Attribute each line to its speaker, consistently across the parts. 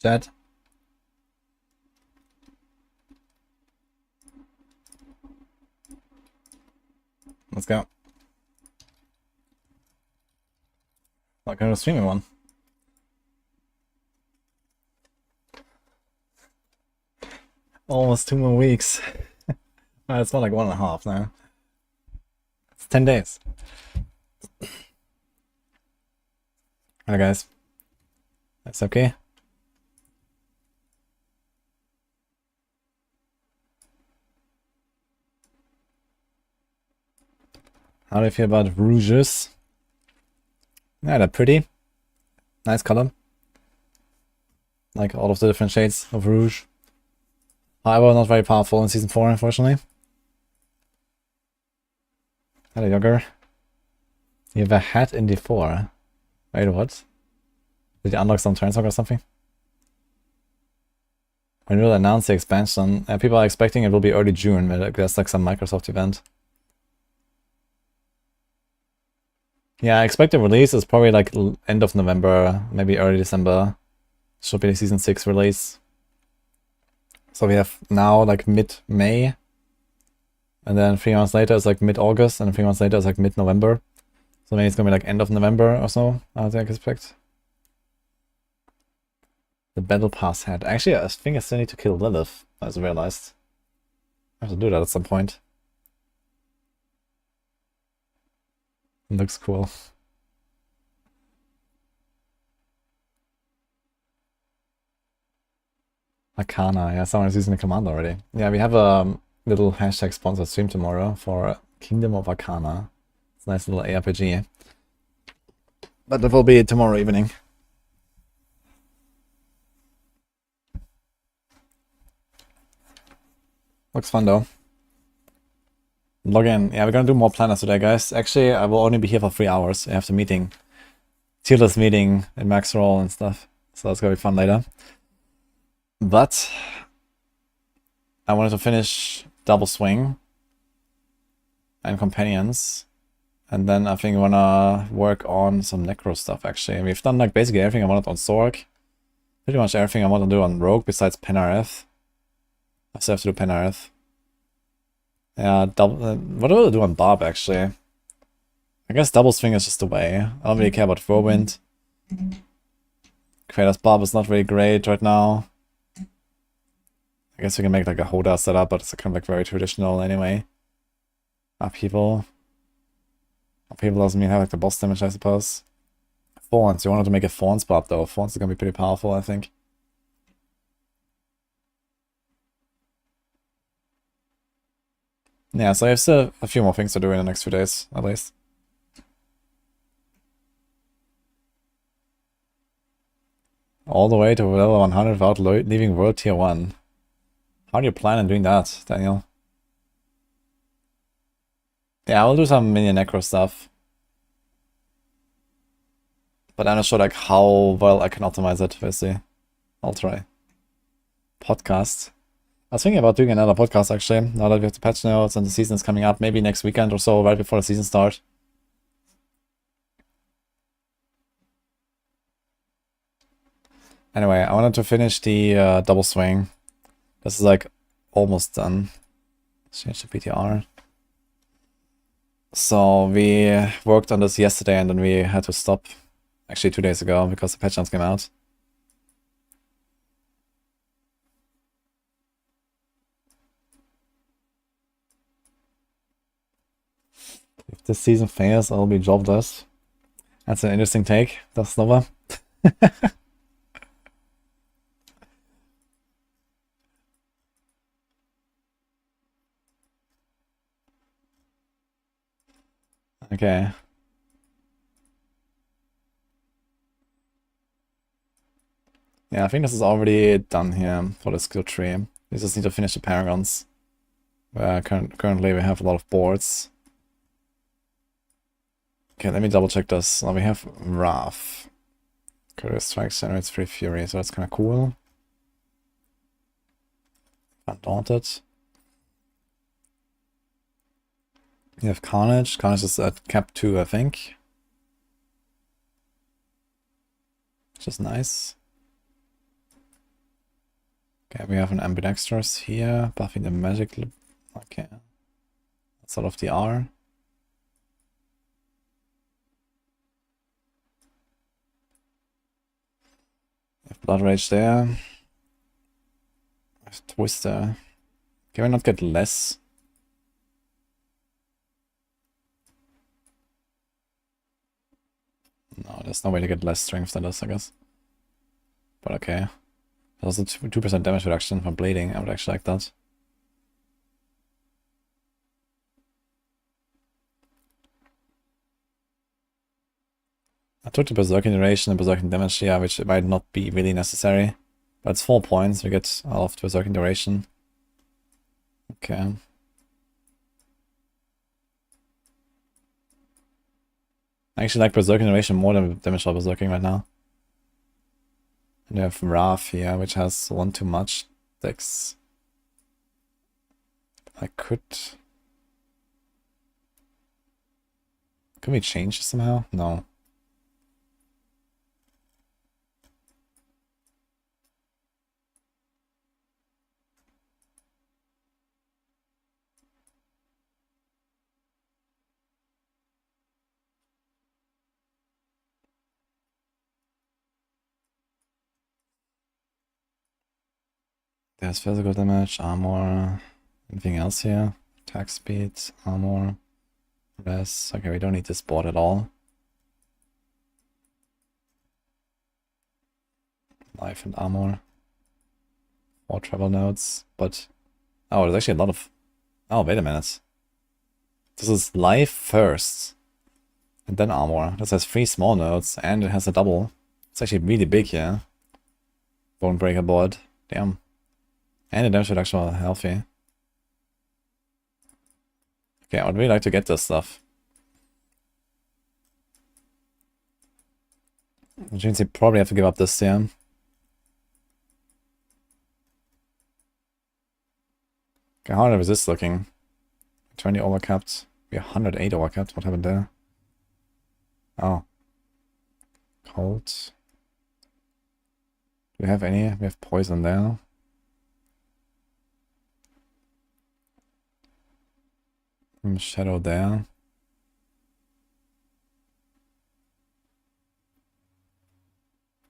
Speaker 1: Chat. Let's go. Not going to streaming one. Almost 2 more weeks. It's more like 1.5 now. It's 10 days. Alright guys. That's okay. How do you feel about rouges? Yeah, they're pretty. Nice color. Like all of the different shades of rouge. However, not very powerful in Season 4, unfortunately. Hello, Yogger. You have a hat in D4. Wait, what? Did you unlock some Turnstalk or something? When will announce the expansion? People are expecting it will be early June, but there's like some Microsoft event. Yeah, expected release is probably like end of November, maybe early December. Should be the Season 6 release. So we have now like mid-May. And then 3 months later it's like mid-August, and 3 months later it's like mid-November. So maybe it's gonna be like end of November or so, I think I expect. The Battle Pass hat. Actually, I think I still need to kill Lilith, I just realized. I have to do that at some point. It looks cool. Arcana, yeah, someone is using the command already. Yeah, we have a little hashtag sponsored stream tomorrow for Kingdom of Arcana. It's a nice little ARPG. But that will be tomorrow evening. Looks fun though. Log in. Yeah, we're gonna do more planners today, guys. Actually, I will only be here for 3 hours. I have the meeting. Tierless meeting in Max Roll and stuff. So that's gonna be fun later. But I wanted to finish Double Swing and Companions. And then I think I wanna work on some Necro stuff actually. We've done like basically everything I wanted on Sorg. Pretty much everything I want to do on Rogue besides Penareth. I still have to do Penareth. Yeah, what do I do on Barb actually? I guess Double Swing is just the way. I don't really care about Whirlwind. Kratos Barb is not really great right now. I guess we can make like a Hoda setup, but it's kind of like very traditional anyway. Upheaval. Upheaval doesn't mean have like the boss damage, I suppose. Thorns. You wanted to make a Thorns Barb though. Thorns is gonna be pretty powerful, I think. Yeah, so I have still a few more things to do in the next few days, at least. All the way to level 100 without leaving World Tier 1. How do you plan on doing that, Daniel? Yeah, I'll do some mini Necro stuff. But I'm not sure like how well I can optimize it, we'll see. I'll try. Podcast. I was thinking about doing another podcast actually, now that we have the patch notes and the season is coming up, maybe next weekend or so, right before the season starts. Anyway, I wanted to finish the Double Swing. This is like almost done. Change the PTR. So we worked on this yesterday and then we had to stop. Actually 2 days ago because the patch notes came out. If this season fails, I'll be jobless. That's an interesting take, that's Nova. Okay. Yeah, I think this is already done here for the skill tree. We just need to finish the paragons. Currently we have a lot of boards. Okay, let me double check this. Now we have Wrath. Courier Strikes generates 3 Fury, so that's kind of cool. Undaunted. You have Carnage. Carnage is at cap 2, I think. Which is nice. Okay, we have an ambidextrous here, buffing the magic. Okay. That's sort of the R. We have Blood Rage there. We have Twister. Can we not get less? No, there's no way to get less strength than this, I guess. But okay. There's also 2% damage reduction from bleeding. I would actually like that. I took the Berserking duration and Berserking damage here, which might not be really necessary. But it's 4 points we get out of the Berserking duration. Okay. I actually like Berserking duration more than damage or Berserking right now. And we have Wrath here, which has 1 too much dex. I could... Can we change this somehow? No. There's physical damage, armor, anything else here? Attack speed, armor, res. Okay, we don't need this board at all. Life and armor. 4 travel nodes, but... Oh, there's actually a lot of... Oh, wait a minute. This is life first. And then armor. This has 3 small nodes, and it has a double. It's actually really big here. Bonebreaker board. Damn. And the damage reduction are healthy. Okay, I would really like to get this stuff. Which means you probably have to give up this here. Okay, how is this looking? 20 overcapped. We're 108 overcapped. What happened there? Oh. Cold. Do we have any? We have poison there. Shadow there.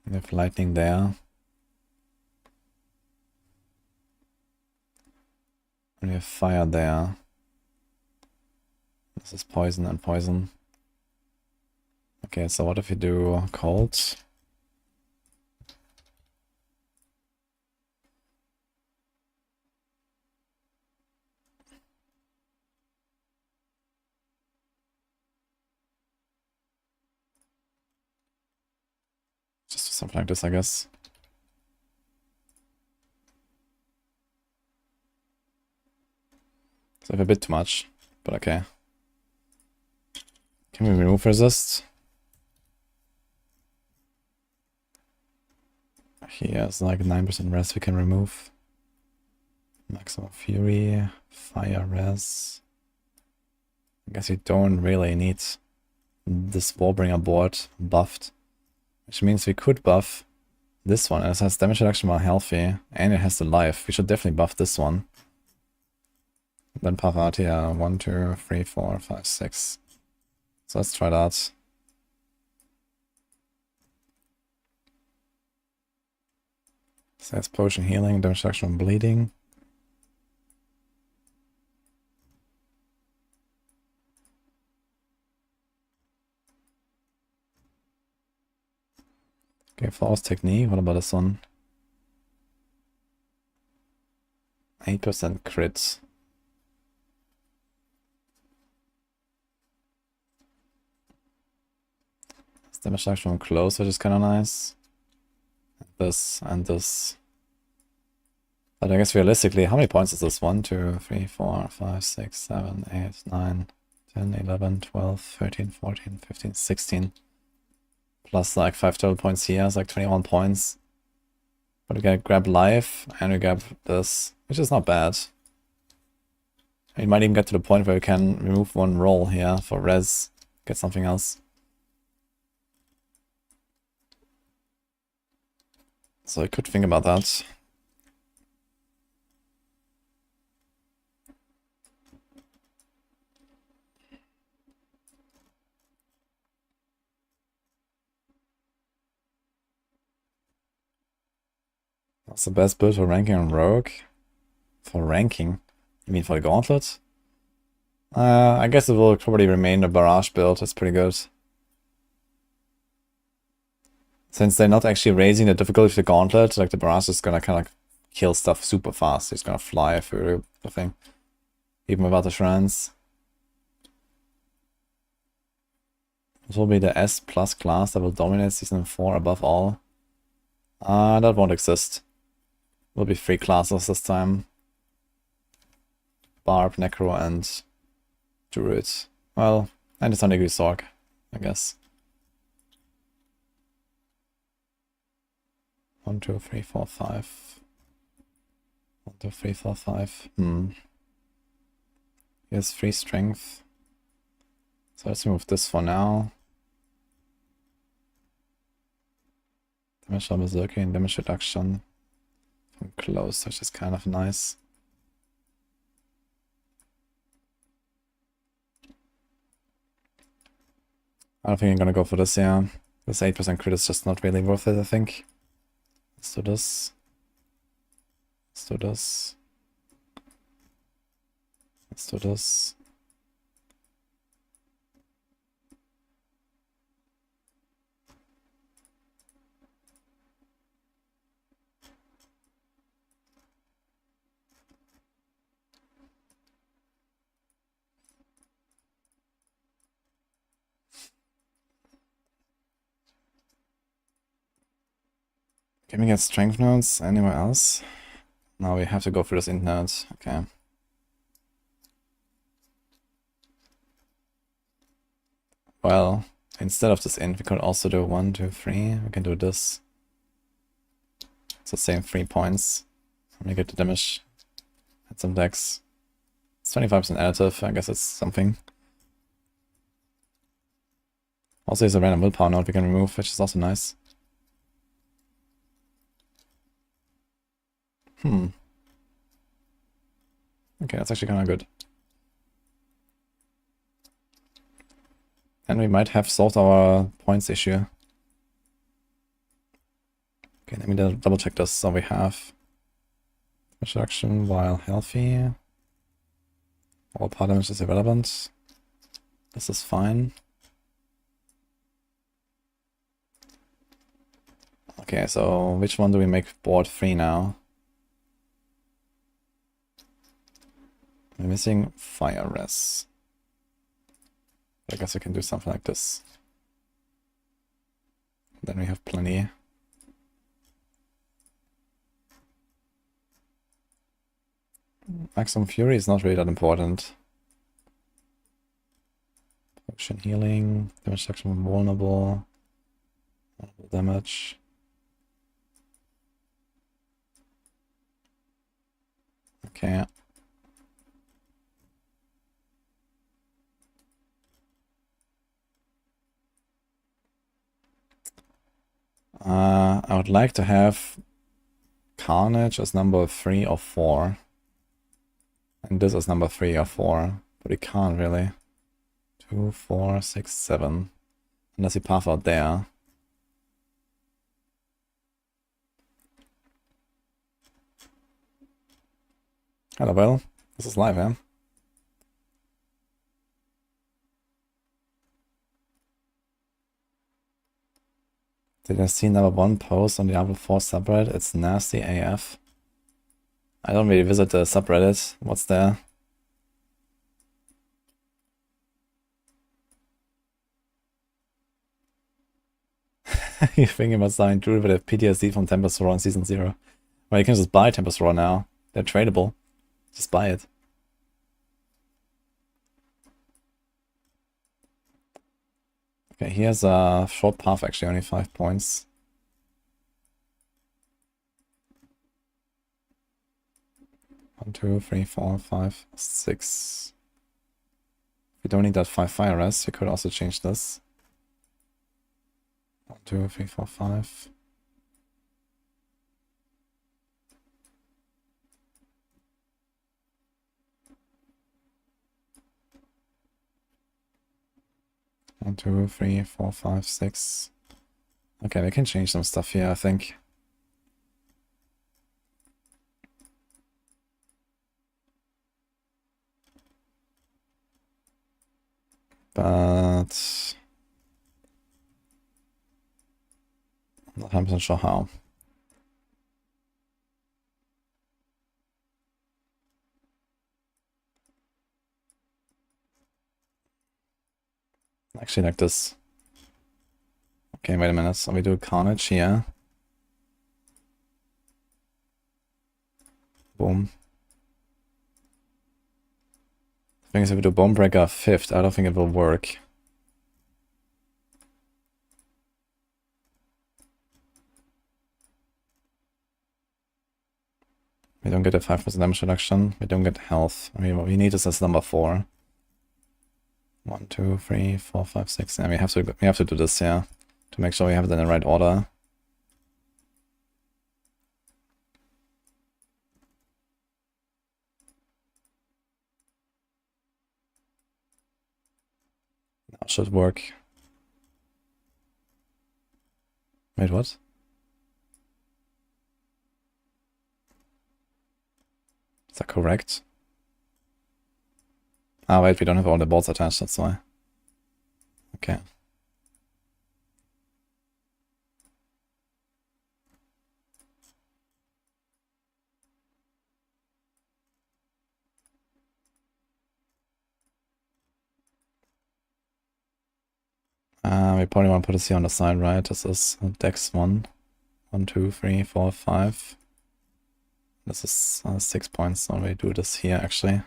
Speaker 1: We have lightning there. And we have fire there. This is poison and poison. Okay, so what if you do cold? Just do something like this, I guess. So I have a bit too much, but okay. Can we remove resist? Here's like 9% res we can remove. Maximum Fury, Fire res. I guess you don't really need this Warbringer board buffed. Which means we could buff this one. It has damage reduction while healthy, and it has the life. We should definitely buff this one. Then puff out here 1, 2, 3, 4, 5, 6. So let's try that. Says potion healing, damage reduction from bleeding. Okay, Force Technique, what about this one? 8% crit. This damage reduction from close, which is kind of nice. This and this. But I guess realistically, how many points is this? 1, 2, 3, 4, 5, 6, 7, 8, 9, 10, 11, 12, 13, 14, 15, 16. Plus like 5 total points here, it's like 21 points. But we can grab life, and we grab this, which is not bad. We might even get to the point where we can remove 1 roll here for res, get something else. So I could think about that. What's the best build for ranking on Rogue? For ranking? You mean for the Gauntlet? I guess it will probably remain the Barrage build. That's pretty good. Since they're not actually raising the difficulty of the Gauntlet, like the Barrage is gonna kind of kill stuff super fast. It's gonna fly through the thing. Even without the shrines. This will be the S plus class that will dominate Season 4 above all. That won't exist. Will be 3 classes this time. Barb, Necro, and Druid. Well, and it's on degree Sorg, I guess. 1, 2, 3, 4, 5. 1, 2, 3, 4, 5. He has 3 strength. So let's remove this for now. Damage on Berserker and damage reduction from close, which is kind of nice. I don't think I'm gonna go for this, yeah. This 8% crit is just not really worth it, I think. Let's do this. Let's do this. Let's do this. Can we get strength nodes anywhere else? No, we have to go for this int nodes. Okay. Well, instead of this int, we could also do 1, 2, 3. We can do this. It's the same 3 points. Let me get the damage. Add some decks. It's 25% additive. I guess it's something. Also, there's a random willpower node we can remove, which is also nice. Okay, that's actually kind of good. And we might have solved our points issue. Okay, let me double check this. So we have damage reduction while healthy. All part damage is irrelevant. This is fine. Okay, so which one do we make board 3 now? We're missing fire res. I guess I can do something like this. Then we have plenty. Maximum Fury is not really that important. Potion healing, damage reduction when vulnerable, damage. Okay. I would like to have Carnage as number 3 or 4. And this is number 3 or 4. But we can't really. 2, 4, 6, 7. Unless we path out there. Hello, well. This is live, eh? Did I see number 1 post on the Diablo 4 subreddit? It's nasty AF. I don't really visit the subreddit. What's there? You're thinking about starting Druid with a PTSD from Tempest Roar in Season 0. Well, you can just buy Tempest Roar now. They're tradable. Just buy it. Okay, here's a short path, actually, only 5 points. One, 2, 3, 4, 5, 6. We don't need that 5 fire res. We could also change this. 1, 2, 3, 4, 5. One, 2, 3, 4, 5, 6. Okay, we can change some stuff here, I think. But I'm not 100% sure how. Actually, like this. Okay, wait a minute. So we do Carnage here. Boom. The thing is, if we do Bonebreaker 5th, I don't think it will work. We don't get a 5% damage reduction. We don't get health. I mean, what we need is this number 4. 1, 2, 3, 4, 5, 6. And we have to do this here to make sure we have it in the right order. That should work. Wait, what? Is that correct? Ah, wait, we don't have all the bolts attached, that's why. Okay. We probably want to put this here on the side, right? This is dex 1. 1, 2, 3, 4, 5. This is 6 points, so we do this here actually.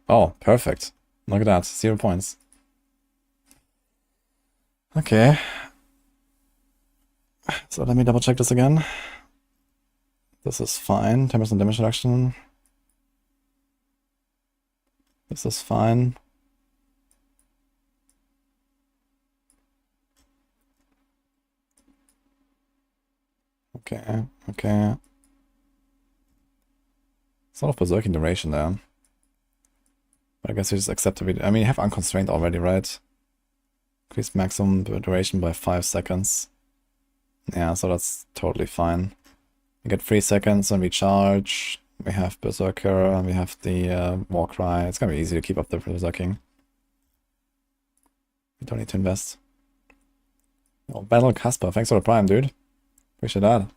Speaker 1: Oh, perfect. Look at that, 0 points. Okay. So let me double check this again. This is fine, 10% damage reduction. This is fine. Okay, okay. Sort of berserking duration there. But I guess we just accept it. I mean, you have unconstrained already, right? Increase maximum duration by 5 seconds. Yeah, so that's totally fine. We get 3 seconds and we charge. We have Berserker and we have the Warcry. It's gonna be easy to keep up the berserking. We don't need to invest. Oh, Battle Casper, thanks for the prime, dude. Appreciate that.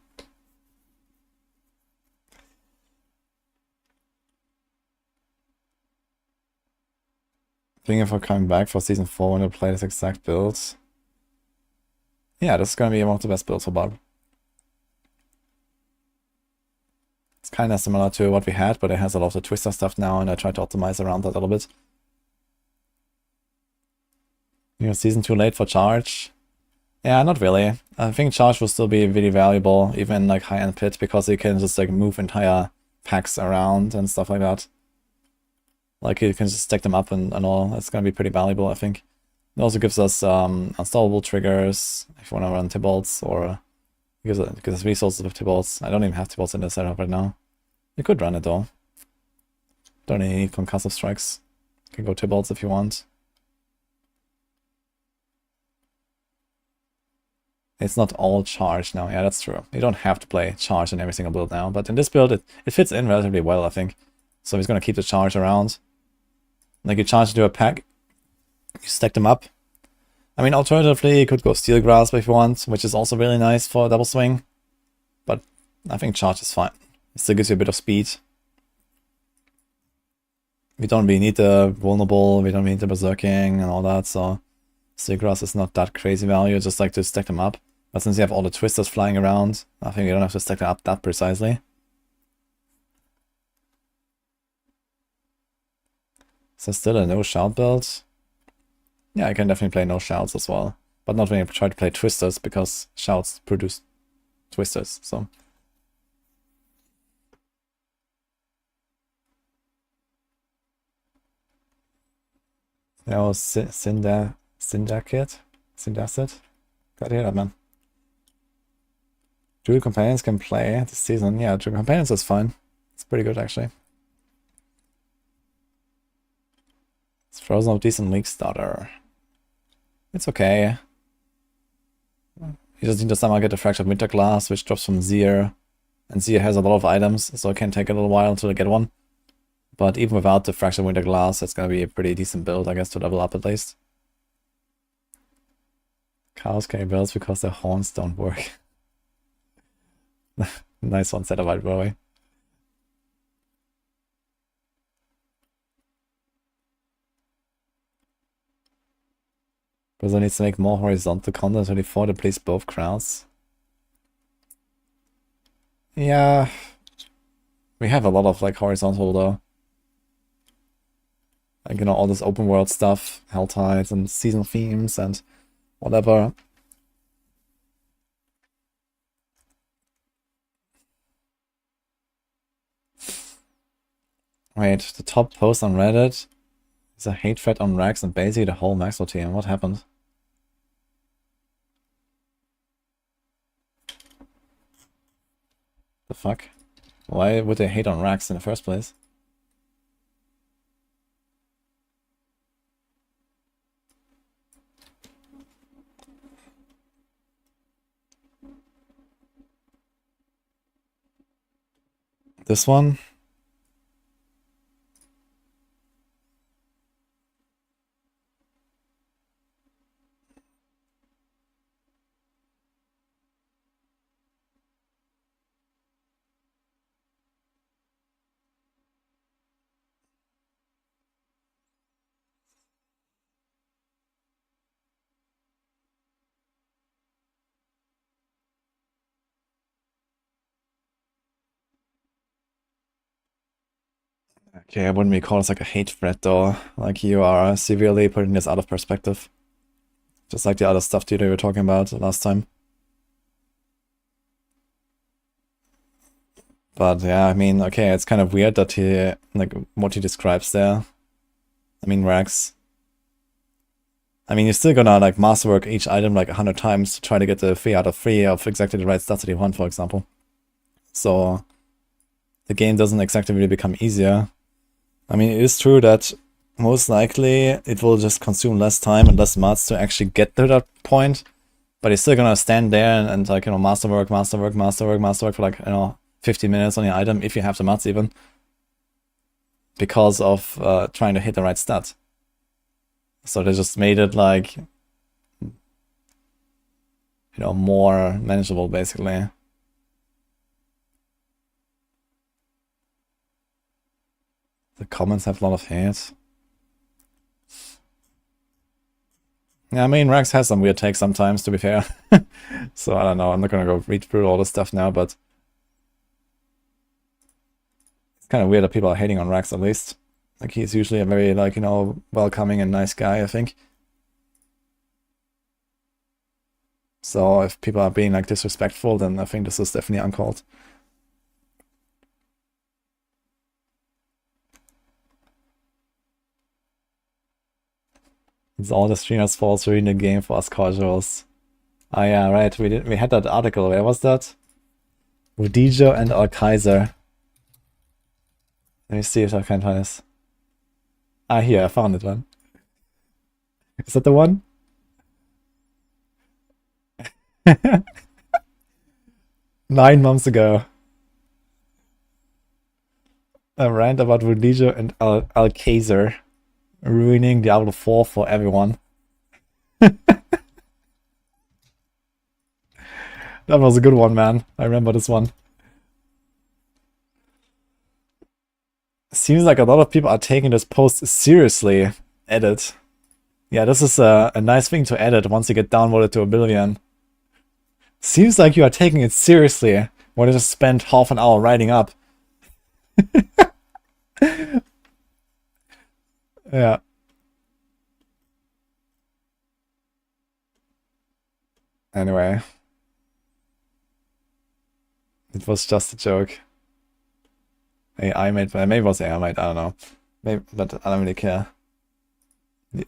Speaker 1: Thinking of coming back for Season 4 when we play this exact build. Yeah, this is gonna be one of the best builds for Barb. It's kind of similar to what we had, but it has a lot of the Twister stuff now, and I try to optimize around that a little bit. You know, Season 2 late for charge? Yeah, not really. I think charge will still be really valuable, even in like high-end pit, because you can just like move entire packs around and stuff like that. Like you can just stack them up and all. That's gonna be pretty valuable, I think. It also gives us unstoppable triggers if you want to run Tibalts, or gives us resources with Tibalts. I don't even have Tibalts in the setup right now. You could run it though. Don't really need concussive strikes. You can go Tibalts if you want. It's not all charge now. Yeah, that's true. You don't have to play charge in every single build now, but in this build it fits in relatively well, I think. So he's gonna keep the charge around. Like you charge into a pack, you stack them up. I mean, alternatively, you could go Steel Grasp if you want, which is also really nice for a double swing. But I think charge is fine. It still gives you a bit of speed. We don't really need the vulnerable, we don't need the berserking and all that, so Steel Grasp is not that crazy value, just like to stack them up. But since you have all the twisters flying around, I think you don't have to stack them up that precisely. So still a no shout build. Yeah, I can definitely play no shouts as well. But not when you try to play twisters, because shouts produce twisters, so. Oh, Syndacid? Syndacid? Gotta hear that, man. Druid Companions can play this season. Yeah, Druid Companions is fine. It's pretty good, actually. It's Frozen of decent League starter. It's okay. You just need to somehow get the Fractured Winterglass, which drops from Zir. And Zir has a lot of items, so it can take a little while until I get one. But even without the Fractured Winter Glass, it's gonna be a pretty decent build, I guess, to level up at least. Chaos carry builds because their horns don't work. Nice one, set up, by the way. Brother needs to make more horizontal content 24 to please both crowds. Yeah. We have a lot of like horizontal though. Like, you know, all this open world stuff, Helltides and seasonal themes and whatever. Wait, the top post on Reddit is a hate thread on Rex and basically the whole Maxwell team. What happened? The fuck? Why would they hate on Rex in the first place? This one? Okay, I wouldn't really call this like a hate threat though. Like, you are severely putting this out of perspective. Just like the other stuff that we were talking about last time. But yeah, I mean, okay, it's kind of weird that he, like, what he describes there. I mean, Rex. I mean, you're still gonna, like, masterwork each item like 100 times to try to get the 3 out of 3 of exactly the right stats that you want, for example. So, the game doesn't exactly really become easier. I mean, it is true that most likely it will just consume less time and less mats to actually get to that point. But you're still gonna stand there and like, you know, masterwork for like, you know, 50 minutes on your item, if you have the mats even. Because of trying to hit the right stat. So they just made it like, you know, more manageable basically. The comments have a lot of hate. Yeah, I mean, Rex has some weird takes sometimes, to be fair. So I don't know, I'm not gonna go read through all this stuff now, but it's kind of weird that people are hating on Rex, at least. Like, he's usually a very, like, you know, welcoming and nice guy, I think. So if people are being, like, disrespectful, then I think this is definitely uncalled. It's all the streamers' fault to ruin the game for us casuals. Ah, yeah, right. We had that article. Where was that? Wudijo and Kaiser. Let me see if I can find this. Ah, here, I found it, one. Is that the one? Nine months ago. A rant about Wudijo and Kaiser ruining Diablo 4 for everyone. That was a good one, man. I remember this one. Seems like a lot of people are taking this post seriously. Edit. Yeah, this is a nice thing to edit once you get downvoted to 1 billion. Seems like you are taking it seriously when you just spent half an hour writing up. Yeah. Anyway. It was just a joke. AI made, maybe it was AI made, I don't know. Maybe, but I don't really care.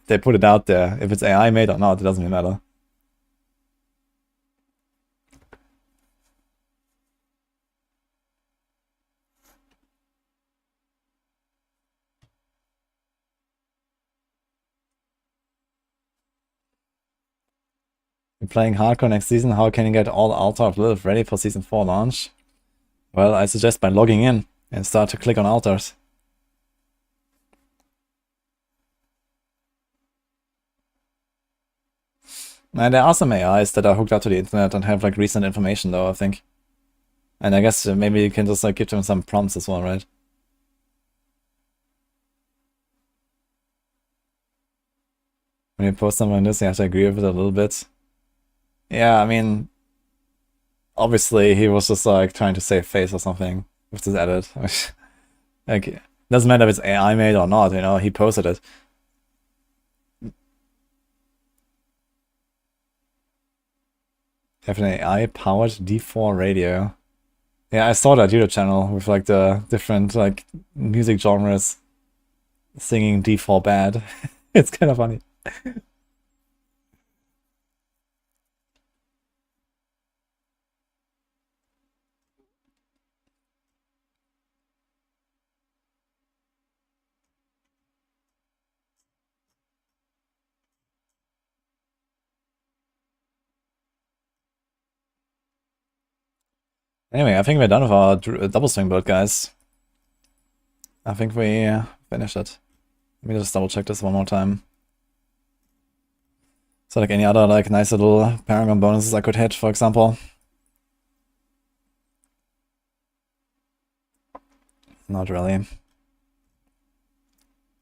Speaker 1: They put it out there. If it's AI made or not, it doesn't really matter. You're playing hardcore next season, how can you get all Altar of Lilith ready for season 4 launch? Well, I suggest by logging in and start to click on altars. And there are some AIs that are hooked up to the internet and have like recent information though, I think. And I guess maybe you can just like give them some prompts as well, right? When you post something like this, you have to agree with it a little bit. Yeah, I mean, obviously he was just like trying to save face or something with this edit. Like, it doesn't matter if it's AI made or not, you know, he posted it. Have an AI-powered D4 radio. Yeah, I saw that YouTube channel with like the different like music genres singing D4 bad. It's kind of funny. Anyway, I think we're done with our double swing build, guys. I think we finished it. Let me just double check this one more time. So like any other like nice little Paragon bonuses I could hit, for example. Not really.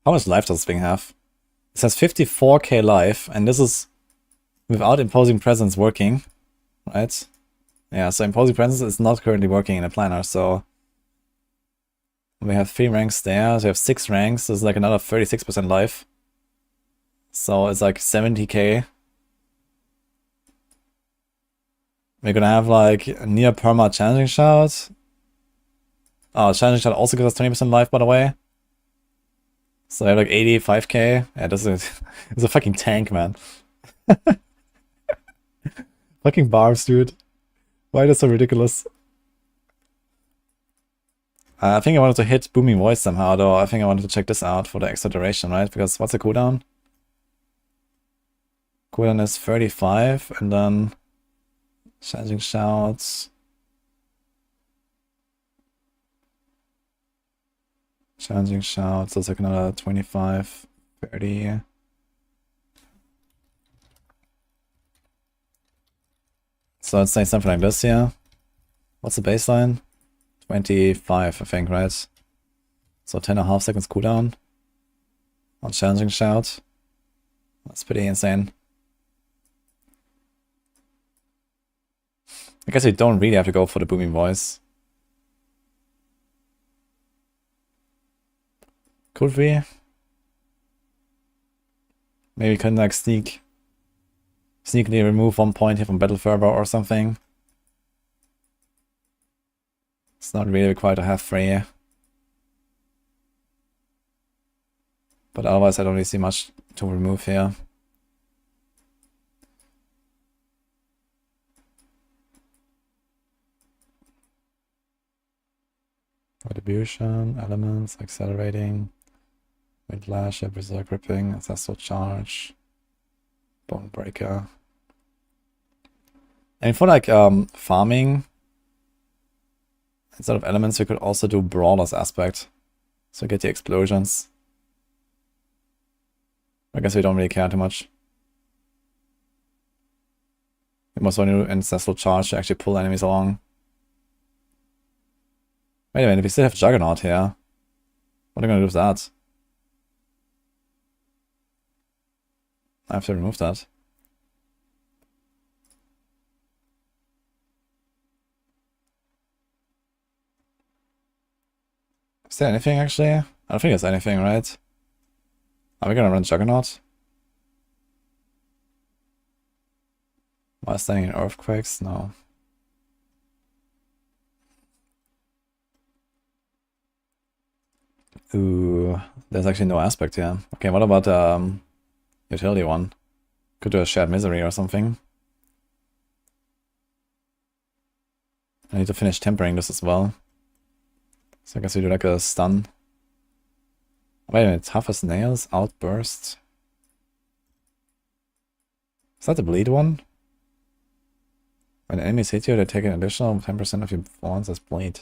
Speaker 1: How much life does this thing have? It says 54k life, and this is without Imposing Presence working, right? Yeah, so Imposing Presence is not currently working in a planner, so we have 3 ranks there, so we have 6 ranks, so it's like another 36% life. So it's like 70k. We're gonna have like a near perma Challenging Shout. Oh, Challenging Shout also gives us 20% life, by the way. So I have like 85k. Yeah, this is it's a fucking tank, man. Fucking Barbs, dude. Why is it so ridiculous? I think I wanted to hit Booming Voice somehow, though. I think I wanted to check this out for the extra duration, right? Because what's the cooldown? Cooldown is 35, and then Challenging Shouts. Challenging Shouts, that's like another 25, 30. So let's say something like this here. What's the baseline? 25, I think, right? So 10.5 seconds cooldown on Challenging Shout. That's pretty insane. I guess we don't really have to go for the Booming Voice. Could we? Maybe we can like sneakily remove 1 point here from Battle Fervor or something. It's not really required to have 3. But otherwise I don't really see much to remove here. Retribution, elements, accelerating, Windlash, Berserk Gripping, Ancestral Charge, Bone Breaker. And for like farming, instead of elements, we could also do Brawler's Aspect. So get the explosions. I guess we don't really care too much. We must only do Ancestral Charge to actually pull enemies along. Wait a minute, we still have Juggernaut here. What are we gonna do with that? I have to remove that. Is there anything actually? I don't think there's anything, right? Are we gonna run Juggernaut? While standing in Earthquakes? No. Ooh, there's actually no aspect here. Okay, what about utility one? Could do a Shared Misery or something. I need to finish tempering this as well. So I guess we do like a stun. Wait a minute, Tough as Nails, Outburst. Is that the bleed one? When enemies hit you, they take an additional 10% of your thorns as bleed.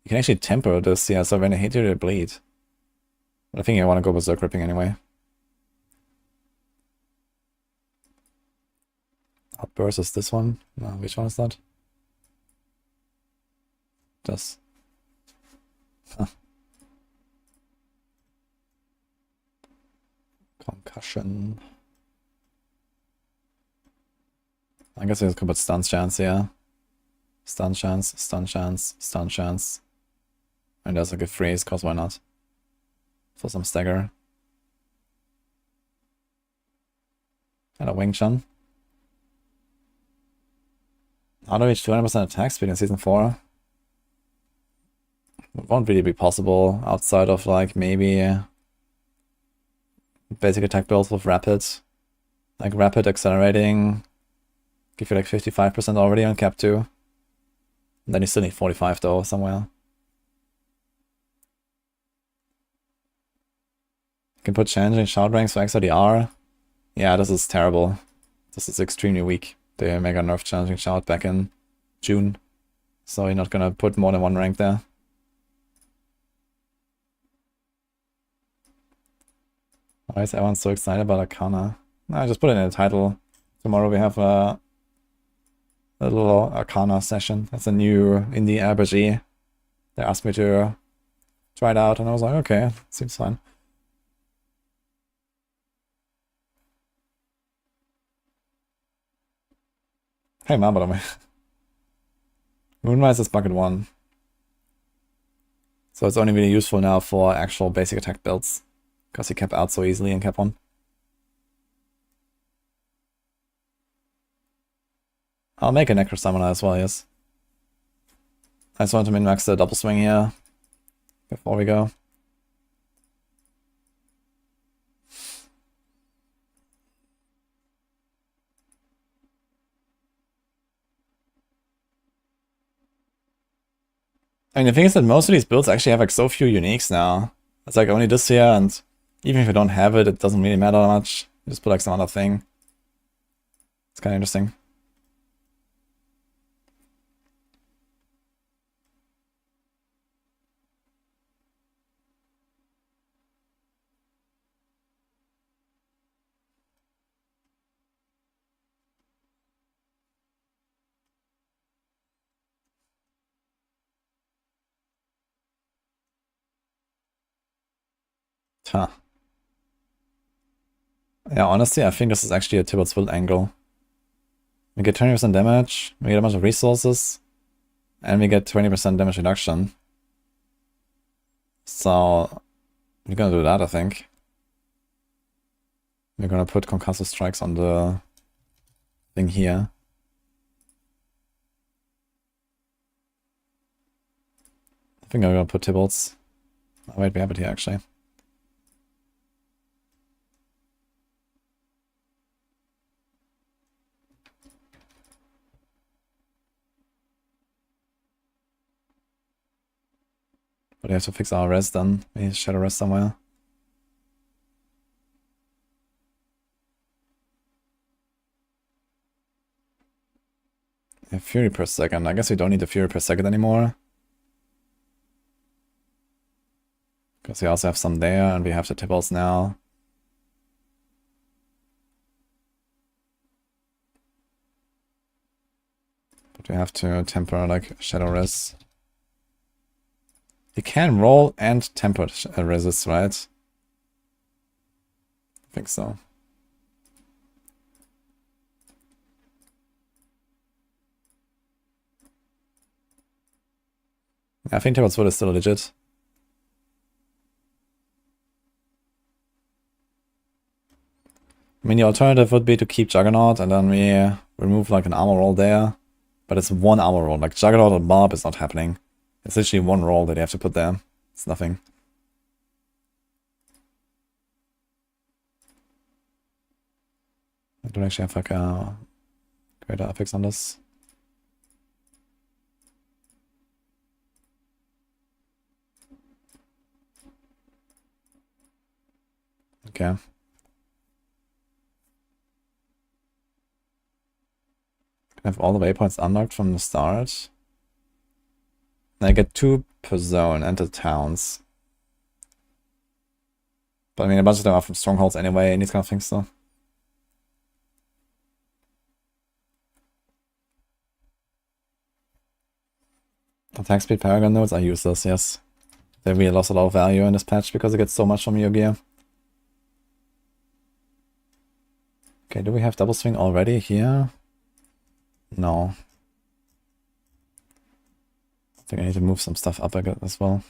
Speaker 1: You can actually temper this, yeah, so when they hit you, they bleed. But I think I want to go Berserk Ripping anyway. Outburst is this one? No, which one is that? Just... Huh. Concussion. I guess I just could put stun chance, yeah. Stun chance, stun chance, stun chance. And there's a good freeze, cause why not? For some stagger. And a Wing Chun. Auto reach 200% attack speed in Season 4. It won't really be possible outside of like maybe basic attack builds with rapid. Like rapid accelerating. Give you like 55% already on cap 2. And then you still need 45 though somewhere. You can put challenging shout ranks for XRDR. Yeah, this is terrible. This is extremely weak. They mega nerf challenging shout back in June. So you're not gonna put more than one rank there. Why is everyone so excited about Arcana? No, I just put it in the title. Tomorrow we have a little Arcana session. That's a new indie RPG. They asked me to try it out and I was like, okay, seems fine. Hey, man, by the way. Moonrise is bucket 1. So it's only really useful now for actual basic attack builds. Because he kept out so easily in cap 1. I'll make a Necro Summoner as well, yes. I just want to min-max the double swing here before we go. I mean, the thing is that most of these builds actually have like so few uniques now. It's like only this here, and even if you don't have it, it doesn't really matter that much. You just put like some other thing. It's kind of interesting. Huh. Yeah, honestly, I think this is actually a Tibbet's Will angle. We get 20% damage, we get a bunch of resources, and we get 20% damage reduction. So, we're gonna do that, I think. We're gonna put concussive strikes on the thing here. I think I'm gonna put Tibbles. Oh, wait, we have it here actually. But we have to fix our res then. We shadow res somewhere. Yeah, Fury per second. I guess we don't need the Fury per second anymore. Because we also have some there, and we have the Tibbles now. But we have to temper like shadow res. You can roll and temper resist, right? I think so. I think Tibbet's Will is still legit. I mean, the alternative would be to keep Juggernaut and then we remove like an armor roll there. But it's one armor roll. Like Juggernaut and Barb is not happening. It's literally one roll that you have to put there. It's nothing. I don't actually have like a greater affix on this. Okay. I have all the waypoints unlocked from the start. And I get 2 per zone and the towns. But I mean, a bunch of them are from strongholds anyway and these kind of things, so. Attack speed Paragon nodes are useless, yes. They really lost a lot of value in this patch because it gets so much from your gear. Okay, do we have double swing already here? No. I think I need to move some stuff up again as well.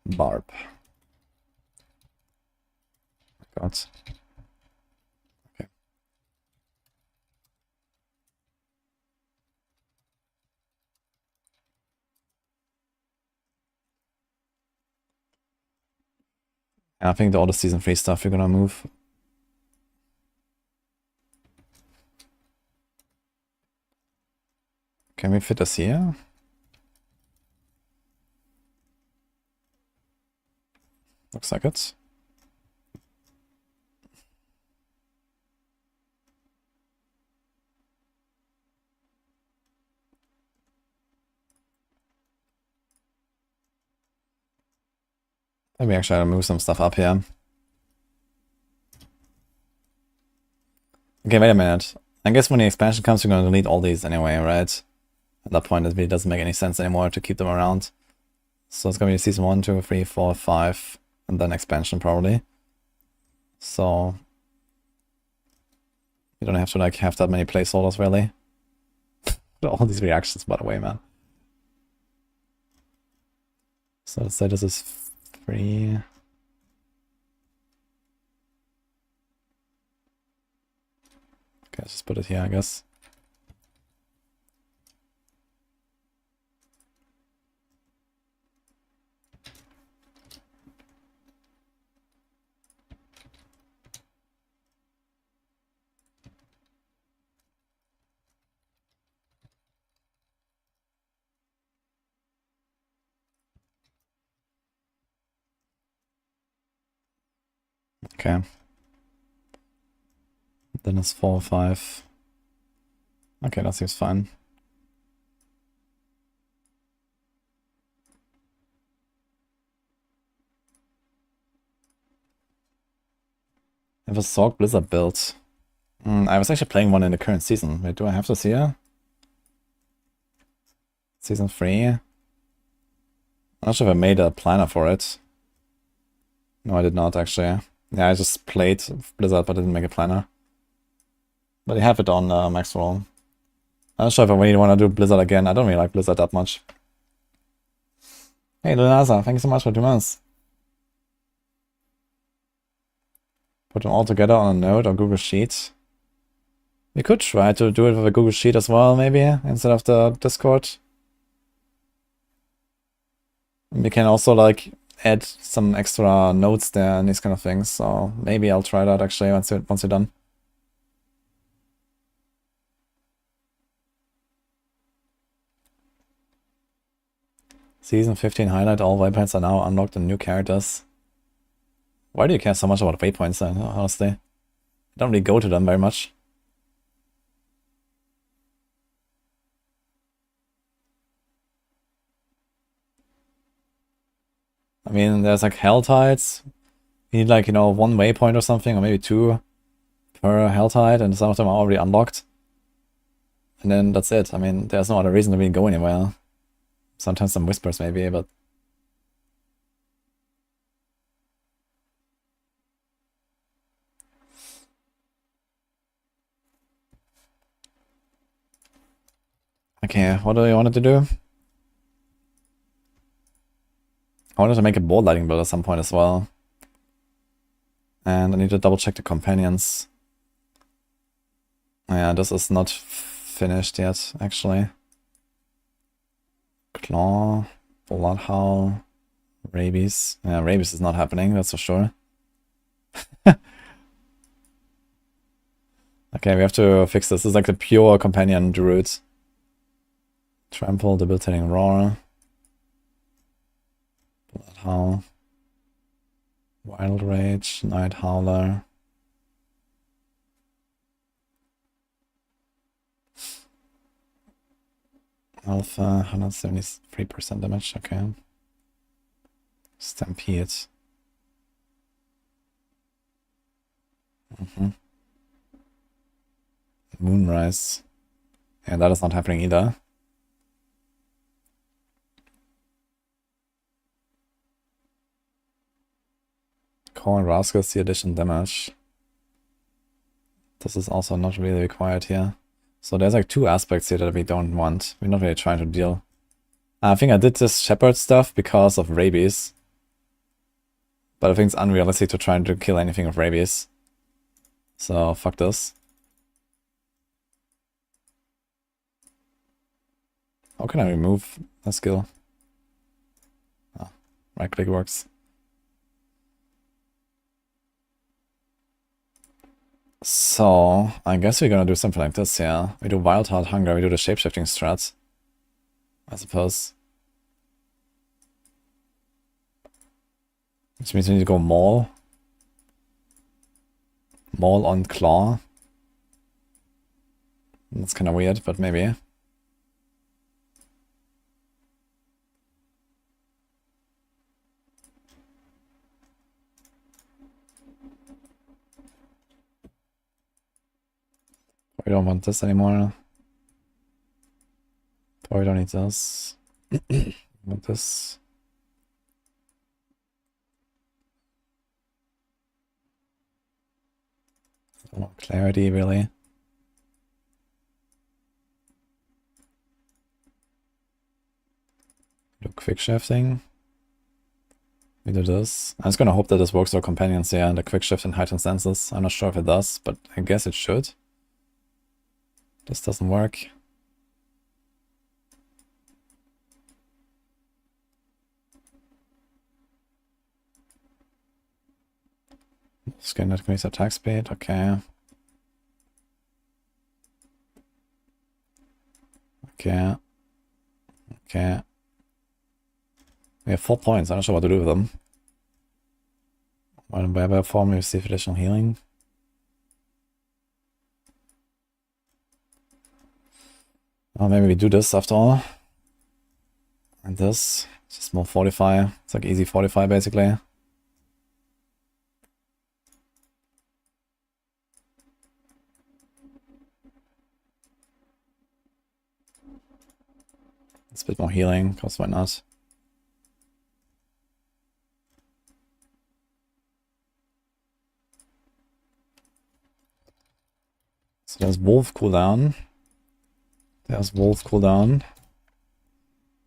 Speaker 1: Barb. God. Okay. I think all the season 3 stuff we're gonna move. Can we fit this here? Looks like it. Maybe actually I'll move some stuff up here. Okay, wait a minute. I guess when the expansion comes, we're gonna delete all these anyway, right? At that point, it really doesn't make any sense anymore to keep them around. So it's gonna be season 1, 2, 3, 4, 5, and then expansion probably. So you don't have to like have that many placeholders really. All these reactions, by the way, man. So let's say this is 3. Okay, let's just put it here, I guess. Okay. Then it's 4 or 5. Okay, that seems fine. I have a Sorg Blizzard build. I was actually playing one in the current season. Wait, do I have this here? Season 3? I'm not sure if I made a planner for it. No, I did not actually. Yeah, I just played Blizzard but didn't make a planner. But I have it on max roll. I'm not sure if I really want to do Blizzard again. I don't really like Blizzard that much. Hey, Lunasa, thank you so much for 2 months. Put them all together on a node or Google Sheet. We could try to do it with a Google Sheet as well, maybe, instead of the Discord. We can also like add some extra notes there and these kind of things. So maybe I'll try that actually once you're done. Season 15 highlight, all waypoints are now unlocked and new characters. Why do you care so much about waypoints then, honestly? I don't really go to them very much. I mean, there's like Hell Tides. You need like, 1 waypoint or something, or maybe 2 per Hell Tide, and some of them are already unlocked. And then that's it. I mean, there's no other reason to really go anywhere. Sometimes some whispers maybe, but... Okay, what do you want to do? I wanted to make a board lighting build at some point as well. And I need to double check the companions. Yeah, this is not finished yet, actually. Claw, Bloodhowl, Rabies. Yeah, Rabies is not happening, that's for sure. Okay, we have to fix this. This is like the pure companion Druid. Trample, debilitating roar. Bloodhowl. Wild Rage, Night Howler. Alpha, 173% damage, okay. Stampede. Moonrise. And that is not happening either. Calling Rascals the addition damage. This is also not really required here. So there's like two aspects here that we don't want. We're not really trying to deal. I think I did this Shepherd stuff because of rabies. But I think it's unrealistic to try to kill anything with rabies. So fuck this. How can I remove a skill? Oh, right click works. So, I guess we're gonna do something like this here. We do Wild Heart Hunger, we do the shapeshifting strat. I suppose. Which means we need to go Maul. Maul on Claw. That's kinda weird, but maybe. We don't want this anymore. We don't need this. Want this. I don't want clarity really. Do quick shifting. We do this. I'm just gonna hope that this works with our companions here and the quick shift and heightened senses. I'm not sure if it does, but I guess it should. This doesn't work. Scan that increase attack speed, okay. Okay. Okay. We have 4 points, I'm not sure what to do with them. When Barb form, we receive additional healing. Oh, maybe we do this after all. And this. Just more fortify. It's like easy fortify basically. It's a bit more healing, because why not? So there's Wolf cooldown. There's Wolf cooldown.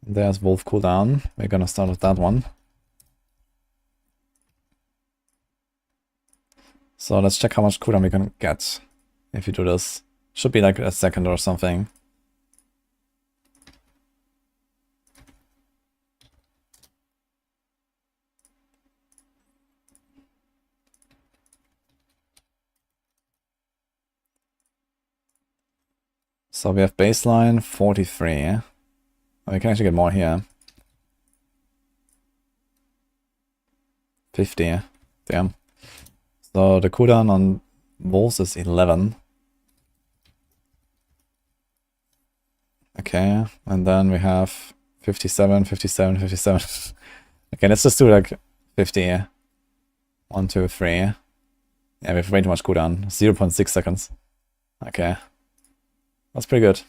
Speaker 1: There's Wolf cooldown. We're gonna start with that one. So let's check how much cooldown we can get if you do this. Should be like a second or something. So we have baseline 43. Oh, we can actually get more here. 50. Damn. So the cooldown on wolves is 11. Okay, and then we have 57, 57, 57. Okay, let's just do like 50. 1, 2, 3. Yeah, we have way too much cooldown. 0.6 seconds. Okay. That's pretty good.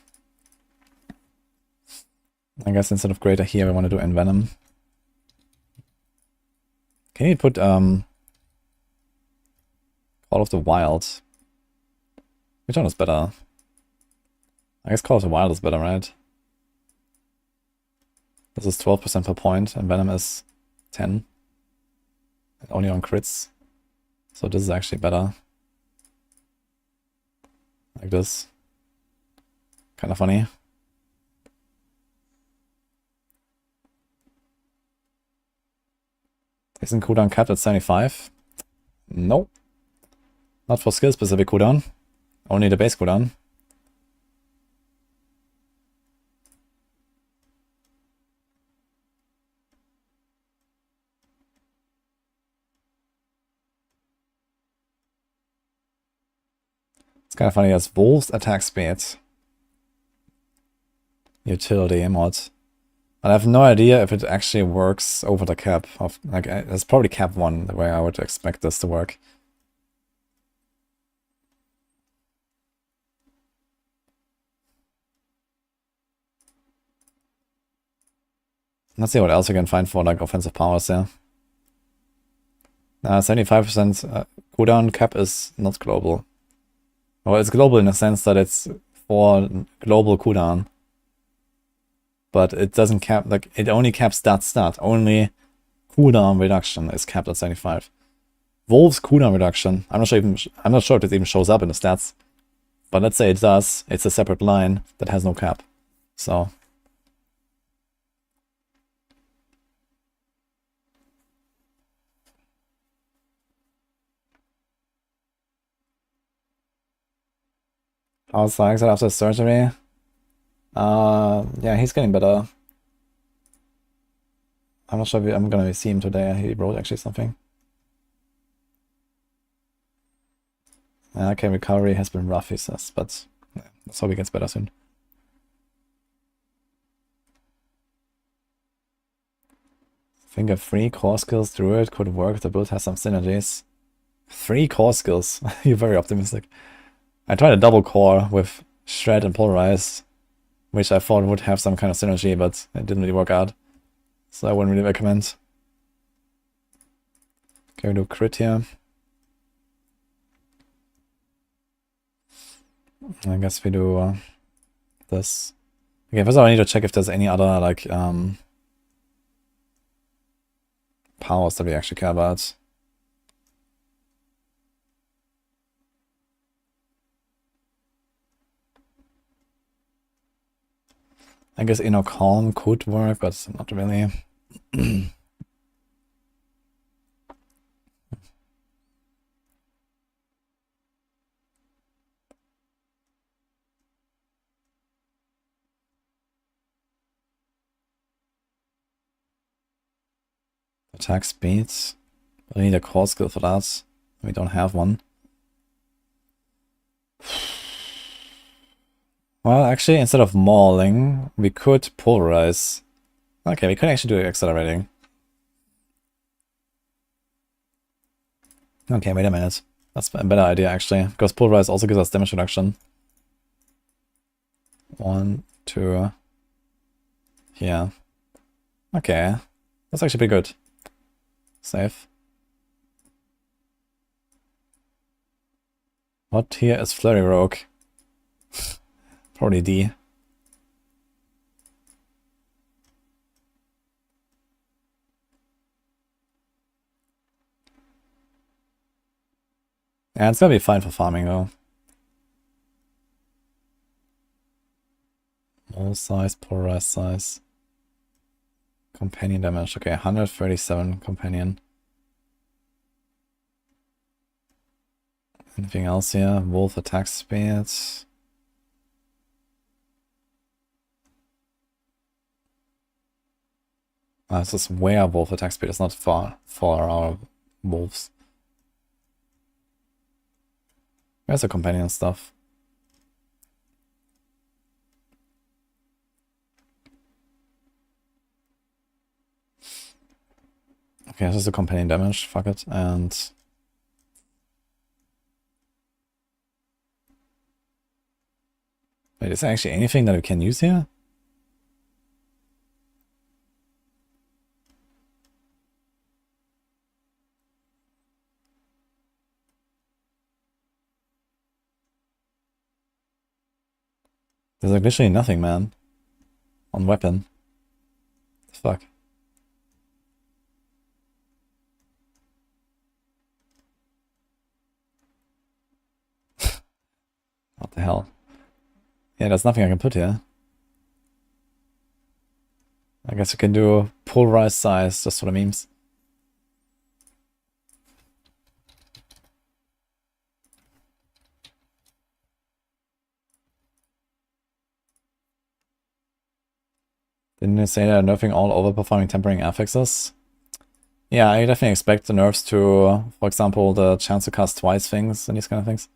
Speaker 1: I guess instead of greater here, we want to do envenom. Can you put Call of the Wild? Which one is better? I guess Call of the Wild is better, right? This is 12% per point, and Venom is 10. And only on crits. So this is actually better. Like this. Kind of funny. Isn't cooldown capped at 75? Nope. Not for skill specific cooldown. Only the base cooldown. It's kind of funny, as Wolves attack speed. Utility mod. I have no idea if it actually works over the cap of, like, it's probably cap 1 the way I would expect this to work. Let's see what else we can find for like offensive powers there. 75% cooldown cap is not global. Well, it's global in the sense that it's for global cooldown. But it doesn't cap, like, it only caps that stat. Only cooldown reduction is capped at 75. Wolf's cooldown reduction, I'm not sure if it even shows up in the stats. But let's say it does, it's a separate line that has no cap. So how's Alex after surgery? Yeah, he's getting better. I'm not sure if I'm gonna see him today. He wrote actually something. Okay, recovery has been rough, he says, but yeah, let's hope he gets better soon. I think a 3 core skills Druid could work. The build has some synergies. 3 core skills? You're very optimistic. I tried a double core with Shred and Polarize, which I thought would have some kind of synergy, but it didn't really work out. So I wouldn't really recommend. Okay, we do crit here. I guess we do this. Okay, first of all, I need to check if there's any other, like, powers that we actually care about. I guess Inner Calm could work, but not really. Attack speeds. We need a core skill for that. We don't have one. Well, actually, instead of mauling, we could polarize. Okay, we could actually do accelerating. Okay, wait a minute. That's a better idea, actually, because polarize also gives us damage reduction. 1, 2. Here. Okay. That's actually pretty good. Save. What here is Flurry Rogue? Probably D. Yeah, it's gonna be fine for farming though. Mole size, polarized size. Companion damage. Okay, 137 companion. Anything else here? Wolf attack speed. This is werewolf attack speed. It's not for our wolves. Where's the companion stuff? Okay, this is the companion damage. Fuck it. And wait, is there actually anything that we can use here? There's like literally nothing, man. On weapon. The fuck? What the hell? Yeah, there's nothing I can put here. I guess we can do polarized size, just for the memes. Didn't you say they're nerfing all overperforming tempering affixes? Yeah, I definitely expect the nerfs to, for example, the chance to cast twice things and these kind of things.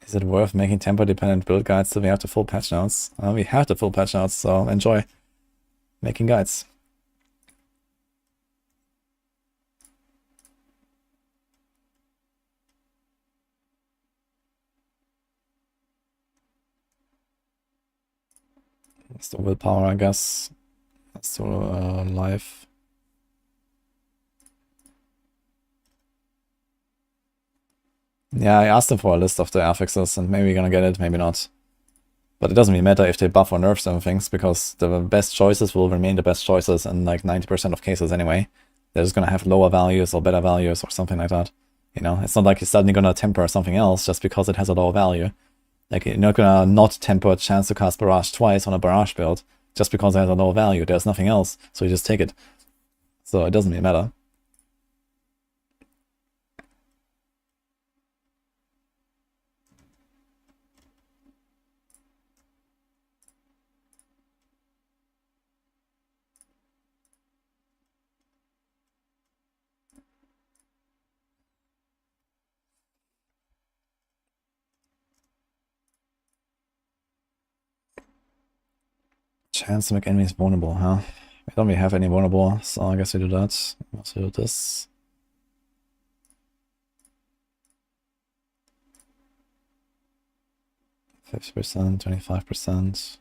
Speaker 1: Is it worth making tempo-dependent build guides so we have the full patch notes? We have the full patch notes, so enjoy making guides. Let's do willpower, I guess. Let's do life. Yeah, I asked him for a list of the affixes, and maybe we're gonna get it, maybe not. But it doesn't really matter if they buff or nerf some things, because the best choices will remain the best choices in like 90% of cases anyway. They're just gonna have lower values or better values or something like that. You know, it's not like you're suddenly gonna temper something else just because it has a lower value. Like, you're not gonna not temper a chance to cast Barrage twice on a Barrage build just because it has a lower value. There's nothing else, so you just take it. So it doesn't really matter. Chance to make enemies vulnerable, huh? We don't really have any vulnerable, so I guess we do that. Also do this. %, 25%.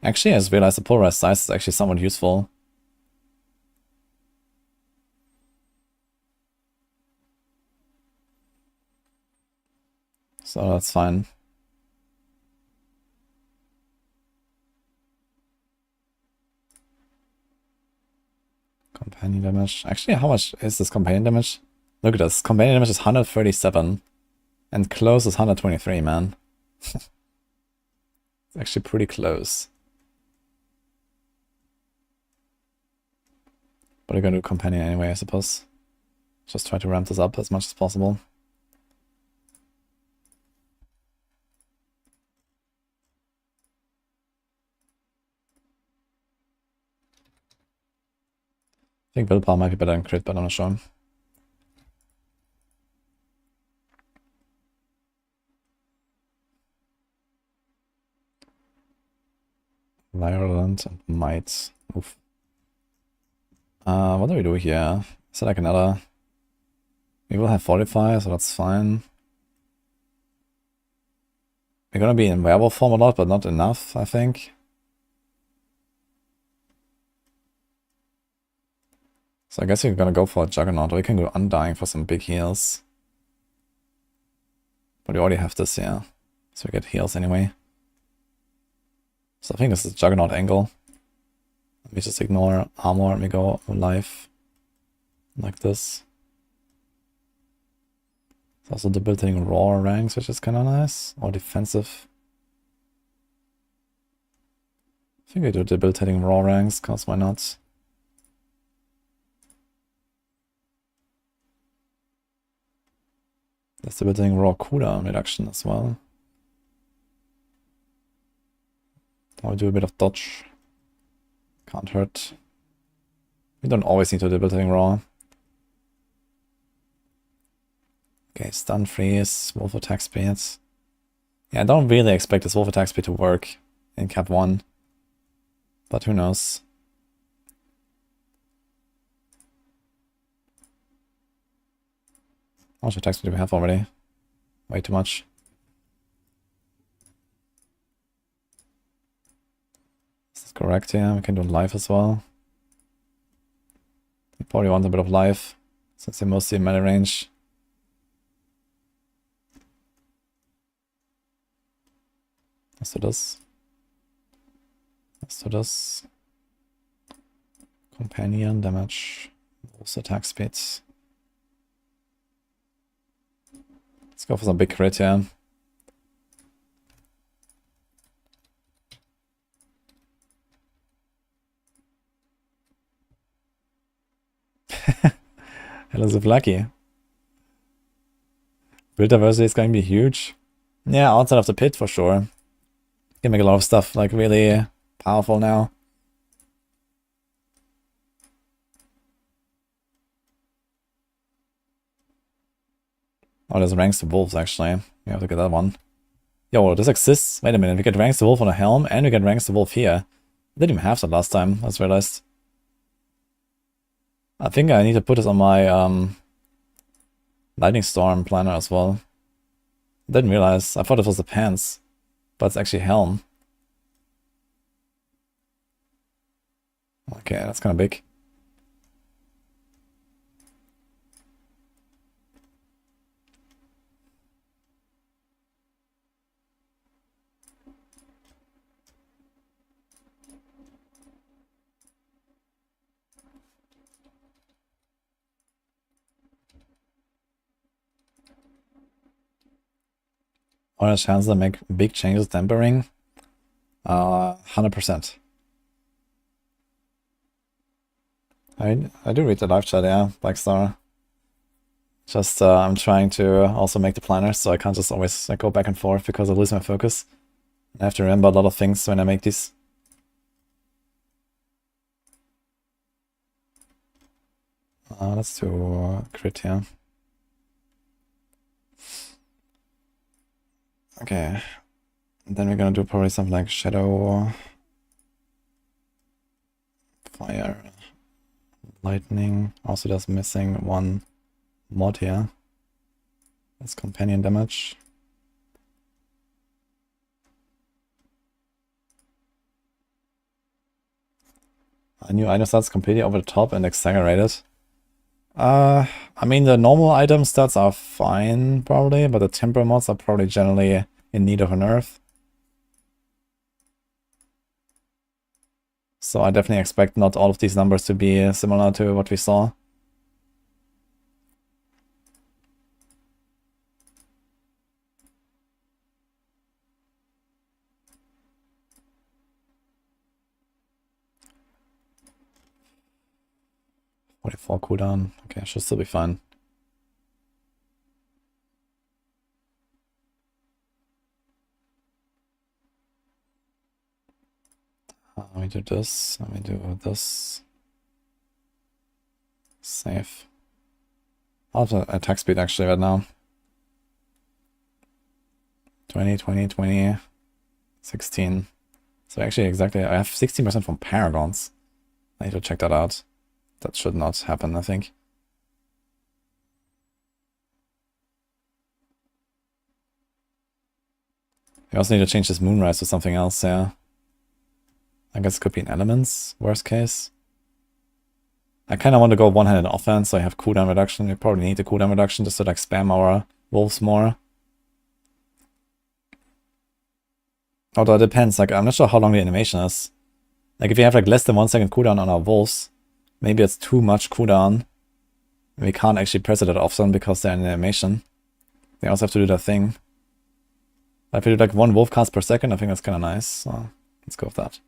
Speaker 1: Actually, I just realized the polarized size is actually somewhat useful. So that's fine. Companion damage. Actually, how much is this companion damage? Look at this. Companion damage is 137. And close is 123, man. It's actually pretty close. But we're gonna do companion anyway, I suppose. Just try to ramp this up as much as possible. I think willpower might be better than crit, but I'm not sure. Virulent and might. Oof. What do we do here? Is it like another... We will have Fortify, so that's fine. We're gonna be in werewolf form a lot, but not enough, I think. So I guess we're gonna go for a Juggernaut, or we can go Undying for some big heals. But we already have this, yeah. So we get heals anyway. So I think this is Juggernaut angle. We just ignore armor and we go life. Like this. It's also debilitating raw ranks, which is kinda nice. Or defensive. I think we do debilitating raw ranks, cause why not? There's debilitating raw cooldown reduction as well. I'll do a bit of dodge. Can't hurt. We don't always need to debilitating raw. Okay, stun freeze, wolf attack speeds. Yeah, I don't really expect this wolf attack speed to work in cap 1. But who knows. How much attack speed do we have already? Way too much. Is this correct? Yeah, we can do life as well. We probably want a bit of life, since they're mostly in melee range. Let's do this. Let's do this. Companion damage. Also attack speeds. Let's go for some big crit here. Hello, lucky. Build diversity is going to be huge. Yeah, outside of the pit for sure. Can make a lot of stuff like really powerful now. Oh, there's ranks to wolves actually. We have to get that one. Yo, this exists. Wait a minute, we get ranks to wolf on a helm and we get ranks to wolf here. I didn't even have that last time, I just realized. I think I need to put this on my Lightning Storm planner as well. I didn't realize. I thought it was the pants. but it's actually Helm. Okay, that's kind of big. What are the chances to make big changes tempering? 100%. I do read the live chat, yeah, Blackstar. Just I'm trying to also make the planners, so I can't just always go back and forth because I lose my focus. I have to remember a lot of things when I make these. Let's do crit here. Okay. And then we're gonna do probably something like Shadow, Fire, Lightning. Also just missing one mod here. That's companion damage. New item stats completely over the top and exaggerated. I mean, the normal item stats are fine, probably, but the temper mods are probably generally in need of a nerf. So I definitely expect not all of these numbers to be similar to what we saw. .44 cooldown. Okay, should still be fine. Let me do this. Let me do this. Save. I'll have attack speed actually right now. 20, 20, 20, 16. So actually exactly, I have 16% from Paragons. I need to check that out. That should not happen, I think. I also need to change this Moonrise to something else, yeah. I guess it could be in Elements, worst case. I kind of want to go one-handed offense, so I have cooldown reduction. We probably need the cooldown reduction just to like spam our wolves more. Although it depends, like I'm not sure how long the animation is. Like if you have like less than 1 second cooldown on our wolves, maybe it's too much cooldown. We can't actually press it at often because they're in animation. They also have to do their thing. But if we do like 1 wolf cast per second, I think that's kind of nice. So let's go with that.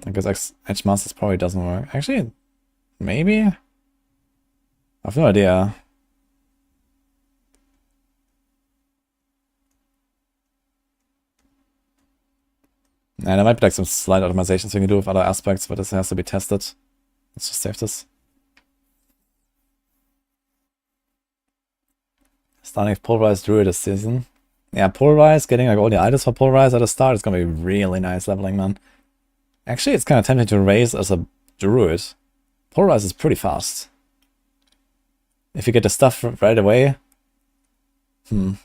Speaker 1: I guess Edge Masters probably doesn't work. Actually, maybe? I have no idea. And there might be like some slight optimizations we can do with other aspects, but this has to be tested. Let's just save this. Starting with Pulverized Druid this season. Yeah, Pulverized, getting like all the items for Pulverized at the start is gonna be really nice leveling, man. Actually, it's kind of tempting to raise as a Druid. Pulverized is pretty fast. If you get the stuff right away. Will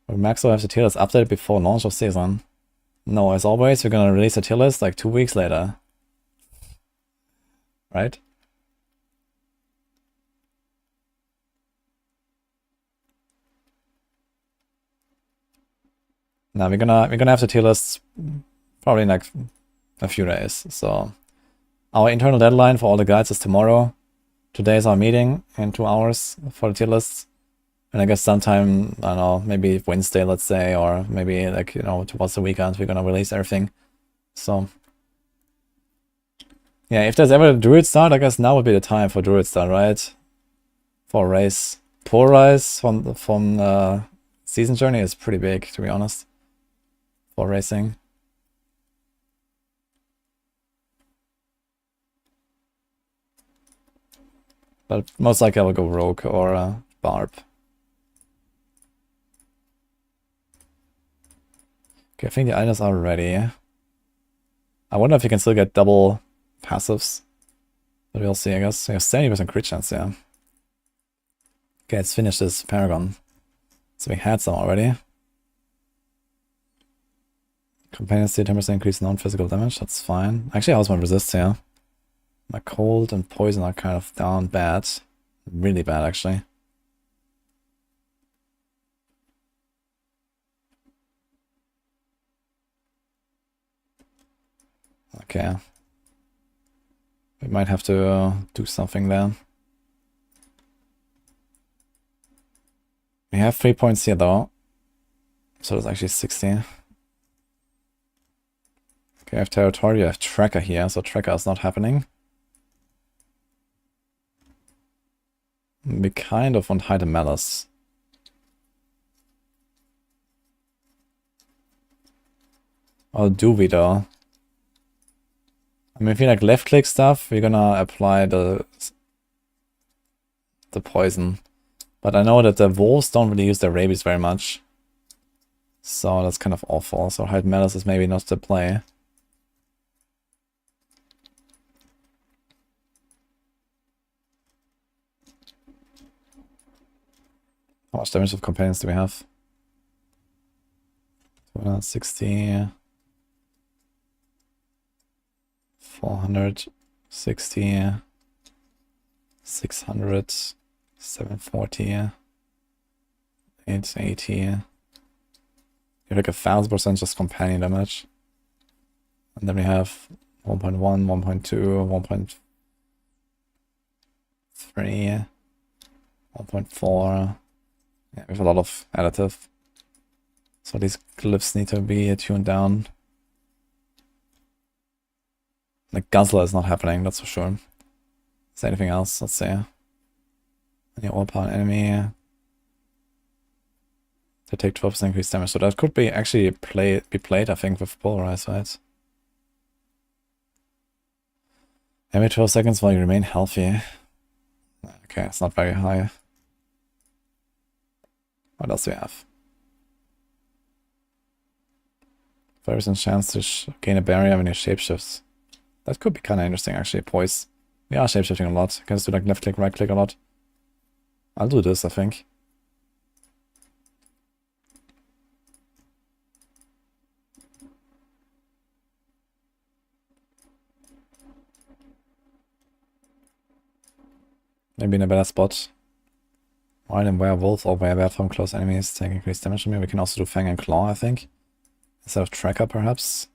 Speaker 1: Maxwell have the tier list updated before launch of season? No, as always, we're gonna release the tier list like 2 weeks later. Right? Now we're gonna have the tier lists probably in like a few days. So our internal deadline for all the guides is tomorrow. Today is our meeting in 2 hours for the tier lists. And I guess sometime, I don't know, maybe Wednesday, let's say, or maybe like, you know, towards the weekend, we're gonna release everything. So yeah, if there's ever a Druid start, I guess now would be the time for Druid start, right? For a race. Polarize from Season Journey is pretty big, to be honest. For racing. But most likely I will go Rogue or Barb. Okay, I think the items are ready. I wonder if you can still get double passives. But we'll see, I guess. We have 70% crit chance, yeah. Okay, let's finish this Paragon. So we had some already. Companions do 10% increase non-physical damage, that's fine. Actually, I also want resist here. My cold and poison are kind of down bad. Really bad, actually. Okay. We might have to do something there. We have 3 points here, though. So it's actually 60. Okay, I have Territory, I have Tracker here, so Tracker is not happening. We kind of want Hide and Malice. Or do we though? I mean, if you like left click stuff, we're gonna apply the poison. But I know that the wolves don't really use their rabies very much. So that's kind of awful. So Hide Malice is maybe not the play. How much damage of companions do we have? 260. 460. 600. 740. 880. You have like 1000% just companion damage. And then we have 1.1, 1.2, 1.3, 1.4. Yeah, we have a lot of additive. So these glyphs need to be tuned down. The Guzzler is not happening, that's for sure. Is there anything else? Let's see. Any overpowered enemy. They take 12% increased damage, so that could be actually be played, I think, with Polarize, right? Every 12 seconds while you remain healthy. Okay, it's not very high. What else do we have? 5% chance to gain a barrier when you shapeshifts. That could be kind of interesting, actually. Poise. We are shapeshifting a lot. I can just do like left click, right click a lot. I'll do this, I think. Maybe in a better spot. While in Werewolf or Werebear from close enemies take increased damage from me. We can also do Fang and Claw, I think. Instead of Tracker, perhaps.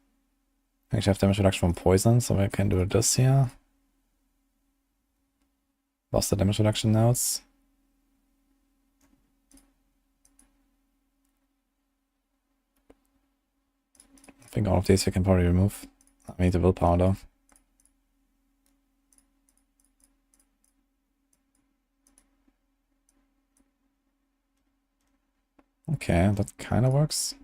Speaker 1: We actually have damage reduction from poison, so we can do this here. Lost the damage reduction nodes. I think all of these we can probably remove. I need the willpower though. Okay, that kind of works.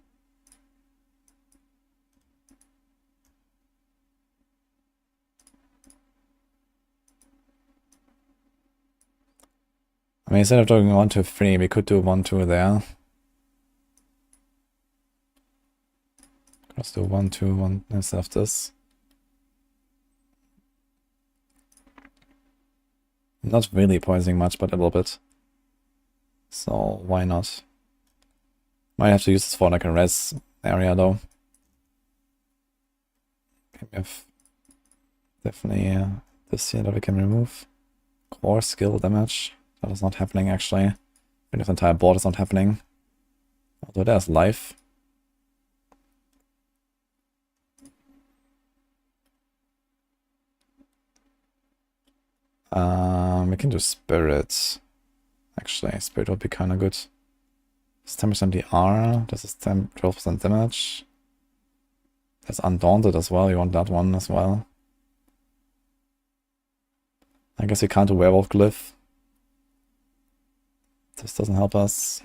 Speaker 1: I mean, instead of doing 1, 2, 3, we could do 1, 2 there. Let's do 1, 2, 1 instead of this. Not really poisoning much, but a little bit. So why not? Might have to use this for like a res area though. Okay, we have definitely this here that we can remove. Core skill damage. That is not happening actually. Even if the entire board is not happening. Although there's life. We can do spirit. Actually, spirit would be kind of good. It's 10% DR. This is 12% damage. There's undaunted as well. You want that one as well. I guess we can't do werewolf glyph. This doesn't help us.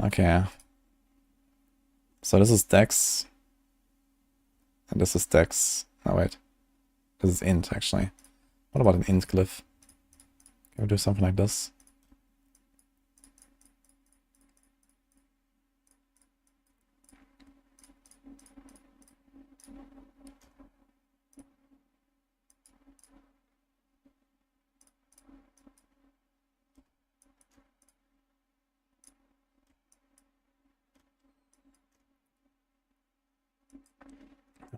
Speaker 1: Okay. So this is Dex. And this is Dex. Oh wait. This is int actually. What about an int glyph? Can we do something like this?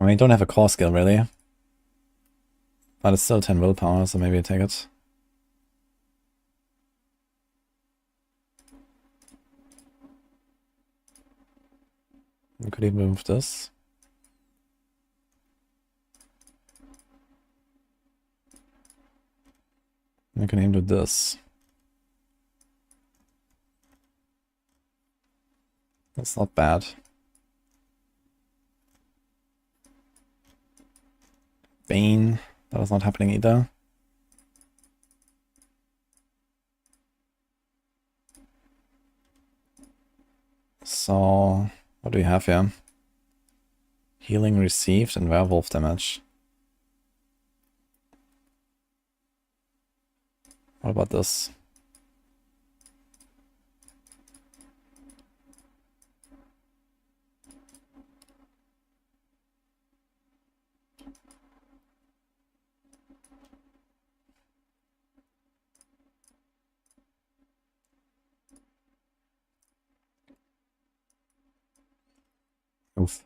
Speaker 1: I mean, don't have a core skill really. But it's still 10 willpower, so maybe I take it. We could even move this. We can even do this. That's not bad. Bane, that was not happening either. So, what do we have here? Healing received and werewolf damage. What about this? Oof.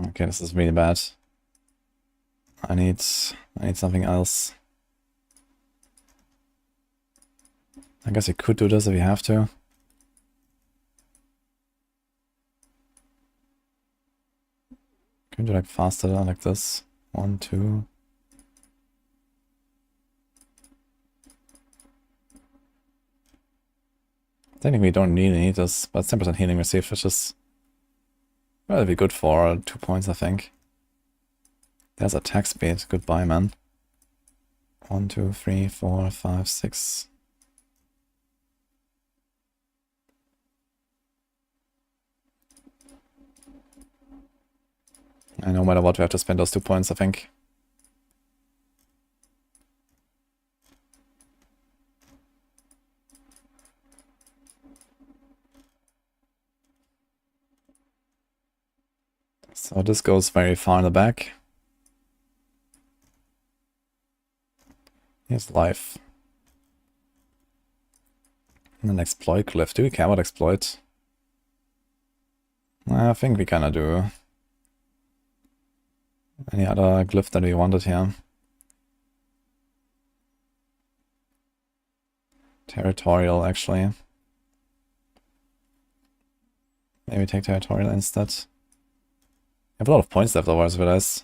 Speaker 1: Okay, this is really bad. I need something else. I guess you could do this if you have to. Can you do like faster like this? 1, 2. Technically we don't really need this, but 10% healing received, which is relatively good for 2 points, I think. There's attack speed. Goodbye, man. 1, 2, 3, 4, 5, 6. No matter what, we have to spend those 2 points, I think. So this goes very far in the back. Here's life. And then exploit glyph. Do we care about exploit? I think we kinda do. Any other glyph that we wanted here? Territorial, actually. Maybe take territorial instead. I have a lot of points left over, with us.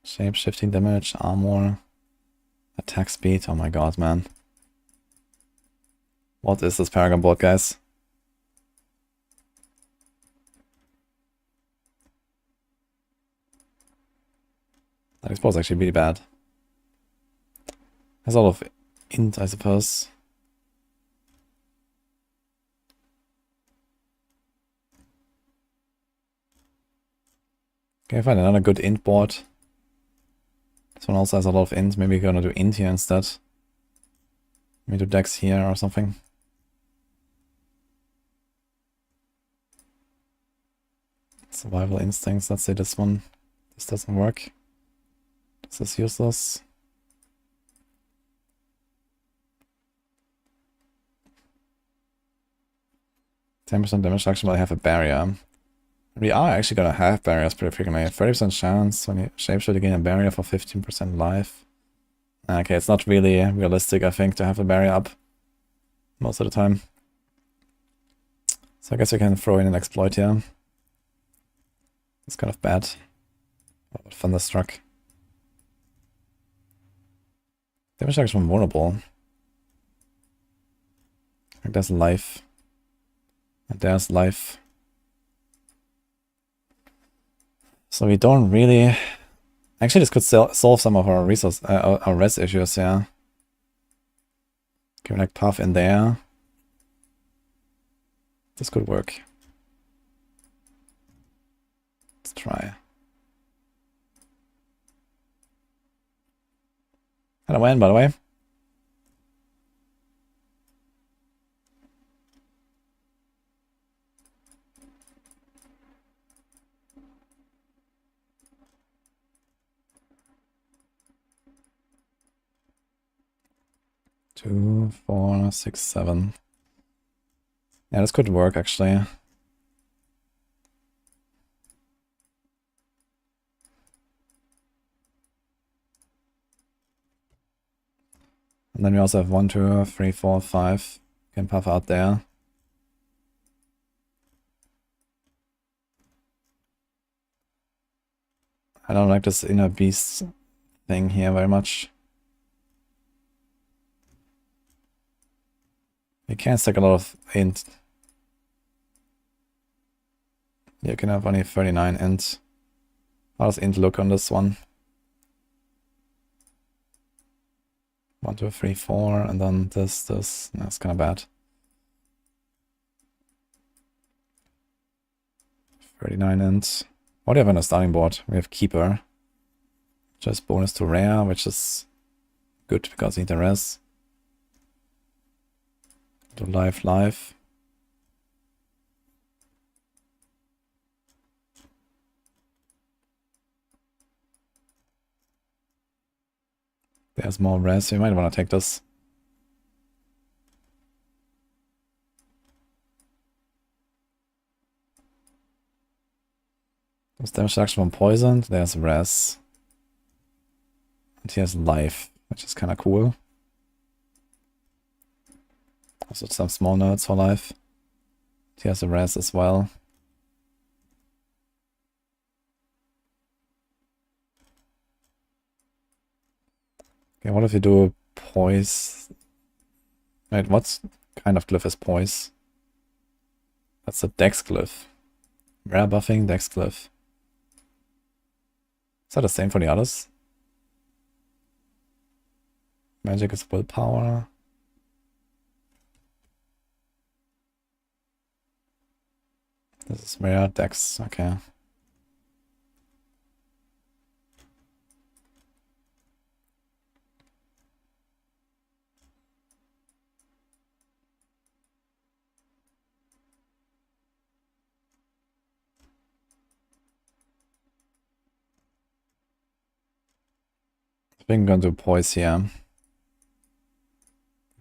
Speaker 1: Shape-shifting damage, armor, attack speed. Oh my god, man. What is this Paragon board, guys? That explode is actually really bad. Has a lot of int, I suppose. Okay, find another good int board. This one also has a lot of int. Maybe we're gonna do int here instead. Maybe do dex here or something. Survival instincts, let's say this one. This doesn't work. This is useless. %10 damage reduction while I have a barrier. We are actually gonna have barriers pretty frequently. 30% chance when you shapeshift to gain a barrier for 15% life. Okay, it's not really realistic, I think, to have a barrier up most of the time. So I guess we can throw in an exploit here. It's kind of bad. What about Thunderstruck? Damage reduction from vulnerable. I think there's life. And there's life. So we don't really... Actually, this could solve some of our resource, our res issues, yeah. Give like path in there. This could work. Let's try. Hello, Anne, by the way. 2, 4, 6, 7. Yeah, this could work actually. And then we also have 1, 2, 3, 4, 5. Can puff out there. I don't like this inner beast thing here very much. You can't stack a lot of int. You can have only 39 int. How does int look on this one? 1, 2, 3, 4, and then this. That's kind of bad. 39 int. What do you have on the starting board? We have Keeper. Just bonus to rare, which is good because you need the res. Do life. There's more res, you might want to take this. There's damage reduction from poisoned, there's res. And here's life, which is kind of cool. Also some small nodes for life. Here's the res as well. Okay, what if you do poise? Wait, what kind of glyph is poise? That's a dex glyph. Rare buffing, dex glyph. Is that the same for the others? Magic is willpower. This is rare dex, okay. I think I'm going to do poise here.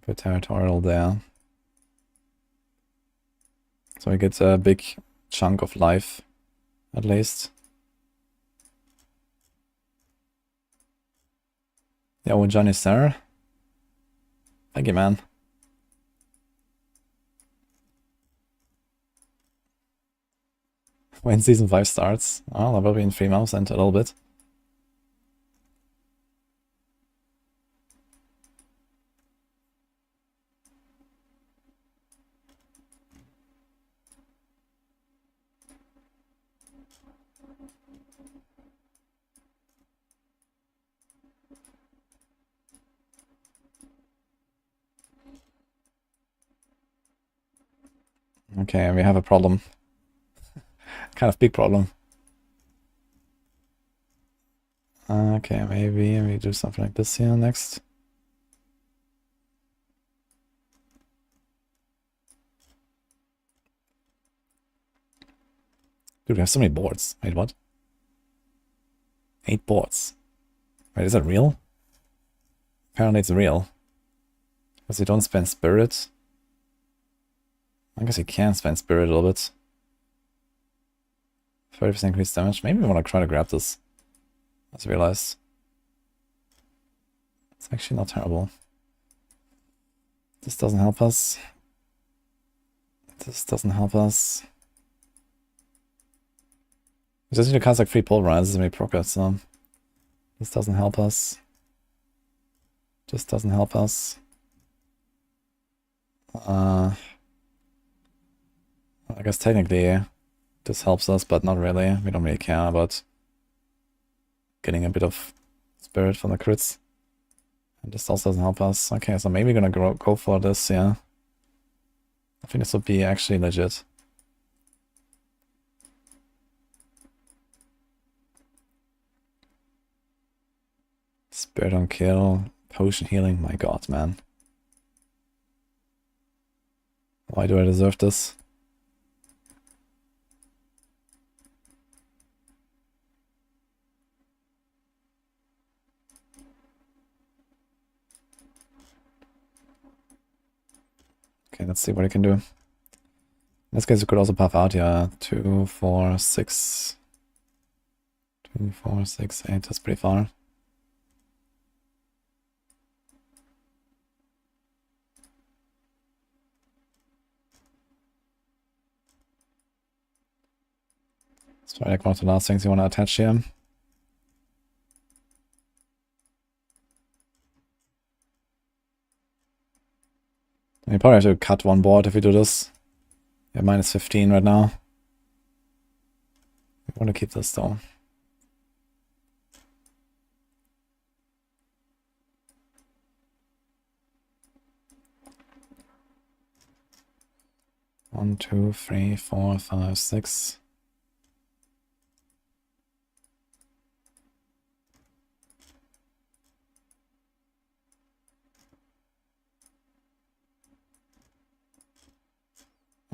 Speaker 1: Put territorial there. So we get a big chunk of life, at least. Yeah, oh, Johnny Sir. Thank you, man. When season 5 starts. Oh, that will be in 3 months and a little bit. Okay, we have a problem. Kind of big problem. Okay, maybe we do something like this here next. Dude, we have so many boards. Wait, what? 8 boards. Wait, is that real? Apparently it's real. Because you don't spend spirit. I guess you can spend spirit a little bit. 30% increased damage. Maybe we want to try to grab this. Let's realize. It's actually not terrible. This doesn't help us. This doesn't help us. We just need to cast like 3 pulverizers and we proc it, so. This doesn't help us. Just doesn't help us. I guess technically this helps us, but not really. We don't really care about getting a bit of spirit from the crits. And this also doesn't help us. Okay, so maybe we're gonna go for this, yeah. I think this would be actually legit. Spirit on kill, potion healing, my god, man. Why do I deserve this? Okay, let's see what he can do. In this case, we could also buff out here. 2, 4, 6. 2, 4, 6, 8. That's pretty far. Let's try like one of the last things you want to attach here. You probably have to cut one board if you do this. Yeah, minus 15 right now. We want to keep this though. One, 2, 3, 4, 5, 6.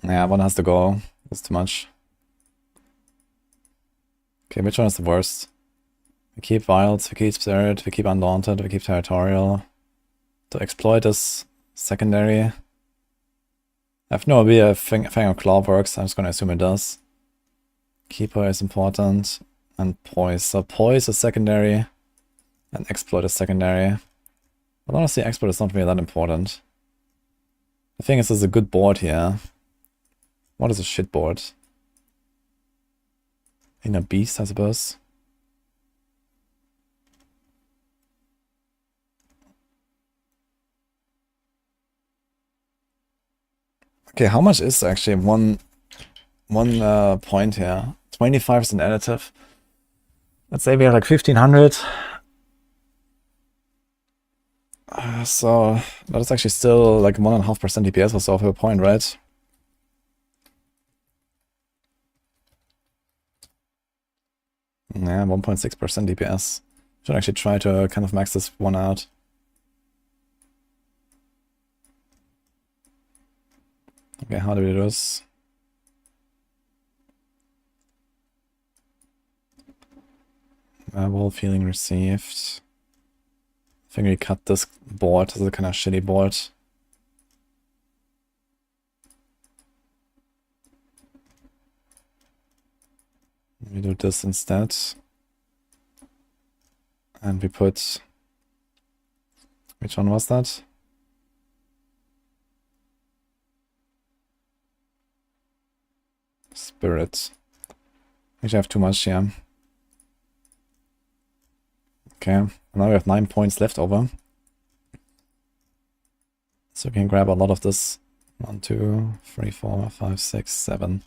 Speaker 1: Yeah, one has to go. That's too much. Okay, which one is the worst? We keep Wilds, we keep Spirit, we keep Undaunted, we keep Territorial. To exploit this secondary. I have no idea if Fang of Claw works, I'm just gonna assume it does. Keeper is important. And Poise. So Poise is secondary. And Exploit is secondary. But honestly, Exploit is not really that important. The thing is, there's a good board here. What is a shit board? Inner Beast, I suppose. Okay, how much is actually one point here? 25 is an additive. Let's say we have like 1500. So that is actually still like 1.5% DPS or so per point, right? Yeah, 1.6% DPS. Should actually try to kind of max this one out. Okay, how do we do this? Werewolf healing received. I think we cut this board. This is a kind of shitty board. We do this instead. And we put... Which one was that? Spirit. Actually, I have too much here. Okay, now we have 9 points left over. So we can grab a lot of this. 1, 2, 3, 4, 5, 6, 7.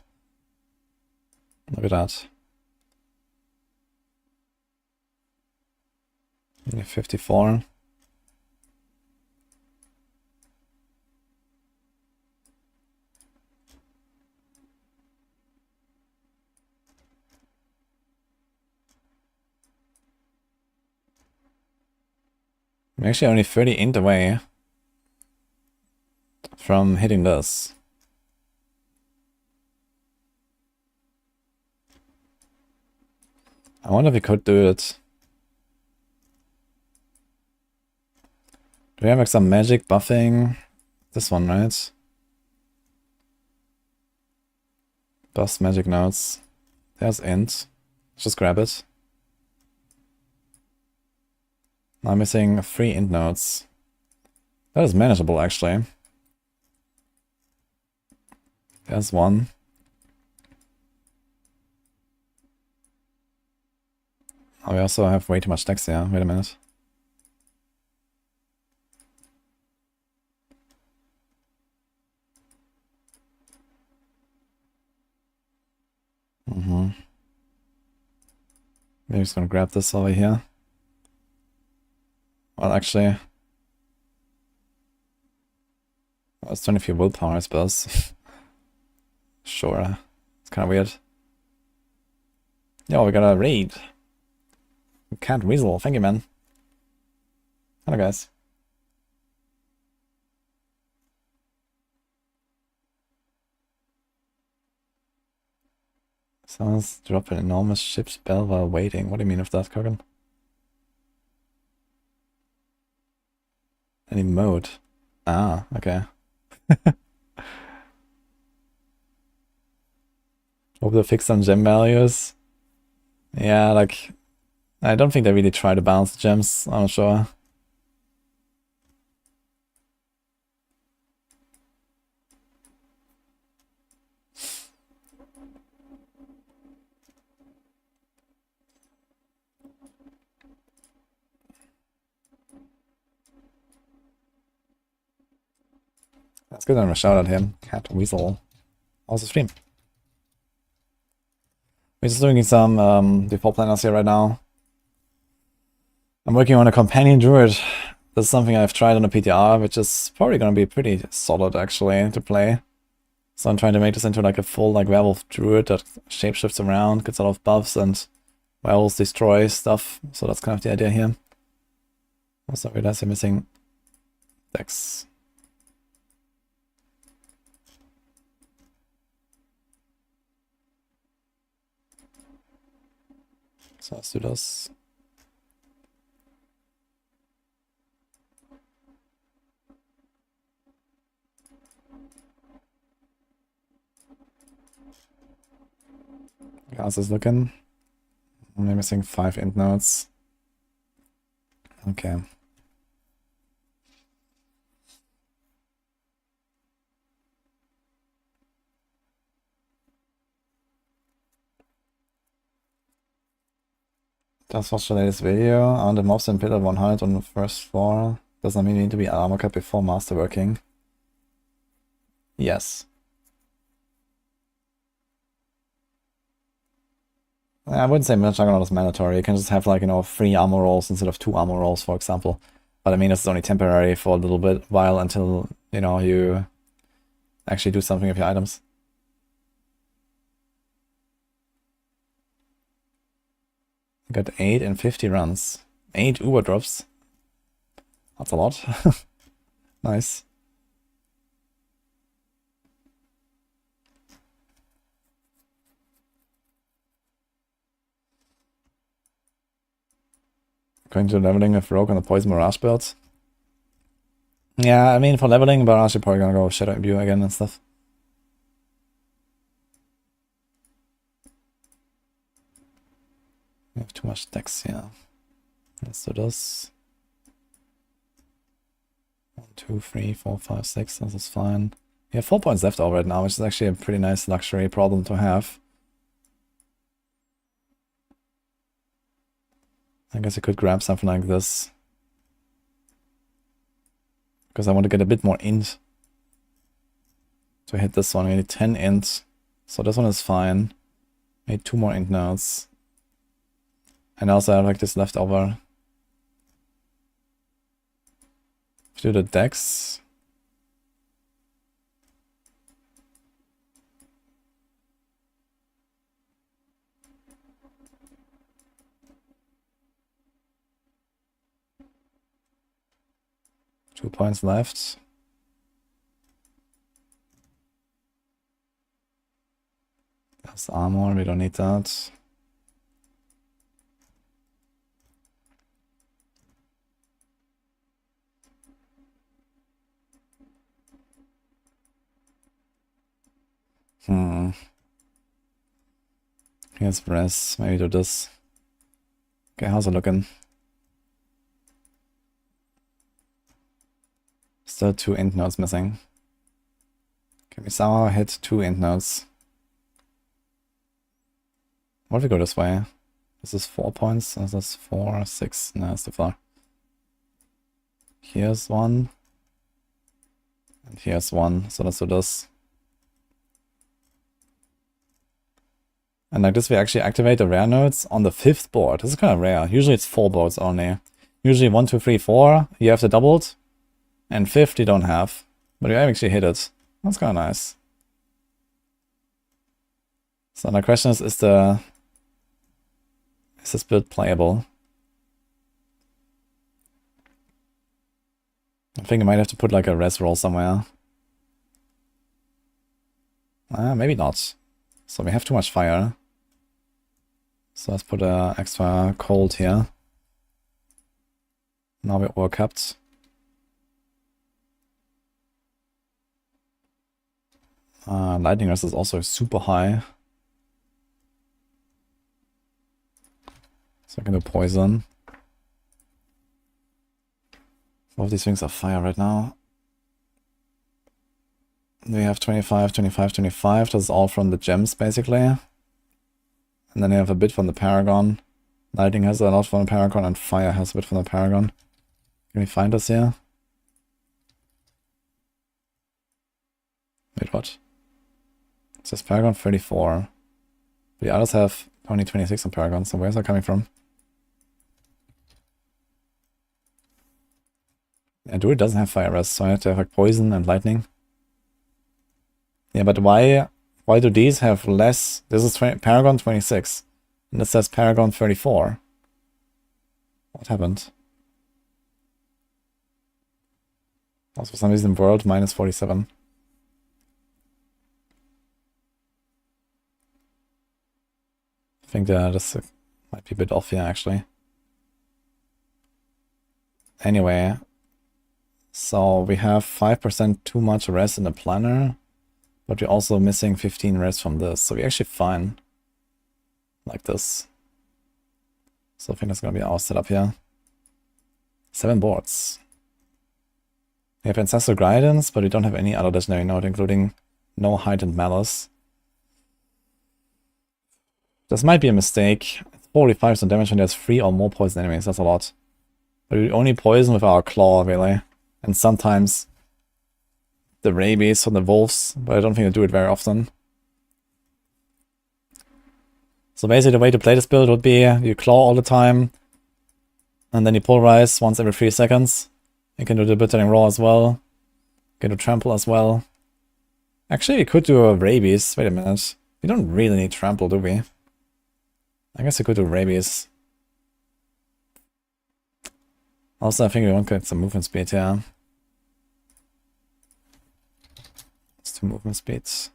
Speaker 1: Look at that. 54. I'm actually only 30 int away from hitting this. I wonder if we could do it. Do we have like some magic buffing? This one, right? Buffs magic notes. There's int. Let's just grab it. Now I'm missing 3 int nodes. That is manageable, actually. There's one. Oh, we also have way too much text here. Wait a minute. Maybe I'm just gonna grab this over here. Well, actually... Well, it's 20 willpower, I suppose. Sure. It's kind of weird. Yo, we got a raid. Cat Weasel, thank you, man. Hello, guys. Someone's dropped an enormous ship spell while waiting. What do you mean of that, Kogan? Any mode? Ah, okay. Hope they fix some gem values. Yeah, like, I don't think they really try to balance the gems, I'm not sure. Let's give them a shout out here. Cat Weasel. Also stream. We're just doing some default planners here right now. I'm working on a companion druid. This is something I've tried on a PTR, which is probably going to be pretty solid actually to play. So I'm trying to make this into like a full like werewolf druid that shapeshifts around, gets a lot of buffs, and werewolves destroy stuff. So that's kind of the idea here. Also realize I'm missing Dex. So let's do this. How's this looking? I'm missing 5 int nodes. Okay. Das was the latest video. On the mobs in pillar 100 on the first floor. Does not mean you need to be armor cut before masterworking. Yes. I wouldn't say Juggernaut is mandatory. You can just have like, you know, 3 armor rolls instead of 2 armor rolls, for example. But I mean, it's only temporary for a little bit while until, you know, you actually do something with your items. Got 8 and 50 runs. 8 Uber drops. That's a lot. Nice. Going to leveling with Rogue on the Poison Mirage build. Yeah, I mean, for leveling, but I'm actually probably gonna go Shadow Imbue again and stuff. We have too much decks here. Let's do this. 1, 2, 3, 4, 5, 6. This is fine. We have 4 points left over right now, which is actually a pretty nice luxury problem to have. I guess I could grab something like this. Because I want to get a bit more int. To hit this one, we need 10 int. So this one is fine. Need 2 more int nodes. And also I have like this left over. Do the decks. Two points left. That's armor, we don't need that. Here's press, maybe do this. Okay, how's it looking? Still 2 int nodes missing. Can we somehow hit 2 int nodes? What if we go this way? This is 4 points, this is 4, 6, no, it's too far. Here's 1. And here's 1, so let's do this. And like this we actually activate the rare nodes on the 5th board. This is kind of rare. Usually it's 4 boards only. Usually 1, 2, 3, 4, you have the doubled. And 5th you don't have. But you actually hit it. That's kind of nice. So the question is this build playable? I think I might have to put like a res roll somewhere. Maybe not. So we have too much fire. So let's put a extra cold here. Now we're overcapped. Lightning rest is also super high. So I can do poison. All of these things are fire right now. We have 25, 25, 25. That's all from the gems, basically. And then you have a bit from the Paragon. Lightning has a lot from the Paragon, and fire has a bit from the Paragon. Can we find us here? Wait, what? It says Paragon 34. But the others have only 26 on Paragon, so where's that coming from? Yeah, Druid doesn't have fire rest, so I have to have like poison and lightning. Yeah, but why do these have less? This is Paragon 26, and this says Paragon 34. What happened? Also, for some reason, world minus 47. I think this might be a bit off here, actually. Anyway, so we have 5% too much rest in the planner, but we're also missing 15 rest from this, so we're actually fine. Like this. So I think that's gonna be our setup here. 7 boards. We have Ancestral Guidance, but we don't have any other legendary node, including no Heightened Malice. This might be a mistake. 45% damage when there's 3 or more poison enemies, that's a lot. But we only poison with our claw, really. And sometimes the rabies from the wolves, but I don't think I do it very often. So basically the way to play this build would be you claw all the time, and then you polarize once every 3 seconds. You can do the Bittering Raw as well. You can do Trample as well. Actually, we could do a Rabies. Wait a minute. We don't really need Trample, do we? I guess we could do Rabies. Also, I think we want to get some movement speed here. Let's do movement speeds.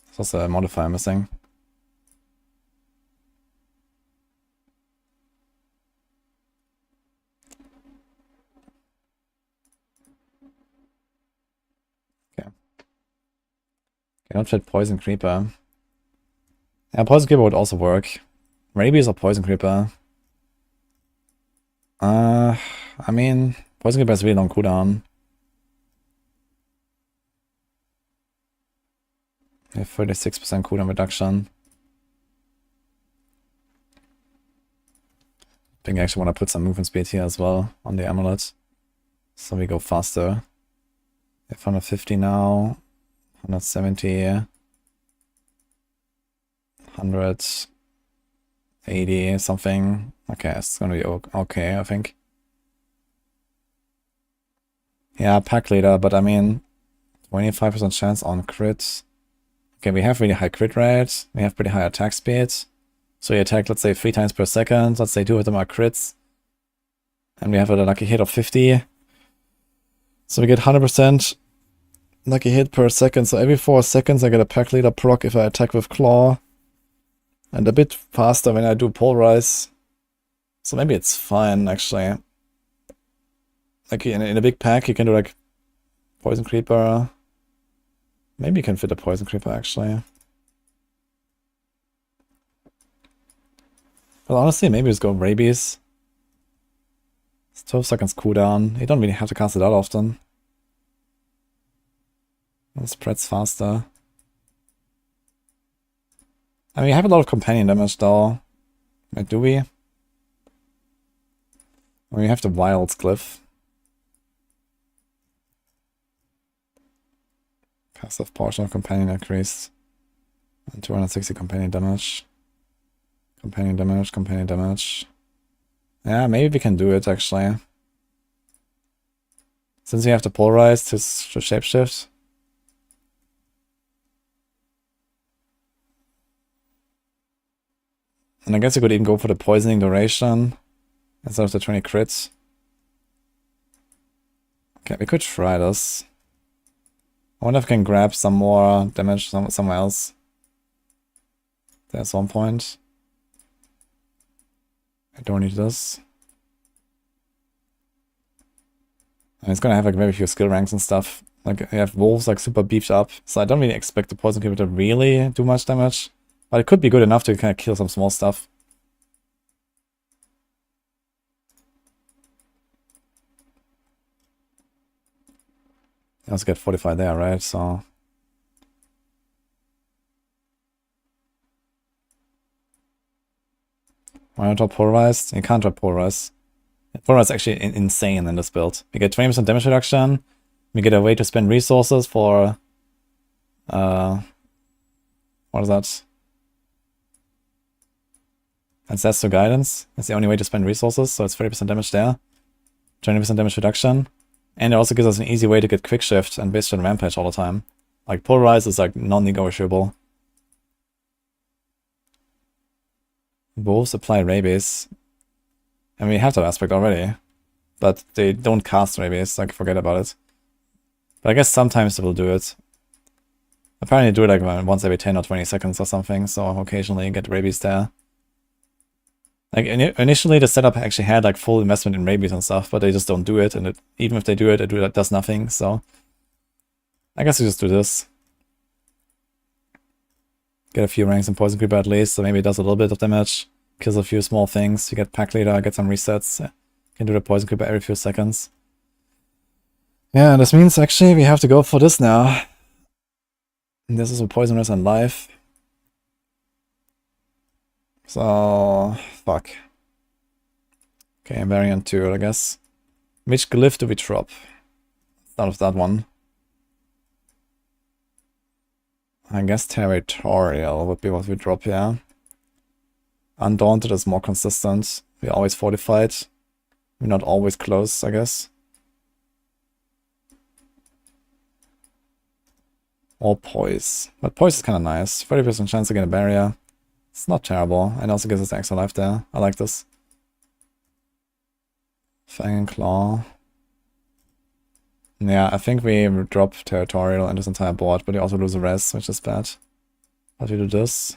Speaker 1: There's also a modifier missing. Okay. Don't fit Poison Creeper. Yeah, Poison Creeper would also work. Rabies or Poison Creeper? I mean, Poison Creeper has really long cooldown. We have 36% cooldown reduction. I think I actually want to put some movement speed here as well on the amulet. So we go faster. We have 150 now. 170. 180 something. Okay, it's gonna be okay, I think. Yeah, pack leader, but I mean, 25% chance on crits. Okay, we have really high crit rate. We have pretty high attack speed. So we attack, let's say, 3 times per second. Let's say 2 of them are crits. And we have a lucky hit of 50. So we get 100% lucky hit per second. So every 4 seconds I get a pack leader proc if I attack with claw. And a bit faster when I do polarize. So maybe it's fine, actually. Like in a big pack, you can do like Poison Creeper. Maybe you can fit a Poison Creeper, actually. But honestly, maybe just go Rabies. It's 12 seconds cooldown. You don't really have to cast it out often. It spreads faster. I mean, we have a lot of companion damage though. Wait, do we? We have the Wild Glyph. Passive portion of companion increased. And 260 companion damage. Companion damage, companion damage. Yeah, maybe we can do it actually. Since we have to polarize to shapeshift. And I guess you could even go for the poisoning duration instead of the 20 crits. Okay, we could try this. I wonder if I can grab some more damage somewhere else. There's one point. I don't need this. And it's gonna have like very few skill ranks and stuff. Like you have wolves like super beefed up, so I don't really expect the poison keeper to really do much damage. But it could be good enough to kind of kill some small stuff. You also get 45 there, right? So why not drop polarized? You can't drop polarized. Polarized is actually insane in this build. You get 20% damage reduction. You get a way to spend resources for what is that? Access to guidance. That's the only way to spend resources, so it's 30% damage there. 20% damage reduction. And it also gives us an easy way to get quick shift and base and rampage all the time. Like polarize is like non-negotiable. Wolves apply rabies. And we have that aspect already. But they don't cast rabies, like forget about it. But I guess sometimes they will do it. Apparently do it like once every 10 or 20 seconds or something, so occasionally get rabies there. Like initially the setup actually had like full investment in rabies and stuff, but they just don't do it, and even if they do it, it does nothing, so I guess we just do this. Get a few ranks in Poison Creeper at least, so maybe it does a little bit of damage, kills a few small things, you get Pack Leader, get some resets, can do the Poison Creeper every few seconds. Yeah, this means actually we have to go for this now. And this is a Poisonous and Life. So, fuck. Okay, variant 2, I guess. Which glyph do we drop? Start of that one. I guess Territorial would be what we drop here. Undaunted is more consistent. We're always fortified. We're not always close, I guess. Or Poise. But Poise is kind of nice. 30% chance to get a barrier. It's not terrible. And also gives us extra life there. I like this. Fang and Claw. Yeah, I think we drop Territorial and this entire board, but we also lose a res, which is bad. But we do this.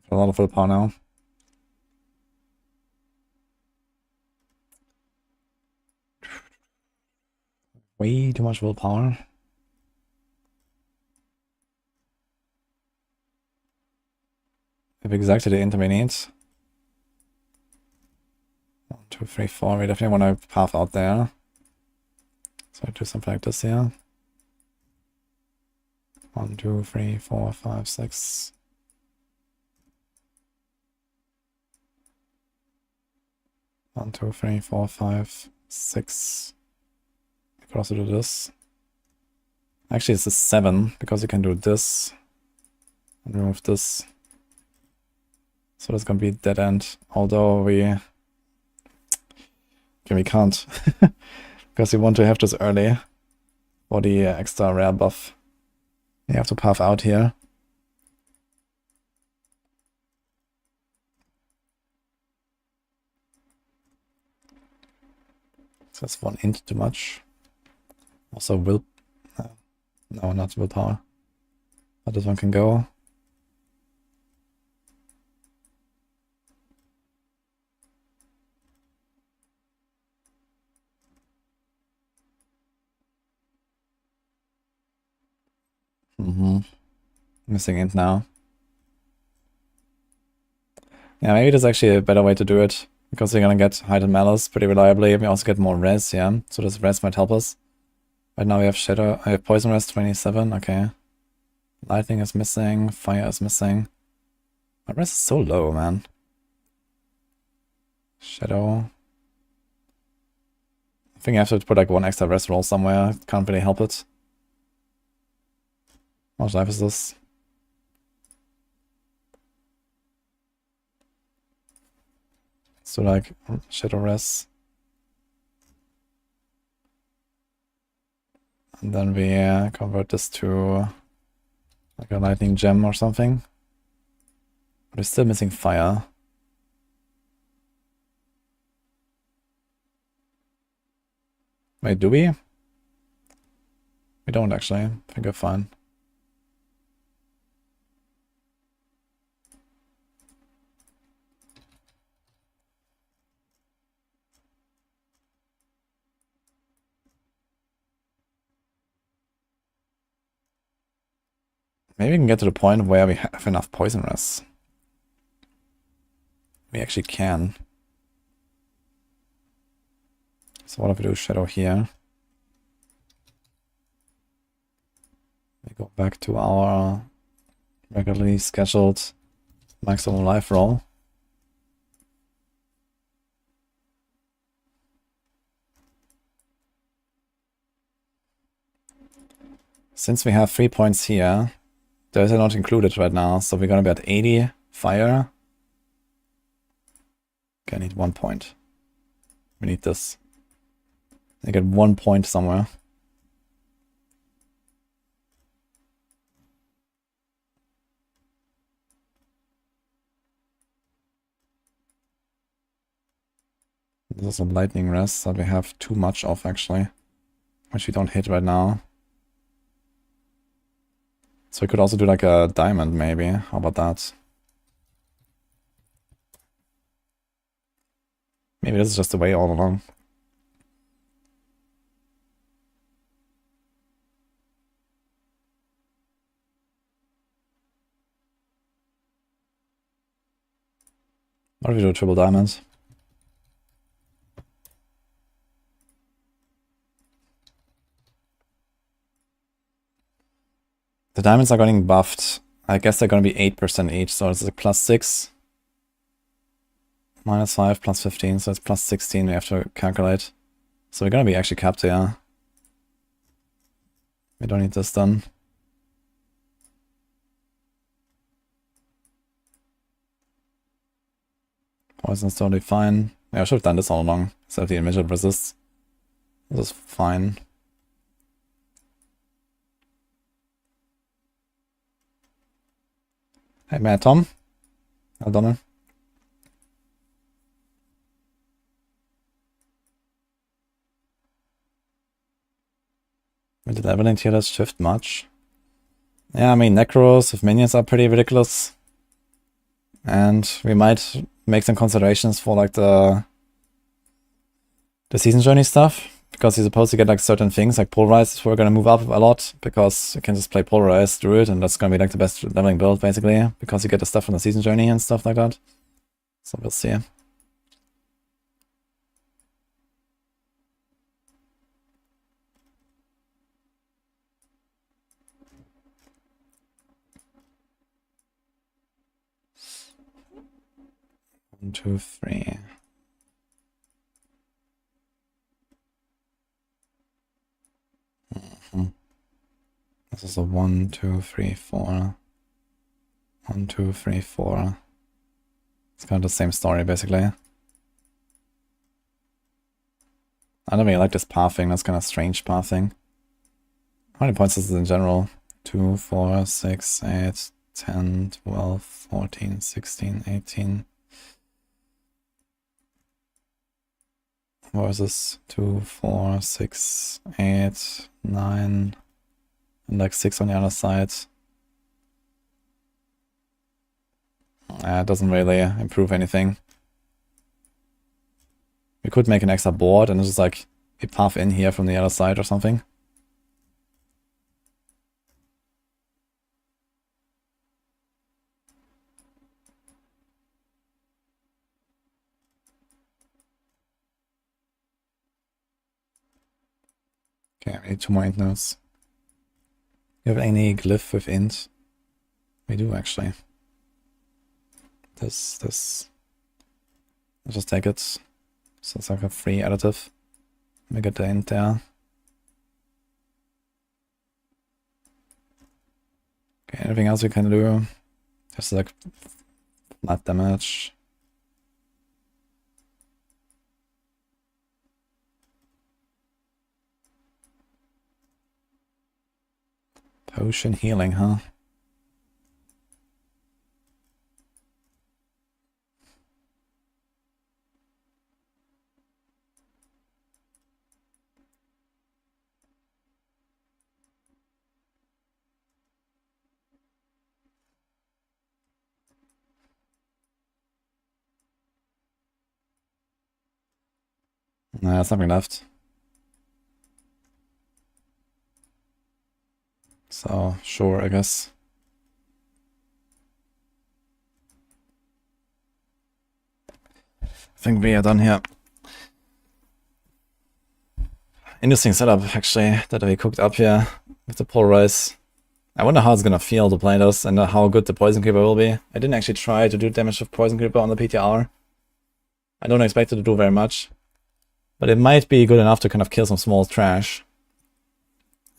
Speaker 1: A lot of willpower now. Way too much willpower. We have exactly the int we need. 1, 2, 3, 4. We definitely want to path out there. So I do something like this here. 1, 2, 3, 4, 5, 6. 1, 2, 3, 4, 5, 6. I could also do this. Actually, it's a 7 because you can do this and remove this. So that's gonna be dead end. Although we can't because we want to have this early for the extra rare buff. You have to path out here. So that's 1 int too much. Also will... no, not willpower. But this one can go. Missing int now. Yeah, maybe there's actually a better way to do it. Because you're gonna get Heightened Malice pretty reliably. We also get more res, yeah. So this res might help us. Right now we have Shadow, I have Poison Res 27, okay. Lightning is missing, Fire is missing. My res is so low, man. Shadow. I think I have to put like 1 extra res roll somewhere. Can't really help it. How much life is this? So like Shadow Res. And then we convert this to Like a lightning gem or something. But we're still missing fire. Wait, do we? We don't actually. I think we're fine. Maybe we can get to the point where we have enough poison rests. We actually can. So what if we do shadow here? We go back to our regularly scheduled maximum life roll. Since we have 3 points here, those are not included right now, so we're gonna be at 80 fire. Okay, I need 1 point. We need this. I get 1 point somewhere. This is some lightning rest that we have too much of actually, which we don't hit right now. So we could also do like a diamond maybe. How about that? Maybe this is just the way all along. What if we do triple diamonds? The diamonds are getting buffed. I guess they're going to be 8% each, so it's like +6. -5, +15, so it's +16 we have to calculate. So we're going to be actually capped here. We don't need this done. Poison's totally fine. Yeah, I should have done this all along, instead of the immediate resists. This is fine. Hey, man, Tom. Well done, man. Did Evelyn here does shift much? Yeah, I mean, Necros with minions are pretty ridiculous. And we might make some considerations for like the season journey stuff. Because you're supposed to get like certain things, like Polarized, we're gonna move up a lot, because you can just play Polarized Druid, and that's gonna be like the best leveling build, basically, because you get the stuff from the season journey and stuff like that. So we'll see. One, two, three. This is a 1, 2, 3, 4. 1, 2, 3, 4. It's kind of the same story, basically. I don't really like this pathing, that's kind of strange pathing. How many points is it in general? 2, 4, 6, 8, 10, 12, 14, 16, 18. What is this? 2, 4, 6, 8, 9, and like 6 on the other side. It doesn't really improve anything. We could make an extra board and just like a path in here from the other side or something. Okay, we need 2 more int nodes. You have any glyph with int? We do actually. This. I'll just take it. So it's like a free additive. We get the int there. Okay, anything else we can do? Just like flat damage. Potion healing, huh? Nah, there's nothing left. So, sure, I guess. I think we are done here. Interesting setup, actually, that we cooked up here with the polarize. I wonder how it's gonna feel to play this and how good the Poison Creeper will be. I didn't actually try to do damage with Poison Creeper on the PTR. I don't expect it to do very much. But it might be good enough to kind of kill some small trash.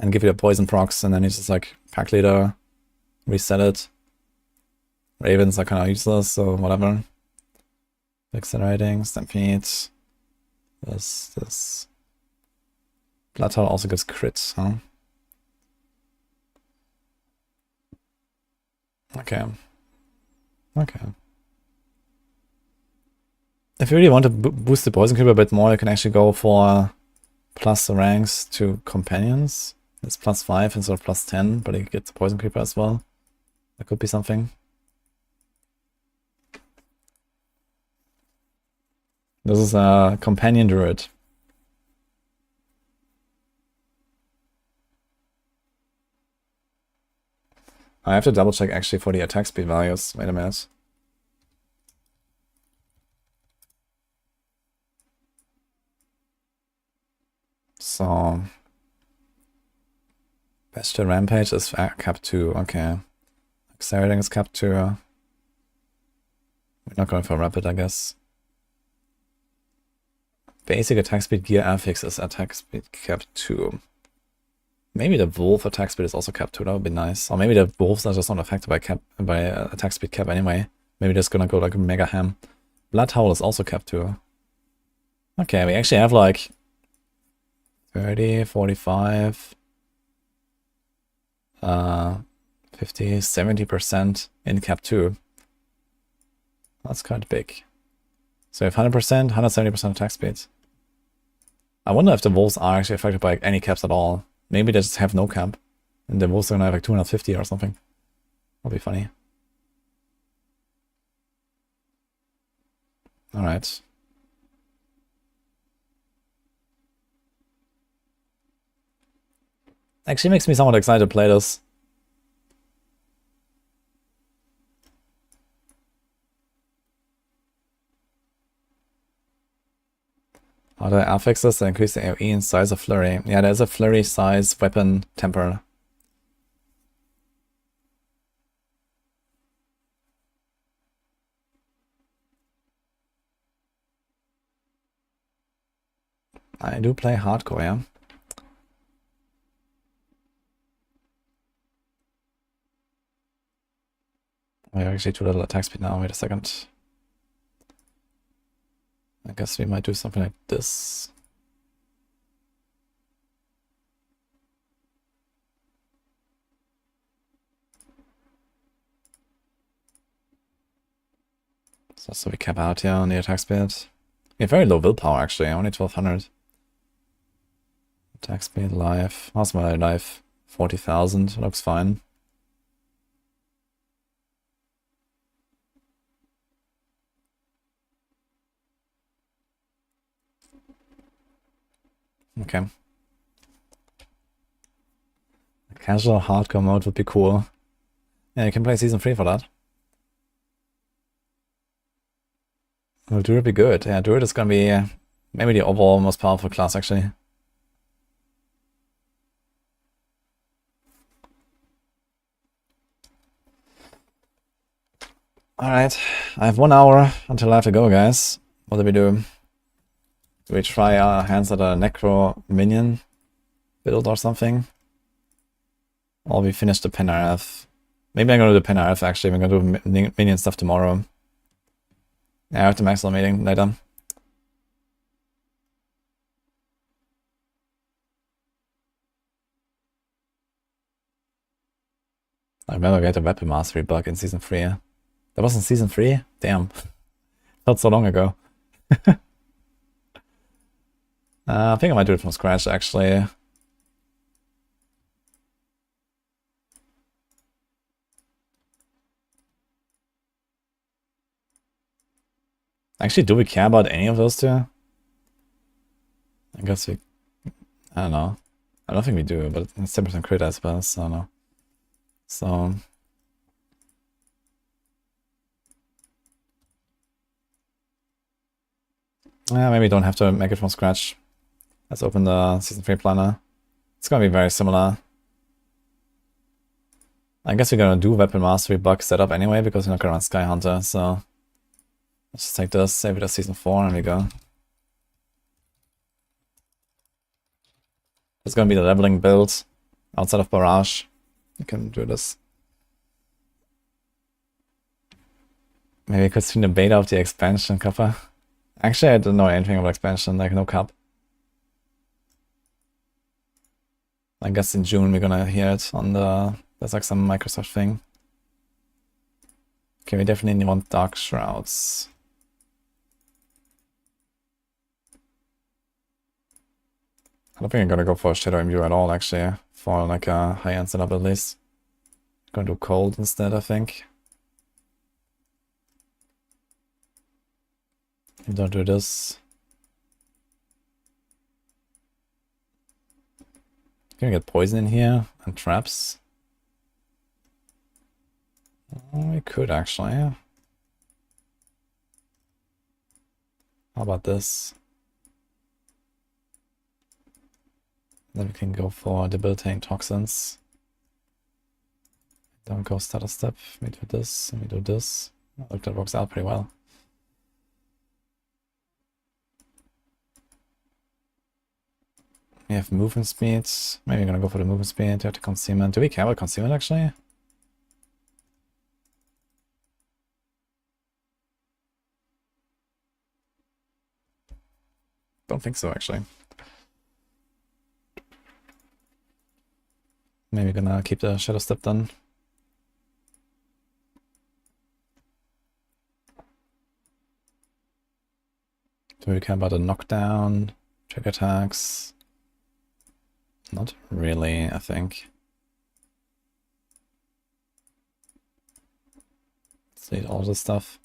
Speaker 1: And give it a poison procs, and then you just like pack leader, reset it. Ravens are kind of useless, so whatever. Accelerating, Stampede. This. Bloodhowl also gives crits, huh? Okay. Okay. If you really want to boost the Poison Creeper a bit more, you can actually go for plus the ranks to companions. It's +5 instead of +10, but you get the Poison Creeper as well. That could be something. This is a companion druid. I have to double check actually for the attack speed values. Wait a minute. So, Bestial Rampage is cap 2, okay. Accelerating is cap 2. We're not going for Rapid, I guess. Basic attack speed gear affix is attack speed cap 2. Maybe the wolf attack speed is also cap 2, that would be nice. Or maybe the wolves are just not affected by attack speed cap anyway. Maybe they're just gonna go like a mega ham. Bloodhowl is also cap 2. Okay, we actually have like 30, 45, 50, 70% in cap 2. That's quite big. So we have 100%, 170% attack speed. I wonder if the wolves are actually affected by any caps at all. Maybe they just have no cap. And the wolves are gonna have like 250 or something. That'll be funny. Alright. Actually makes me somewhat excited to play this. Are there affixes that increase the AoE and size of flurry? Yeah, there's a flurry size weapon temper. I do play hardcore, yeah. I have actually too little attack speed now. Wait a second. I guess we might do something like this. So we cap out here on the attack speed. We have very low willpower actually, only 1200. Attack speed, life. How's my life? 40,000, looks fine. Okay. Casual hardcore mode would be cool. Yeah, you can play season 3 for that. Well, Druid be good. Yeah, Druid is gonna be maybe the overall most powerful class actually. Alright, I have 1 hour until I have to go, guys. What do we do? Do we try our hands at a Necro minion build or something? Or we finish the Pen RF? Maybe I'm gonna do the Pen RF actually. We're gonna do minion stuff tomorrow. Yeah, I have the Maxwell meeting later. I remember we had a weapon mastery bug in season 3. That was in season 3? Damn. Felt so long ago. I think I might do it from scratch actually. Actually, do we care about any of those two? I guess we... I don't know. I don't think we do, but it's 10% crit, I suppose. I don't know. So... yeah, maybe we don't have to make it from scratch. Let's open the Season 3 planner. It's gonna be very similar. I guess we're gonna do Weapon Mastery bug setup anyway, because we're not gonna run Sky Hunter, so... let's just take this, save it as Season 4, and we go. It's gonna be the leveling build outside of Barrage. You can do this. Maybe I could see the beta of the expansion cover. Actually, I don't know anything about expansion, like no cap. I guess in June we're gonna hear it on the... there's like some Microsoft thing. Okay, we definitely want Dark Shrouds. I don't think I'm gonna go for a Shadow Imbue at all, actually. For like a high-end setup at least. I'm gonna do Cold instead, I think. We don't do this. Can we get poison in here and traps? We could actually. How about this? Then we can go for debilitating toxins. Don't go status step. We do this and we do this. Look, that works out pretty well. We have movement speed. Maybe we're gonna go for the movement speed. We have the concealment. Do we care about concealment actually? Don't think so actually. Maybe gonna keep the shadow step then. Do we care about the knockdown? Trick attacks? Not really, I think. Let's delete all this stuff.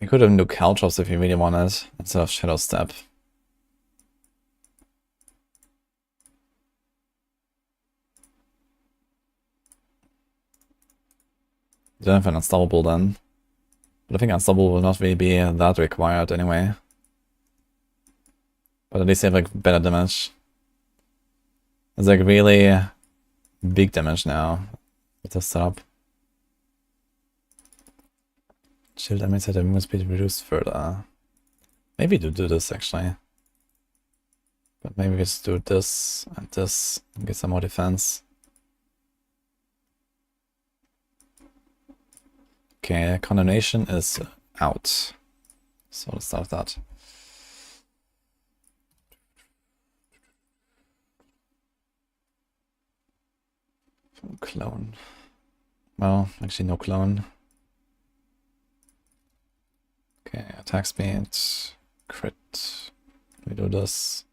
Speaker 1: We could even do Caltrops if you really wanted, instead of Shadow Step. You don't have an Unstoppable then. But I think Unstoppable will not really be that required anyway. But at least they have like better damage. It's like really big damage now with this setup. Shield damage at the movement speed reduced further. Maybe to do this actually. But maybe we just do this and this and get some more defense. Okay, Condemnation is out. So let's start with that. Clone. Well, actually no clone. Okay, attack speed, crit. We do this.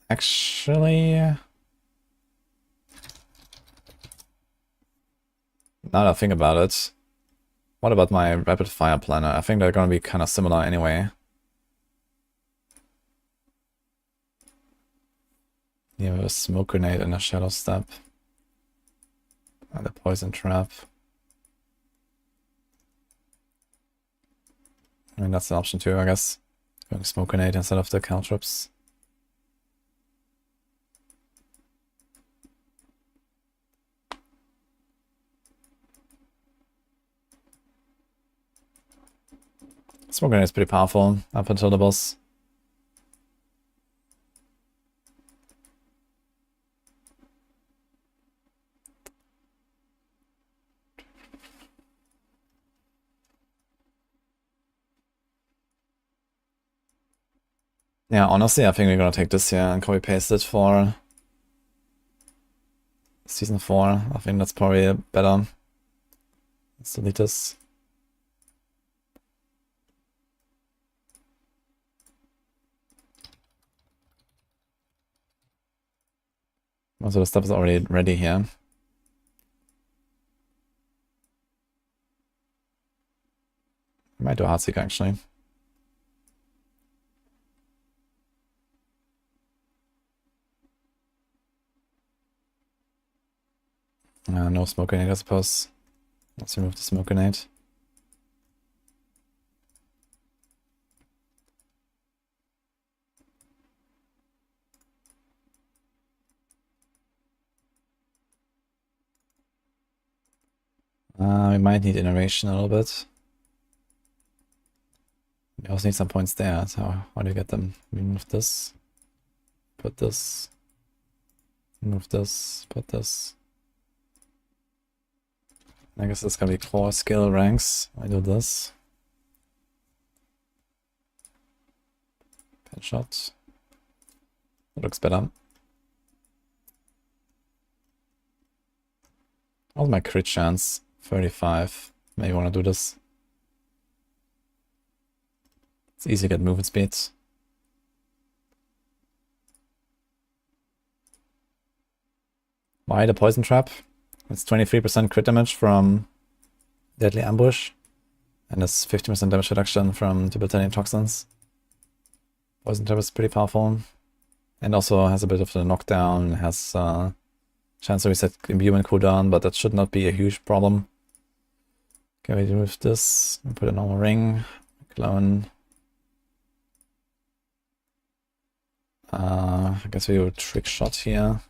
Speaker 1: Actually, now that I think about it, what about my rapid fire planner? I think they're gonna be kind of similar anyway. You have a smoke grenade and a shadow step. And a poison trap. I mean, that's an option too, I guess. Going smoke grenade instead of the caltrops. Smoke grenade is pretty powerful up until the boss. Yeah, honestly, I think we're gonna take this here and copy paste it for Season 4. I think that's probably better. Let's delete this. Most of the stuff is already ready here. I might do Heartseeker actually. No smoke grenade, I suppose. Let's remove the smoke grenade. We might need innovation a little bit. We also need some points there. So how do you get them? Remove this. Put this. Remove this. Put this. I guess it's gonna be core skill ranks. I do this. Pen shot. That looks better. How's my crit chance? 35. Maybe want to do this. It's easy to get movement speed. Why the poison trap? It's 23% crit damage from deadly ambush, and it's 50% damage reduction from debilitating toxins. Poison trap is pretty powerful, and also has a bit of the knockdown. Has chance to reset imbuement cooldown, but that should not be a huge problem. Okay, we remove this and put a normal ring, clone. I guess we do a trick shot here.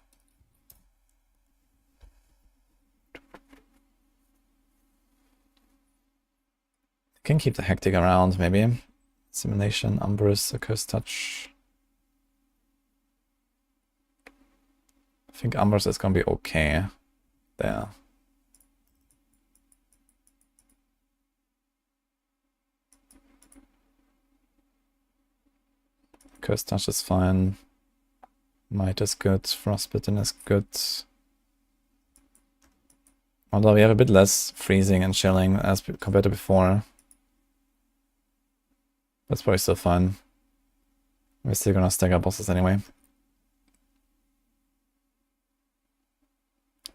Speaker 1: Can keep the hectic around, maybe. Simulation, Umbrus, a curse touch. I think Umbrus is gonna be okay there. Curse touch is fine. Might is good. Frostbitten is good. Although we have a bit less freezing and chilling as compared to before. That's probably still fun. We're still gonna stack our bosses anyway.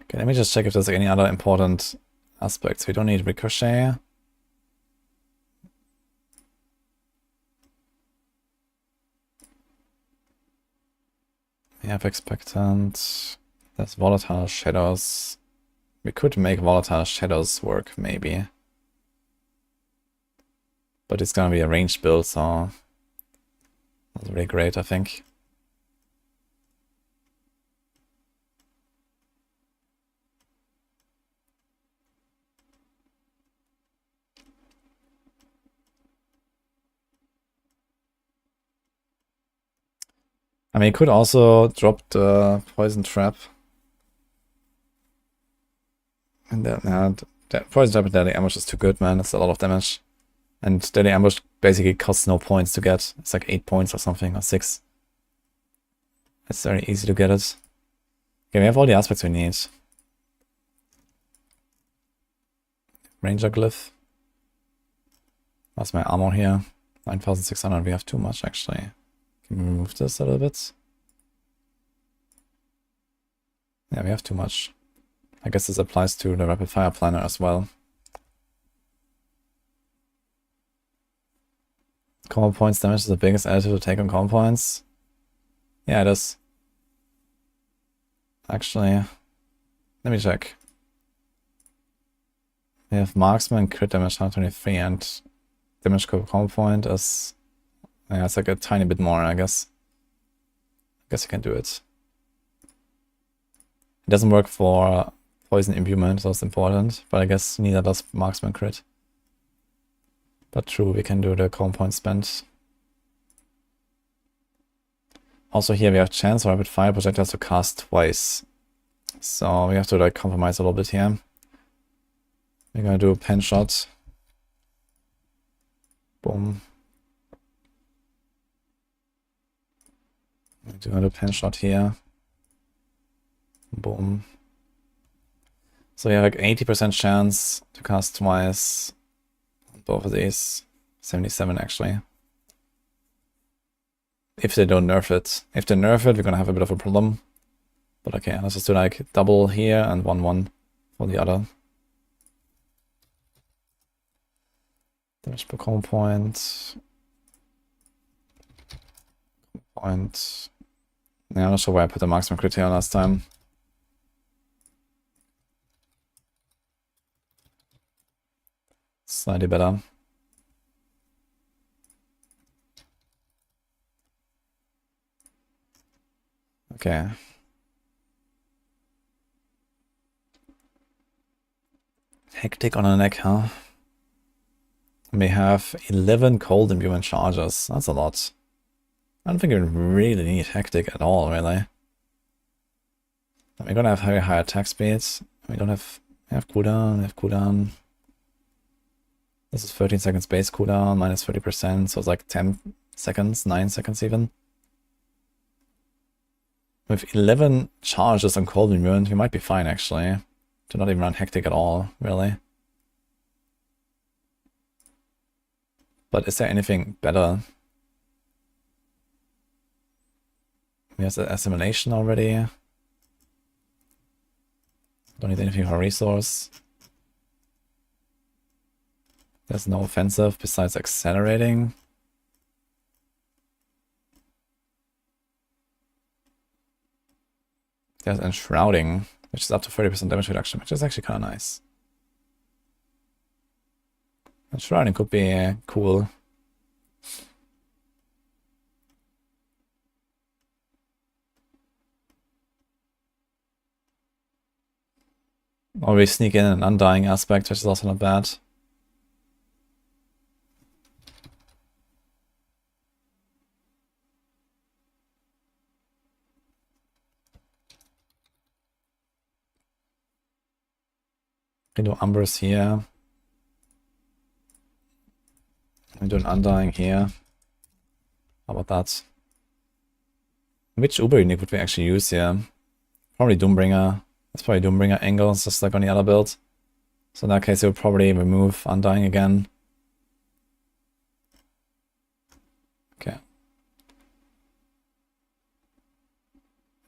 Speaker 1: Okay, let me just check if there's any other important aspects. We don't need ricochet. We have expectant. There's volatile shadows. We could make volatile shadows work, maybe. But it's gonna be a ranged build, so that's really great, I think. I mean, you could also drop the poison trap. And then, that poison trap and deadly ambush is too good, man. It's a lot of damage. And deadly ambush basically costs no points to get. It's like 8 points or something, or 6. It's very easy to get it. Okay, we have all the aspects we need. Ranger glyph. What's my armor here? 9,600. We have too much, actually. Can we remove this a little bit? Yeah, we have too much. I guess this applies to the rapid fire planner as well. Combo points damage is the biggest additive to take on combo points. Yeah, it is. Actually, let me check. We have marksman crit damage 123 and damage combo point is, yeah, it's like a tiny bit more, I guess. I guess you can do it. It doesn't work for poison imbuement, so it's important, but I guess neither does marksman crit. But true, we can do the combo point spend. Also here we have chance for rapid fire projectiles to cast twice. So we have to like compromise a little bit here. We're gonna do a pen shot. Boom. I'm doing a pen shot here. Boom. So you have like 80% chance to cast twice. Both of these. 77 actually. If they don't nerf it. If they nerf it, we're gonna have a bit of a problem. But okay, let's just do like double here and 1/1 for the other. Damage per combo point. Yeah, I'm not sure why I put the marksman crit here last time. Slightly better. Okay. Hectic on a neck, huh? We have 11 cold immune charges. That's a lot. I don't think we really need Hectic at all, really. We're gonna have very high attack speeds. We don't have... We have cooldown, This is 13 seconds base cooldown, minus 30%, so it's like 10 seconds, 9 seconds even. With 11 charges on cold immune, we might be fine actually. To not even run Hectic at all, really. But is there anything better? We have the assimilation already. Don't need anything for resource. There's no offensive besides accelerating. There's enshrouding, which is up to 30% damage reduction, which is actually kind of nice. Enshrouding could be cool. Or we sneak in an undying aspect, which is also not bad. We do Umbers here. We do an Undying here. How about that? Which Uber unique would we actually use here? Probably Doombringer. That's probably Doombringer angles, just like on the other build. So in that case, we'll probably remove Undying again. Okay.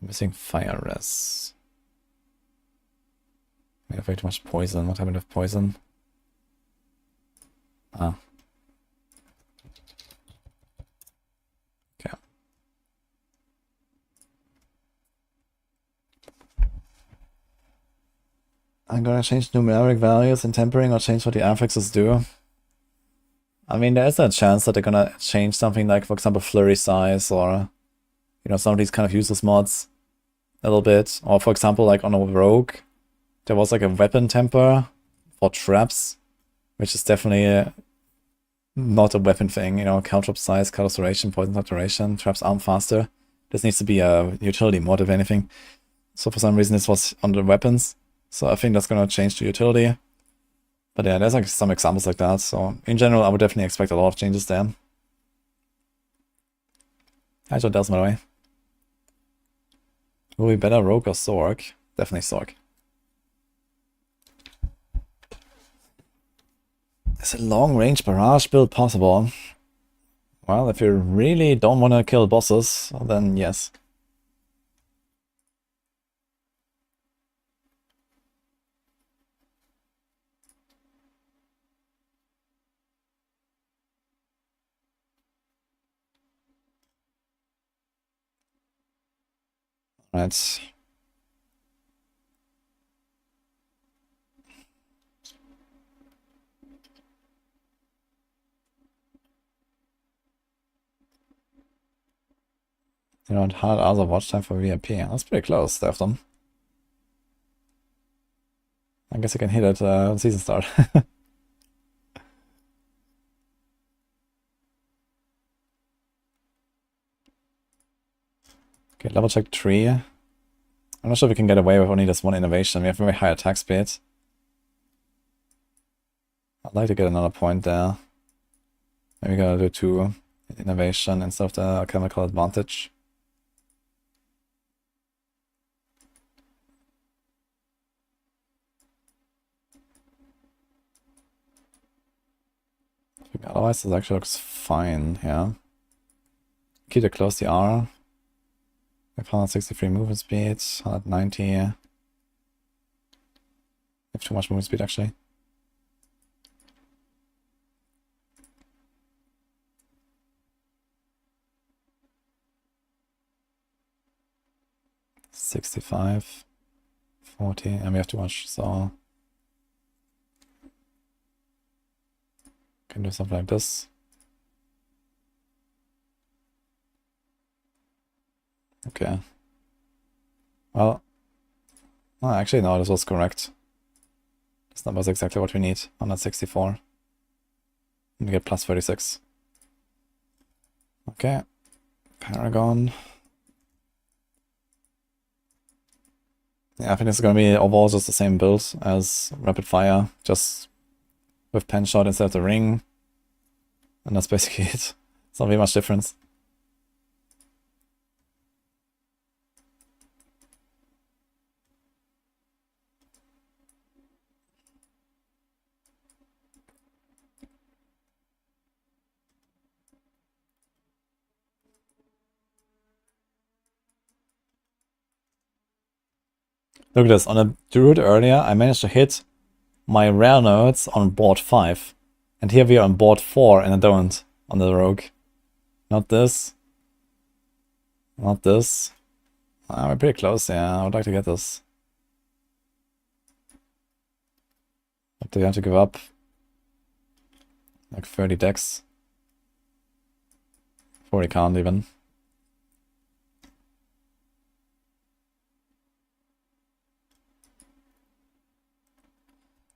Speaker 1: Missing Fire Res. We have way too much poison. What happened with poison? Ah. Okay. I'm gonna change numeric values in tempering or change what the affixes do. I mean, there's a chance that they're gonna change something like, for example, flurry size or, you know, some of these kind of useless mods a little bit. Or for example, like on a rogue, there was like a weapon temper for traps, which is definitely not a weapon thing, you know, caltrop size, color duration, poison saturation, traps arm faster. This needs to be a utility mod, if anything. So for some reason this was on the weapons. So I think that's gonna change to utility. But yeah, there's like some examples like that. So in general, I would definitely expect a lot of changes there. Hi, Joe Dells, by the way. Will be better Rogue or Sorg? Definitely Sorg. Is a long-range barrage build possible? Well, if you really don't want to kill bosses, then yes. Right. You know, 100 hours of watch time for VIP. That's pretty close, to them. I guess you can hit it on season start. Okay, level check 3. I'm not sure if we can get away with only this one innovation. We have very high attack speed. I'd like to get another point there. Maybe we gotta do 2 innovation instead of the chemical advantage. Otherwise, this actually looks fine, yeah. Keep it close the R. We have 163 movement speed, 190. We have too much movement speed actually. $65, $40, and we have too much, so can do something like this. Okay. Well, actually no, this was correct. This number is exactly what we need. 164. And we get plus 36. Okay. Paragon. Yeah, I think it's gonna be overall just the same build as Rapid Fire, just with pen shot instead of the ring. And that's basically it. It's not really much difference. Look at this, on a Druid earlier, I managed to hit my rare nodes on board 5. And here we are on board 4 and I don't on the Rogue. Not this. Not this. We're pretty close, yeah, I would like to get this. But do you have to give up? Like 30 decks. 40 can't even.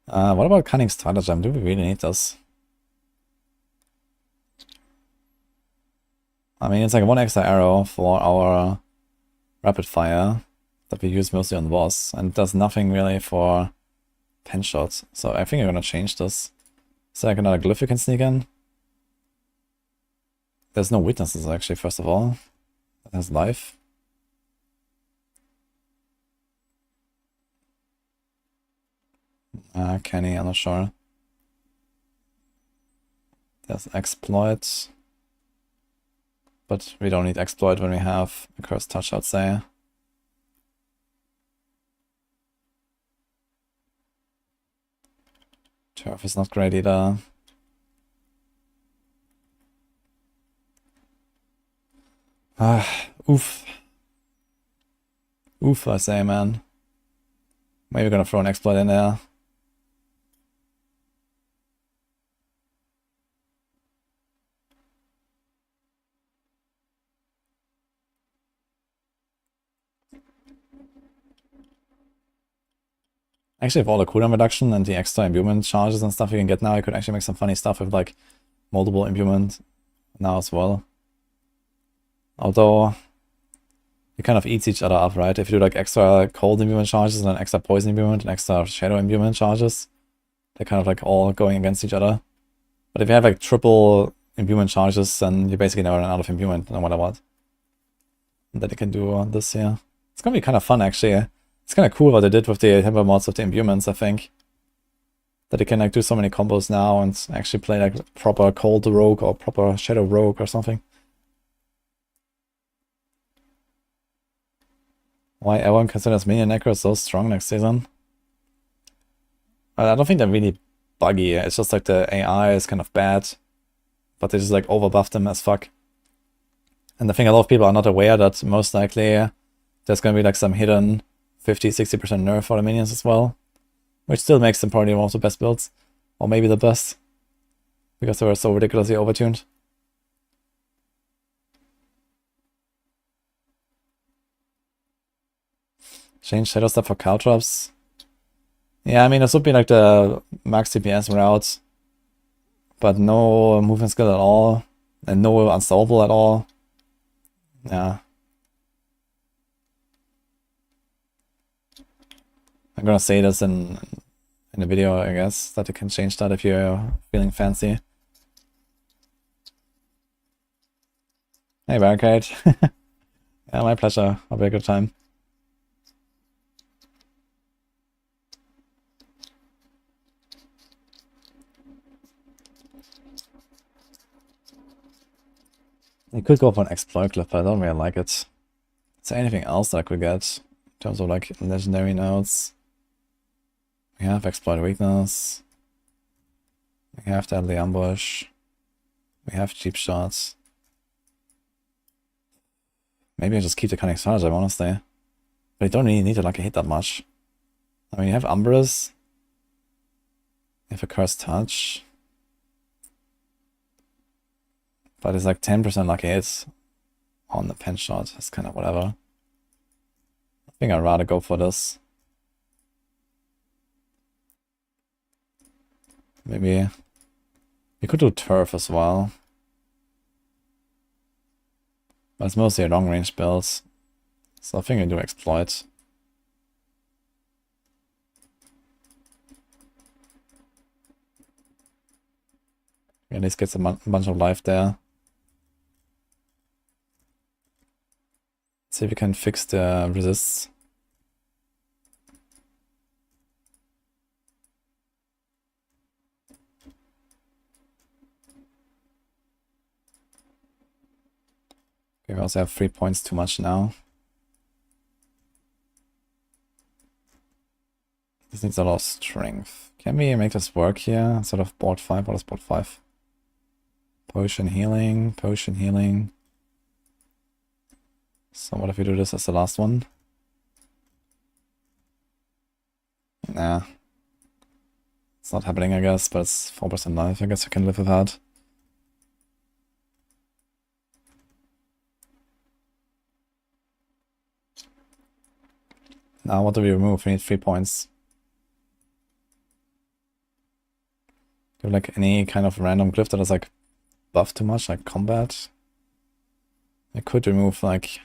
Speaker 1: What about Cunning Stratagem? Do we really need this? I mean, it's like one extra arrow for our Rapid Fire that we use mostly on the boss, and it does nothing really for pen shots. So I think I'm gonna change this. Is there like another glyph you can sneak in? There's no witnesses actually, first of all. It has life. Kenny, I'm not sure. There's exploit. But we don't need exploit when we have a cursed touch, I'd say. Turf is not great either. Oof. Oof, I say, man. Maybe we're gonna throw an exploit in there. Actually, with all the cooldown reduction and the extra imbuement charges and stuff you can get now, you could actually make some funny stuff with like multiple imbuement now as well. Although it kind of eats each other up, right? If you do like extra cold imbuement charges and then extra poison imbuement and extra shadow imbuement charges, they're kind of like all going against each other. But if you have like triple imbuement charges, then you basically never run out of imbuement no matter what. And then you can do this here. It's gonna be kind of fun actually. It's kind of cool what they did with the timber mods of the imbuments, I think. That you can like do so many combos now and actually play like proper cold rogue or proper shadow rogue or something. Why everyone considers minion Necro so strong next season? I don't think they're really buggy, it's just like the AI is kind of bad. But they just like overbuff them as fuck. And I think a lot of people are not aware that most likely there's gonna be like some hidden 50-60% nerf for the minions as well. Which still makes them probably one of the best builds. Or maybe the best. Because they were so ridiculously overtuned. Change shadow step for caltrops. Yeah, I mean, this would be like the max DPS route. But no movement skill at all. And no unstoppable at all. Yeah. I'm gonna say this in the video, I guess, that you can change that if you're feeling fancy. Hey, Barricade. Yeah, my pleasure. Have a good time. I could go for an exploit clip, but I don't really like it. Is there anything else that I could get in terms of like legendary nodes? We have exploit weakness. We have deadly ambush. We have cheap shots. Maybe I just keep the cunning stratagem, honestly. But you don't really need to like hit that much. I mean, you have Umbras. You have a cursed touch. But it's like 10% lucky hits on the pen shot. It's kind of whatever. I think I'd rather go for this. Maybe you could do turf as well. But it's mostly a long range build. So I think I do exploit. At least gets a bunch of life there. See if we can fix the resists. Okay, we also have 3 points too much now. This needs a lot of strength. Can we make this work here? Instead of board 5, what is board 5? Potion healing, potion healing. So what if we do this as the last one? Nah. It's not happening, I guess, but it's 4% life. I guess I can live with that. Now what do we remove? We need 3 points. Do you have like any kind of random glyph that is like buffed too much, like combat? I could remove like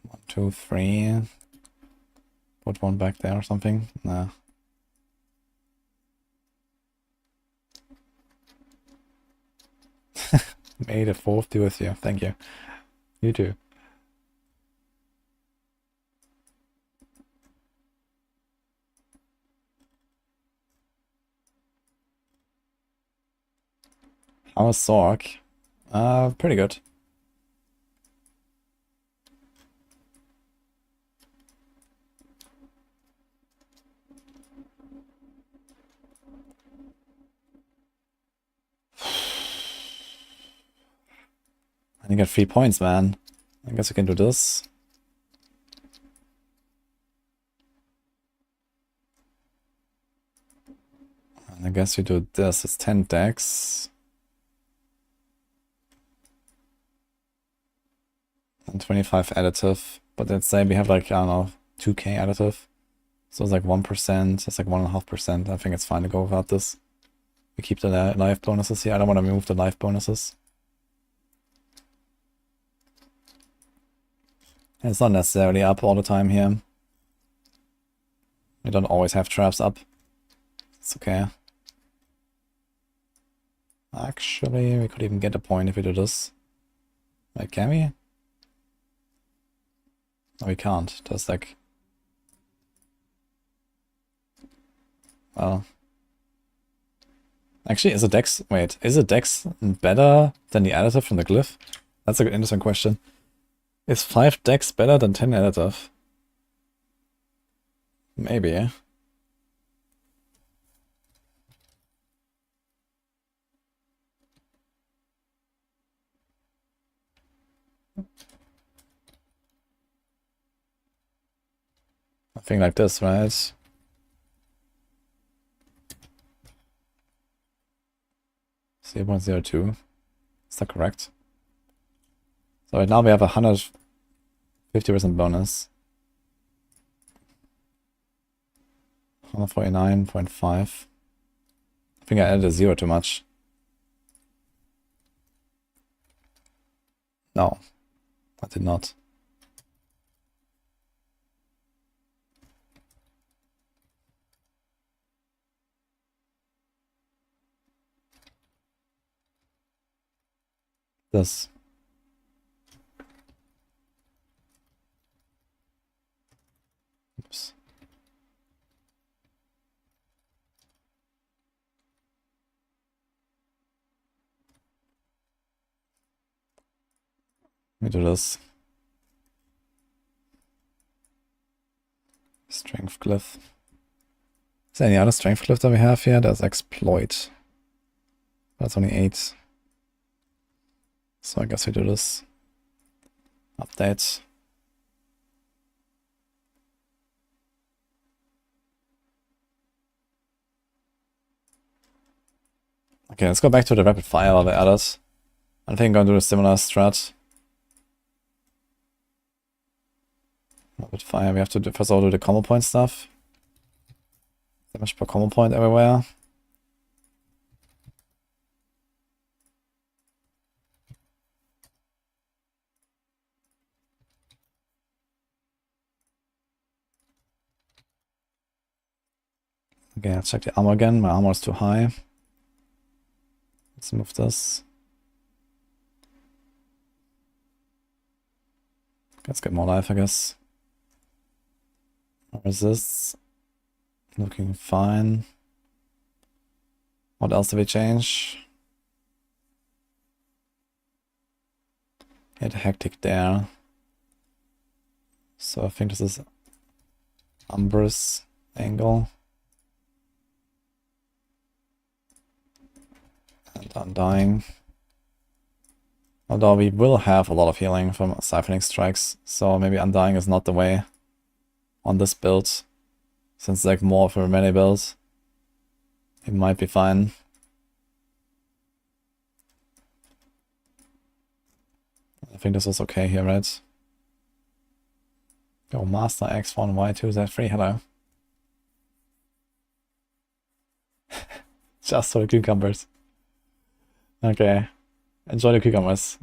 Speaker 1: 1, 2, 3. Put one back there or something. Nah. May the 4th be with you. Thank you. You too. How is Sork? Pretty good. I got 3 points, man. I guess we can do this. And I guess we do this. It's 10 decks. And 25 additive. But let's say we have like, I don't know, 2k additive. So it's like 1%. It's like 1.5%. I think it's fine to go without this. We keep the life bonuses here. I don't want to remove the life bonuses. And it's not necessarily up all the time here. We don't always have traps up. It's okay. Actually, we could even get a point if we do this. Wait, can we? No, we can't. Just like... Well... Actually, is the dex... Wait, is the dex better than the additive from the glyph? That's an interesting question. Is 5 dex better than 10 additive? Maybe. I think like this, right? 0.02. Is that correct? So right now we have a 150% bonus. 149.5. I think I added a 0 too much. No, I did not. This. Oops. Let me do this. Strength glyph. Is there any other strength glyph that we have here? There's exploit. That's only 8. So I guess we do this. Update. Okay, let's go back to the rapid fire while we added. I think I'm gonna do a similar strat. Rapid fire, we have to do, first of all do the combo point stuff. Damage per combo point everywhere. Okay, let's check the armor again. My armor is too high. Let's move this. Let's get more life, I guess. Resist. Looking fine. What else did we change? Hit hectic there. So I think this is Umbrous angle. And Undying. Although we will have a lot of healing from Siphoning Strikes, so maybe Undying is not the way on this build. Since it's like more of a melee build, it might be fine. I think this was okay here, right? Go Master X1 Y2Z3, hello. Just for the cucumbers. Okay. Enjoy the cucumbers.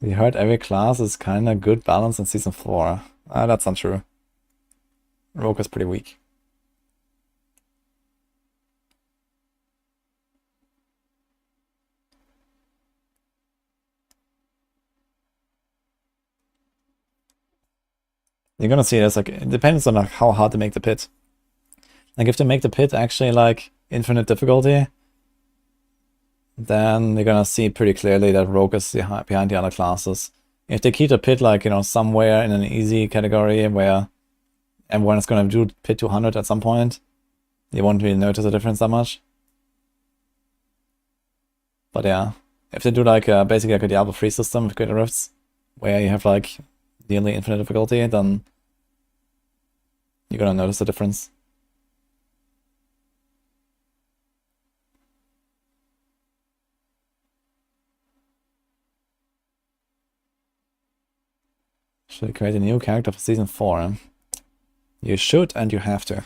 Speaker 1: We heard every class is kinda good balance in Season 4. That's not true. Rogue is pretty weak. You're gonna see this, like, it depends on like, how hard to make the pit. Like, if they make the pit actually like infinite difficulty, then you're gonna see pretty clearly that Rogue is behind the other classes. If they keep the pit like, you know, somewhere in an easy category where everyone is gonna do pit 200 at some point, you won't really notice a difference that much. But yeah, if they do like basically like a Diablo 3 system with Greater Rifts, where you have like nearly infinite difficulty, then you're gonna notice the difference. Should create a new character for Season 4. You should and you have to.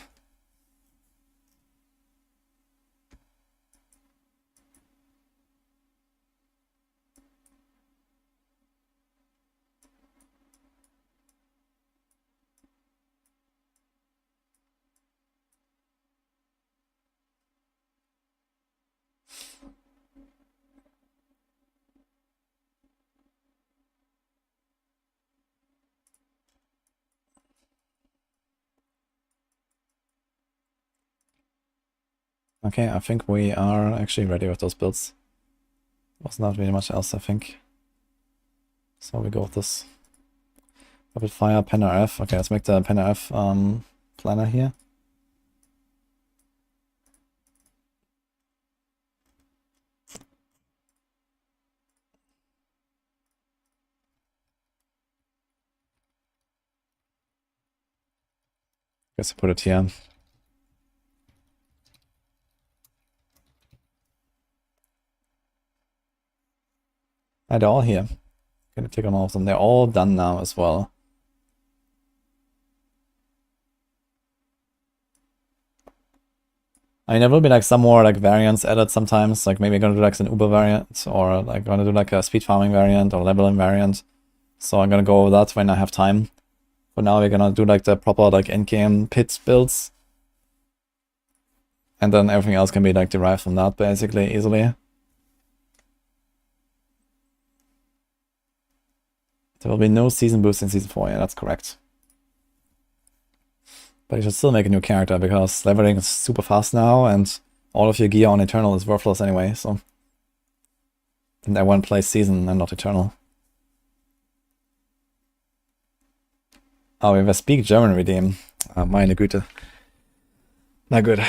Speaker 1: Okay, I think we are actually ready with those builds. Was not really much else, I think. So we go with this. Rapid Fire, Penner F. Okay, let's make the Penner F planner here. Guess I put it here. They're all here. Gonna click on all of them. They're all done now as well. I mean, there will be like some more like variants added sometimes. Like maybe I'm gonna do like an Uber variant, or like gonna do like a speed farming variant or leveling variant. So I'm gonna go over that when I have time. For now, we're gonna do like the proper like endgame pit builds, and then everything else can be like derived from that basically easily. There will be no season boost in Season 4, yeah, that's correct. But you should still make a new character, because leveling is super fast now, and all of your gear on Eternal is worthless anyway, so. And everyone plays Season and not Eternal. Oh, we have a Speak German redeem. Meine Güte. Na gut.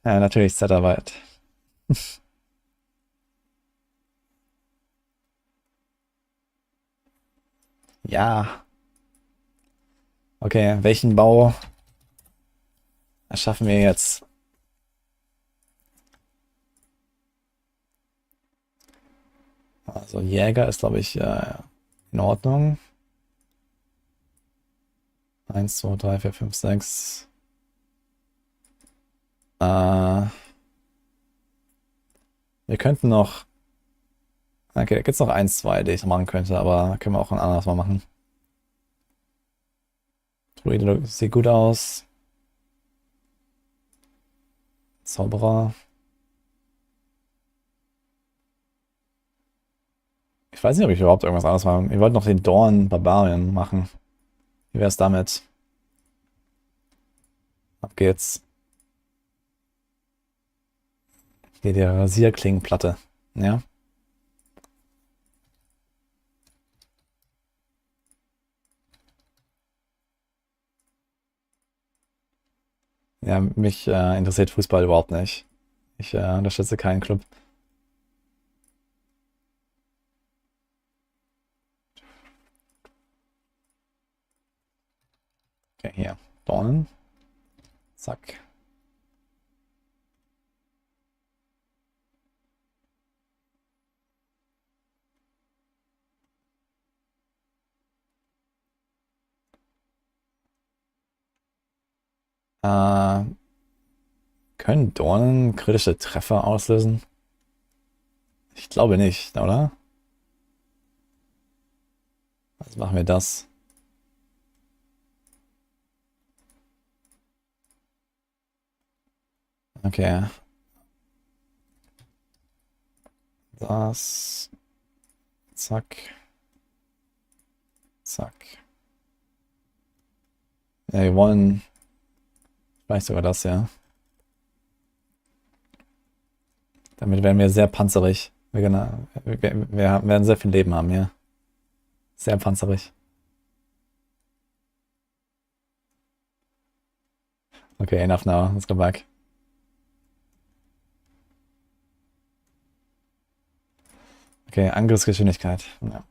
Speaker 1: Ja, natürlich Zeitarbeit. Ja. Okay, welchen Bau erschaffen wir jetzt? Also Jäger ist, glaube ich, in Ordnung. 1, 2, 3, 4, 5, 6. Wir könnten noch... Okay, da gibt es noch 1, 2, die ich machen könnte, aber können wir auch ein anderes Mal machen. Druid sieht gut aus. Zauberer. Ich weiß nicht, ob ich überhaupt irgendwas anderes mache. Wir wollten noch den Dorn Barbarian machen. Wie wäre es damit? Ab geht's. Hier die Rasierklingenplatte. Ja. Ja, mich interessiert Fußball überhaupt nicht. Ich unterstütze keinen Club. Okay, hier. Dornen. Zack. Können Dornen kritische Treffer auslösen? Ich glaube nicht, oder? Also machen wir das. Okay. Das. Zack. Zack. Ja, wir wollen vielleicht sogar das, ja. Damit werden wir sehr panzerig. Wir werden sehr viel Leben haben, ja. Sehr panzerig. Okay, enough now. Let's go back. Okay, Angriffsgeschwindigkeit. Ja.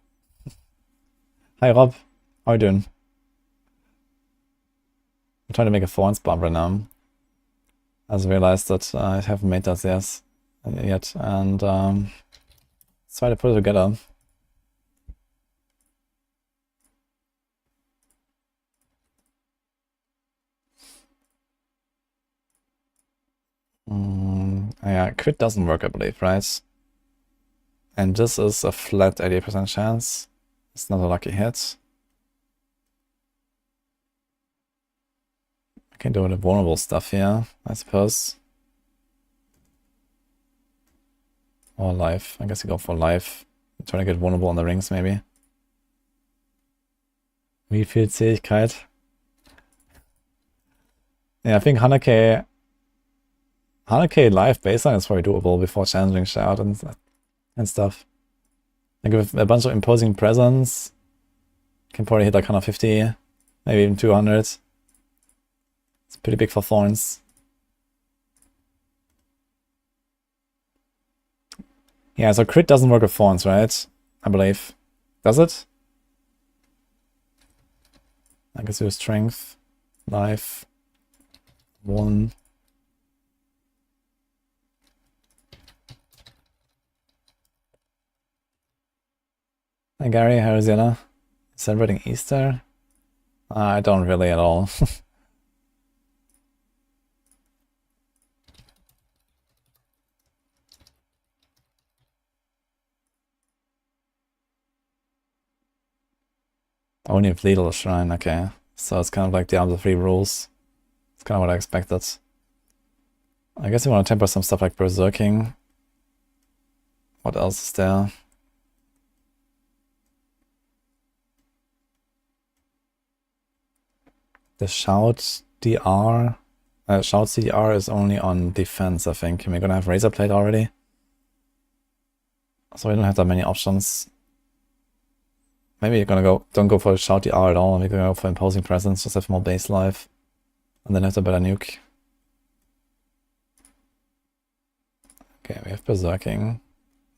Speaker 1: Hi Rob, how are you doing? I'm trying to make a thorns bomb right now. I just realized that I haven't made that yet, and let's try to put it together. Yeah, crit doesn't work, I believe, right? And this is a flat 80% chance. It's not a lucky hit. I can do the vulnerable stuff here, I suppose. Or life. I guess you go for life. I'm trying to get vulnerable on the rings, maybe. Wie viel Zähigkeit? Yeah, I think 100k life baseline is probably doable before challenging shout and stuff. Like with a bunch of imposing presence, can probably hit like 150, maybe even 200. It's pretty big for thorns. Yeah, so crit doesn't work with thorns, right? I believe. Does it? I guess your strength, life, 1. Hi Gary, how is Yana? Celebrating Easter? I don't really at all. Only Fleetle Shrine, okay. So it's kind of like Diablo 3 rules. It's kind of what I expected. I guess you want to temper some stuff like Berserking. What else is there? The Shout DR. Shout CDR is only on defense, I think. We're gonna have Razor Blade already. So we don't have that many options. Maybe you're gonna go, don't go for Shout DR at all. We're gonna go for Imposing Presence, just have more base life. And then have a better nuke. Okay, we have Berserking.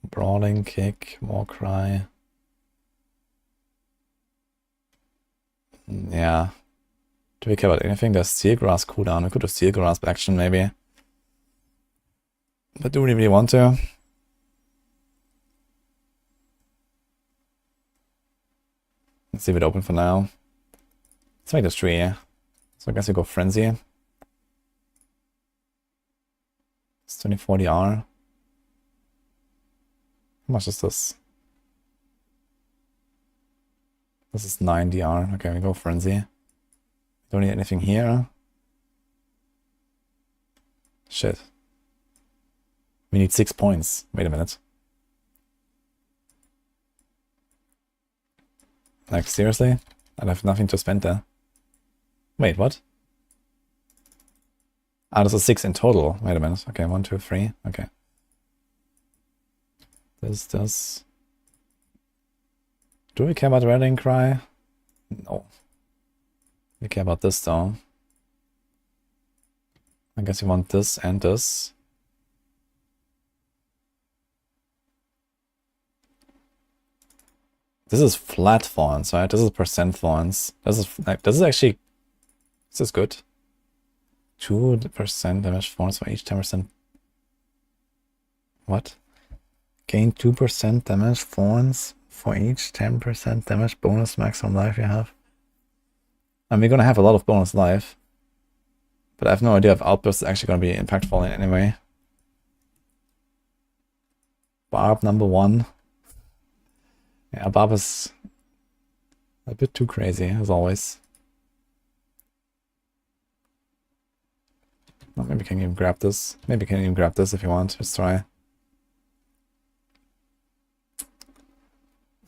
Speaker 1: Brawling, Kick, Warcry. Yeah. Do we care about anything? There's Steel Grasp cooldown. We could do Steel Grasp action maybe. But do we really want to? Let's leave it open for now. Let's make this tree. So I guess we go Frenzy. It's 24 DR. How much is this? This is 9 DR. Okay, we go Frenzy. Don't need anything here. Shit. We need 6 points. Wait a minute. Like, seriously? I have nothing to spend there. Wait, what? Ah, this is 6 in total. Wait a minute. Okay, 1, 2, 3. Okay. This. Do we care about Rallying Cry? No. We care about this though. I guess you want this and this. This is flat thorns, right? This is percent thorns. This is actually, this is good. 2% damage thorns for each 10%. What? Gain 2% damage thorns for each 10% damage bonus maximum life you have. And we're gonna have a lot of bonus life. But I have no idea if Outburst is actually gonna be impactful in any way. Barb number 1. Yeah, Barb is a bit too crazy, as always. Oh, maybe we can even grab this. Maybe we can even grab this if you want. Let's try.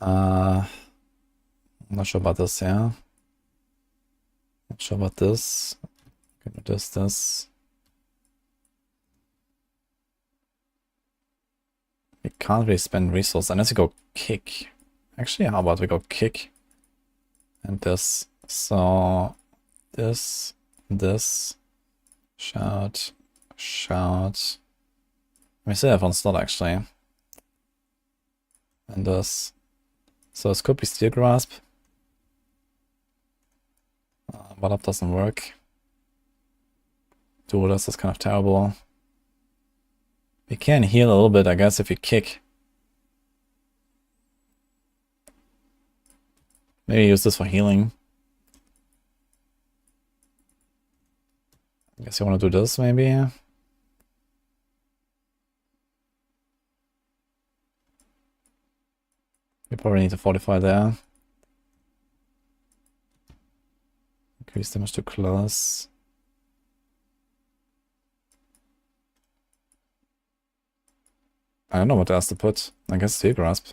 Speaker 1: I'm not sure about this, yeah. Not sure about this. Okay, this. We can't really spend resources unless you go kick. Actually, how about we go kick and this? So this, shout. We still have one slot actually. And this. So this could be Steel Grasp. But that doesn't work. This is kind of terrible. We can heal a little bit, I guess, if we kick. Maybe use this for healing. I guess you want to do this, maybe. You probably need to fortify there. Increase damage to class. I don't know what else to put. I guess Steel Grasp.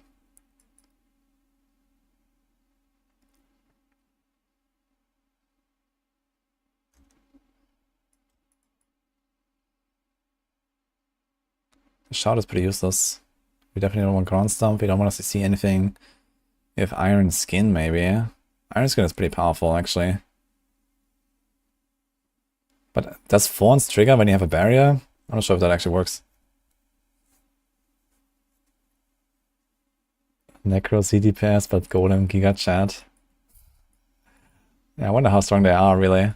Speaker 1: The Shout is pretty useless. We definitely don't want Ground Stomp. We don't want us to see anything. We have Iron Skin, maybe. Iron Skin is pretty powerful, actually. But does Thorns trigger when you have a barrier? I'm not sure if that actually works. Necro CD pairs, but Golem Giga Chat. Yeah, I wonder how strong they are, really.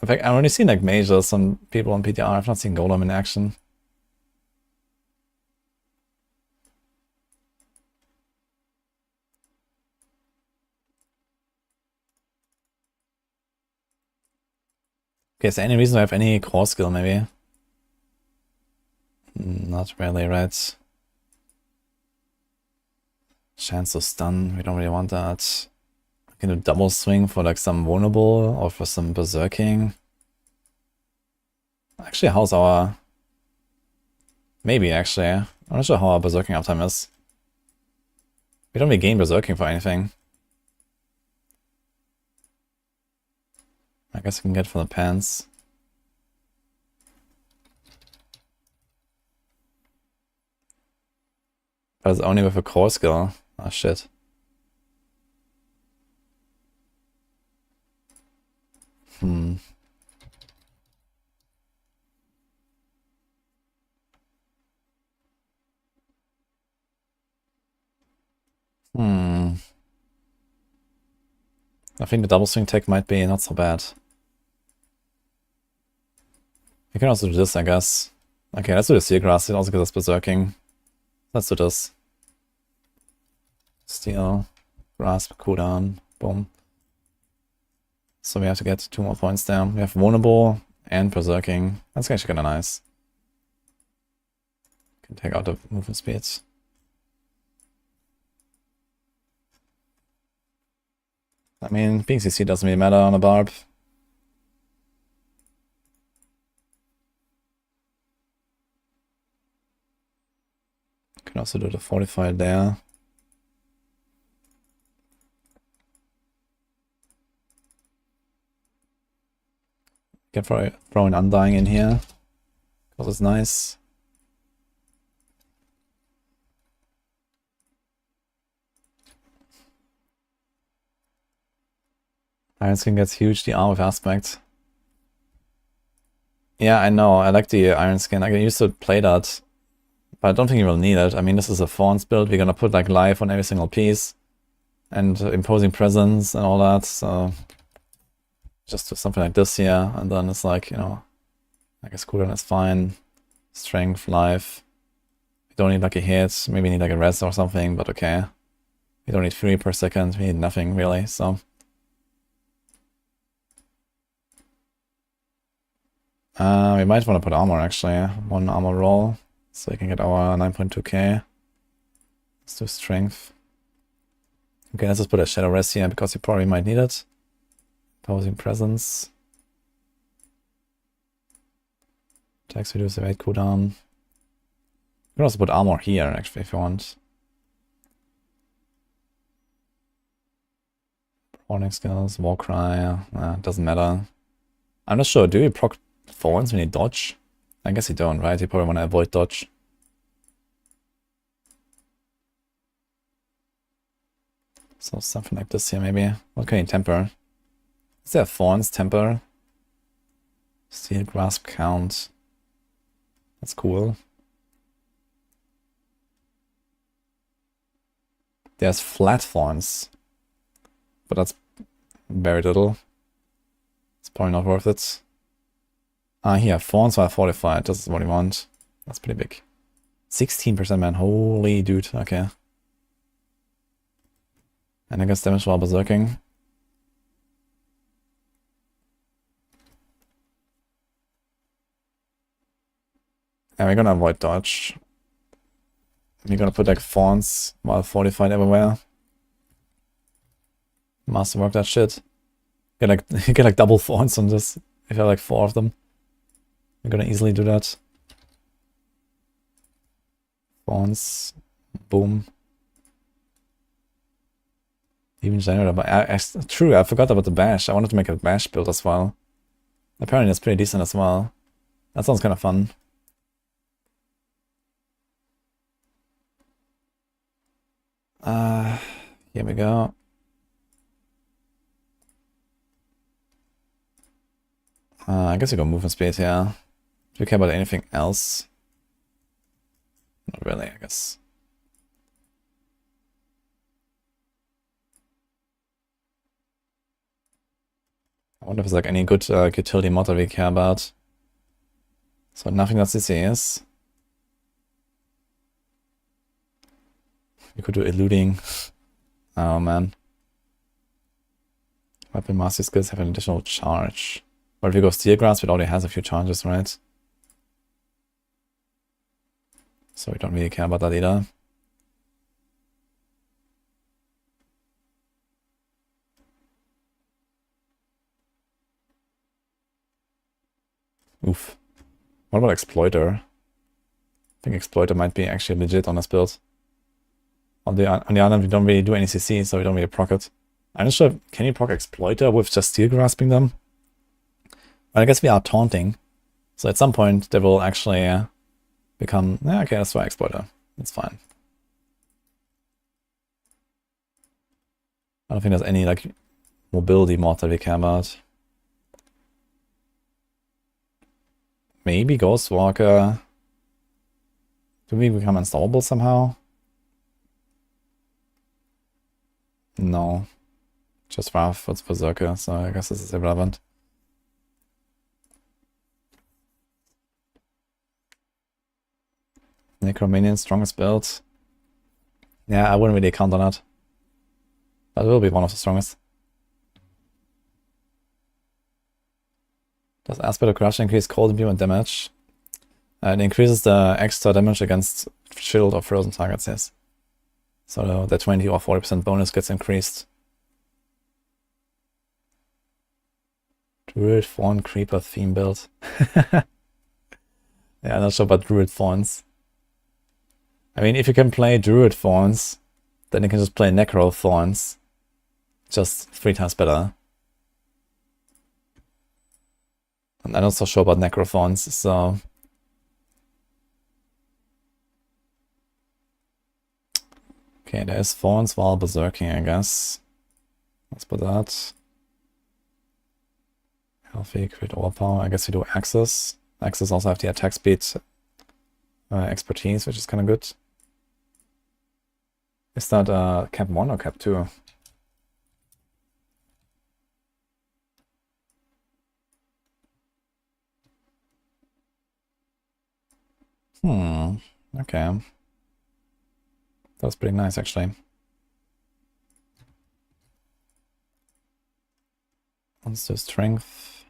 Speaker 1: In fact, I've only seen like mages, some people on PTR. I've not seen Golem in action. Okay, is there any reason to have any core skill, maybe? Not really, right? Chance to stun, we don't really want that. We can do double swing for like some vulnerable or for some berserking. Actually, how's our... Maybe, actually. I'm not sure how our berserking uptime is. We don't really gain berserking for anything. I guess I can get for the pants. But it's only with a core skill. Oh shit. Hmm. I think the double swing tech might be not so bad. You can also do this, I guess. Okay, let's do the Steel Grasp. It also gives us Berserking. Let's do this. Steel, Grasp, cooldown, boom. So we have to get 2 more points down. We have Vulnerable and Berserking. That's actually kind of nice. Can take out the movement speeds. I mean, being CC doesn't really matter on a Barb. Can also do the Fortify there. Can throw an Undying in here, because it's nice. Iron Skin gets huge, the arm with aspect. Yeah, I know, I like the Iron Skin. I used to play that, but I don't think you will need it. I mean, this is a Thorns build. We're gonna put like life on every single piece and imposing presence and all that, so just do something like this here, and then it's like, you know, I guess cooldown is fine. Strength, life. We don't need like a hit, maybe need like a rest or something, but okay. We don't need 3 per second, we need nothing really, so. We might want to put armor actually, 1 armor roll, so we can get our 9.2k. Let's do strength. Okay, let's just put a shadow rest here because you probably might need it. Imposing presence. Attacks reduce the weight cooldown. You can also put armor here actually if you want. Warning skills, Warcry, doesn't matter. I'm not sure, do you proc thorns when you dodge? I guess you don't, right? You probably want to avoid dodge. So something like this here maybe. What can you temper? Is there thorns temper? Steel grasp count. That's cool. There's flat thorns, but that's very little. It's probably not worth it. Ah, here, thorns are fortified. This is what we want. That's pretty big. 16%, man. Holy dude. Okay. And I guess damage while berserking. And we're gonna avoid dodge. We're gonna put like thorns while fortified everywhere. Masterwork that shit. Get like double thorns on this. If you have like 4 of them. We're gonna easily do that. Thorns. Boom. Even generator, but true, I forgot about the bash. I wanted to make a bash build as well. Apparently it's pretty decent as well. That sounds kind of fun. Here we go. I guess we go movement speed here. Do we care about anything else? Not really, I guess. I wonder if there's like any good utility mod that we care about. So nothing that CC is. We could do eluding. Oh man. Weapon master skills have an additional charge. But if we go Steel Grasp, it already has a few charges, right? So we don't really care about that either. Oof. What about Exploiter? I think Exploiter might be actually legit on this build. On the other hand, we don't really do any CC, so we don't really proc it. I'm not sure, can you proc Exploiter with just Steel Grasping them? But I guess we are taunting. So at some point they will actually become... Yeah, okay, that's why exploiter. That's fine. I don't think there's any like mobility mod that we care about. Maybe Ghostwalker. Do we become installable somehow? No. Just Wrath with Berserker, so I guess this is irrelevant. Necromanian, strongest build. Yeah, I wouldn't really count on that. That will be one of the strongest. Does Aspect of Crush increase cold immune and damage? It increases the extra damage against shield or frozen targets, yes. So the 20 or 40% bonus gets increased. Druid Thorn Creeper theme build. Yeah, I'm not sure about Druid Thorns. I mean, if you can play Druid Thorns, then you can just play Necro Thorns. Just 3 times better. And I'm not so sure about Necro Thorns, so... Okay, there's Thorns while Berserking, I guess. Let's put that. Healthy, crit overpower. I guess we do Axes. Axes also have the attack speed expertise, which is kind of good. Is that cap 1 or cap 2? Okay. That was pretty nice, actually. Let's do strength.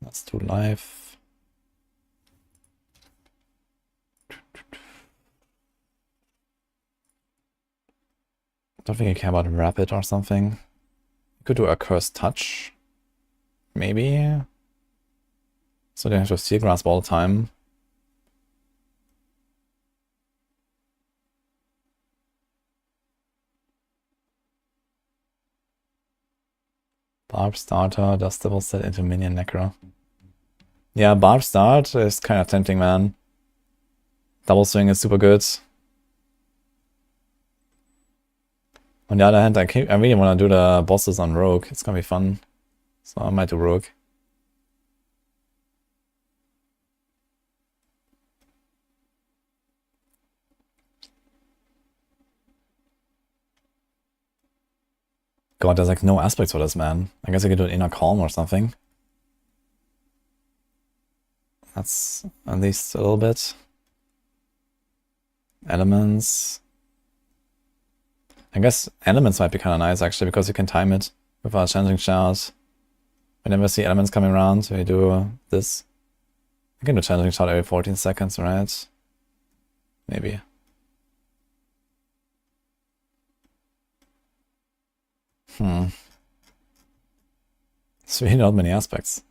Speaker 1: Let's do life. Don't think I care about rapid or something. Could do a cursed touch. Maybe. So they have to steel grasp all the time. Barb starter, does double set into minion Necro. Yeah, Barb start is kind of tempting, man. Double swing is super good. On the other hand, I really want to do the bosses on Rogue. It's gonna be fun. So I might do Rogue. God, there's like no aspects for this, man. I guess I could do an inner calm or something. That's at least a little bit. Elements. I guess elements might be kind of nice actually, because you can time it with our challenging shout. Whenever I see elements coming around, we do this. I can do challenging shout every 14 seconds, right? Maybe. It's really not many aspects.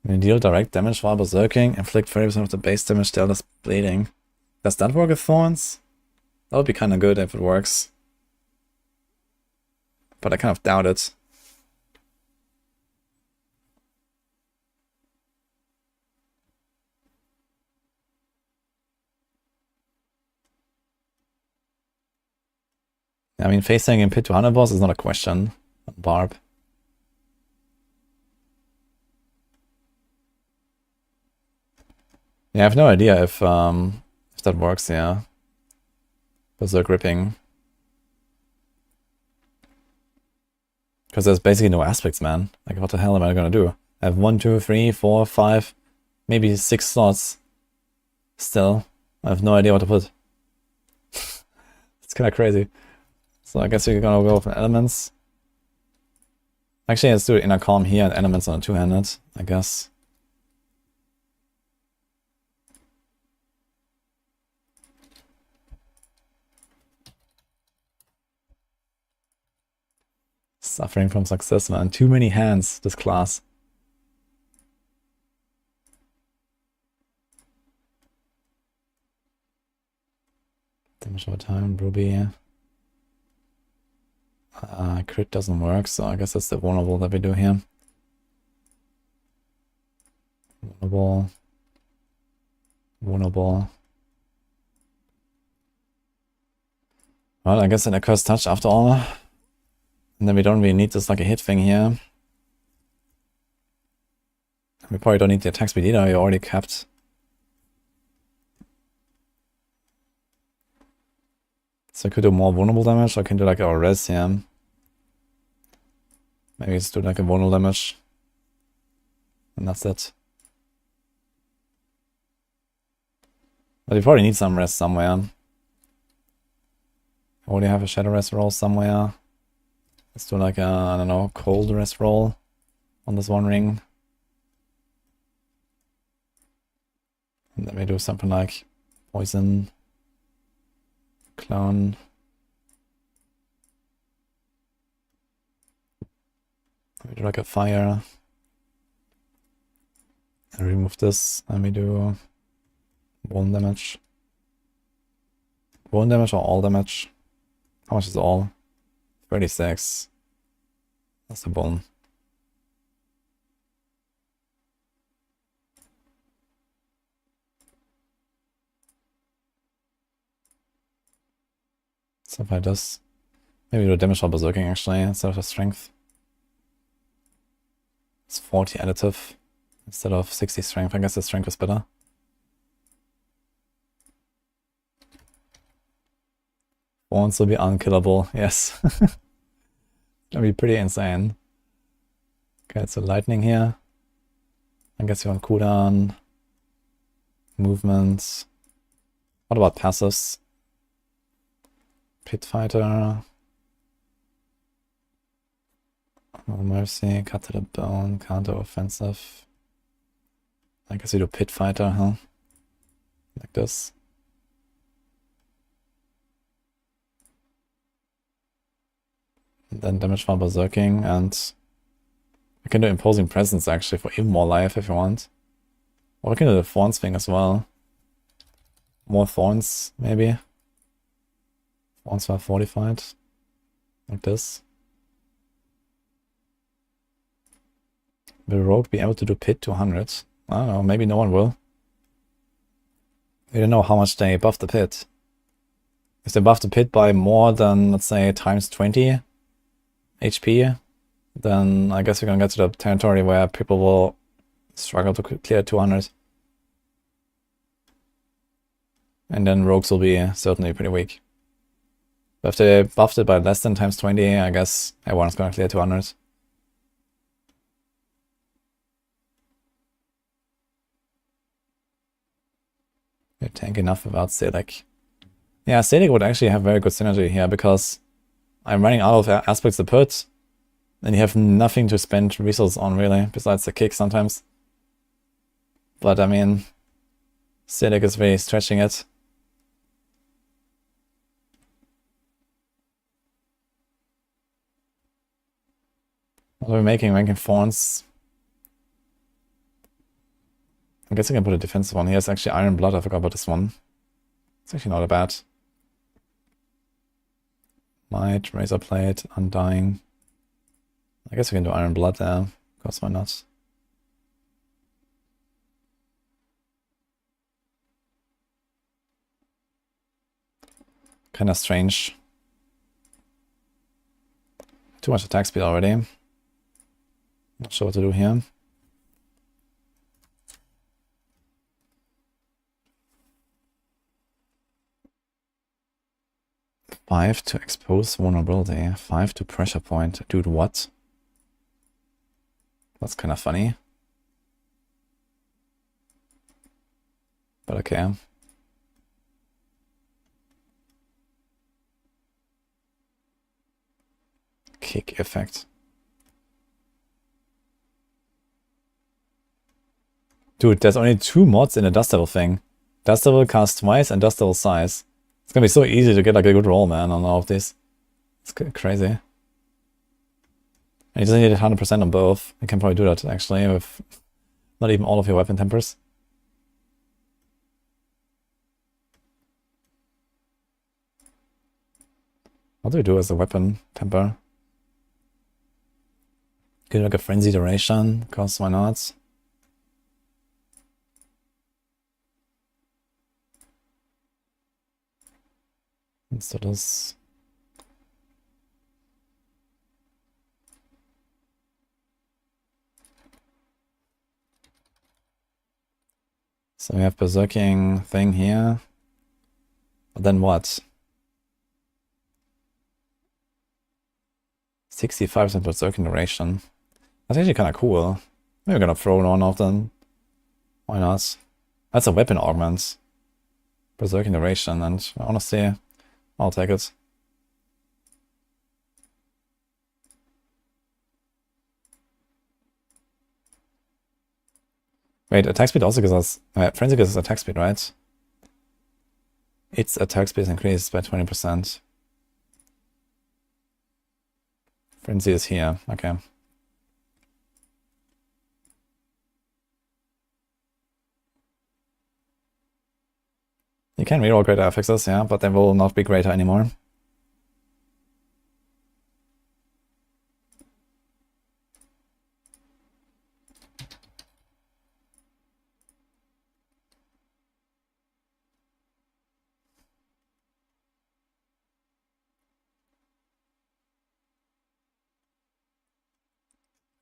Speaker 1: When you deal direct damage while berserking, inflict 30% of the base damage dealt as bleeding. Does that work with Thorns? That would be kind of good if it works. But I kind of doubt it. I mean, facing in Pit 200 boss is not a question. Barb. Yeah, I have no idea if that works, yeah. Berserk ripping. Because there's basically no aspects, man. Like, what the hell am I gonna do? I have 1, 2, 3, 4, 5, maybe 6 slots. Still, I have no idea what to put. It's kind of crazy. So I guess we're gonna go with elements. Actually, let's do inner calm here and elements on a two-handed, I guess. Suffering from success, man. Too many hands, this class. Damage over time, Ruby. Crit doesn't work, so I guess that's the vulnerable that we do here. Vulnerable. Vulnerable. Well, I guess an accursed touch after all. And then we don't really need this like a hit thing here. We probably don't need the attack speed either, we already capped. So I could do more vulnerable damage, or I can do like a res here. Maybe just do like a vulnerable damage. And that's it. But you probably need some rest somewhere. I already have a shadow rest roll somewhere. Let's do like a, I don't know, cold rest roll on this one ring. And then we do something like poison, clone. We do like a fire. And remove this, and we do 1 damage. 1 damage or all damage? How much is all? 36. That's the bone. So if I just maybe do damage while berserking actually instead of the strength. It's 40 additive instead of 60 strength. I guess the strength is better. Thorns will be unkillable, yes. That'll be pretty insane. Okay, so lightning here. I guess you want cooldown. Movements. What about passives? Pit fighter. No mercy, cut to the bone, counter offensive. I guess you do pit fighter, huh? Like this. And then damage while berserking, and I can do imposing presence actually for even more life if you want. Or I can do the thorns thing as well. More thorns, maybe. Thorns are fortified. Like this. Will Rogue be able to do pit 200? I don't know, maybe no one will. We don't know how much they buff the pit. If they buff the pit by more than, let's say, times 20 HP, then I guess we're gonna get to the territory where people will struggle to clear 200. And then rogues will be certainly pretty weak. But if they buffed it by less than times 20, I guess everyone's gonna clear 200. We're tank enough without Static. Yeah, Static would actually have very good synergy here because I'm running out of aspects to put, and you have nothing to spend resources on really, besides the kick sometimes. But I mean, Static is really stretching it. What are we making? Ranking thorns. I guess I can put a defensive one. Here's actually Iron Blood. I forgot about this one. It's actually not a bad. Might, Razor Plate, Undying. I guess we can do Iron Blood there, because why not? Kinda strange. Too much attack speed already. Not sure what to do here. Five to expose vulnerability. 5 to pressure point. Dude, what? That's kind of funny. But okay. Kick effect. Dude, there's only 2 mods in the Dust Devil thing. Dust Devil cast twice and Dust Devil size. It's gonna be so easy to get like a good roll, man, on all of these. It's crazy. And you just need 100% on both. You can probably do that actually with not even all of your weapon tempers. What do we do as a weapon temper? Get like a frenzy duration, because why not? Let's do this. So we have berserking thing here. But then what? 65% berserking duration. That's actually kind of cool. Maybe we're gonna throw one of them. Why not? That's a weapon augment. Berserking duration, and honestly, I'll take it. Wait, attack speed also gives us... Frenzy gives us attack speed, right? Its attack speed is increased by 20%. Frenzy is here, okay. You can reroll greater affixes, yeah, but they will not be greater anymore.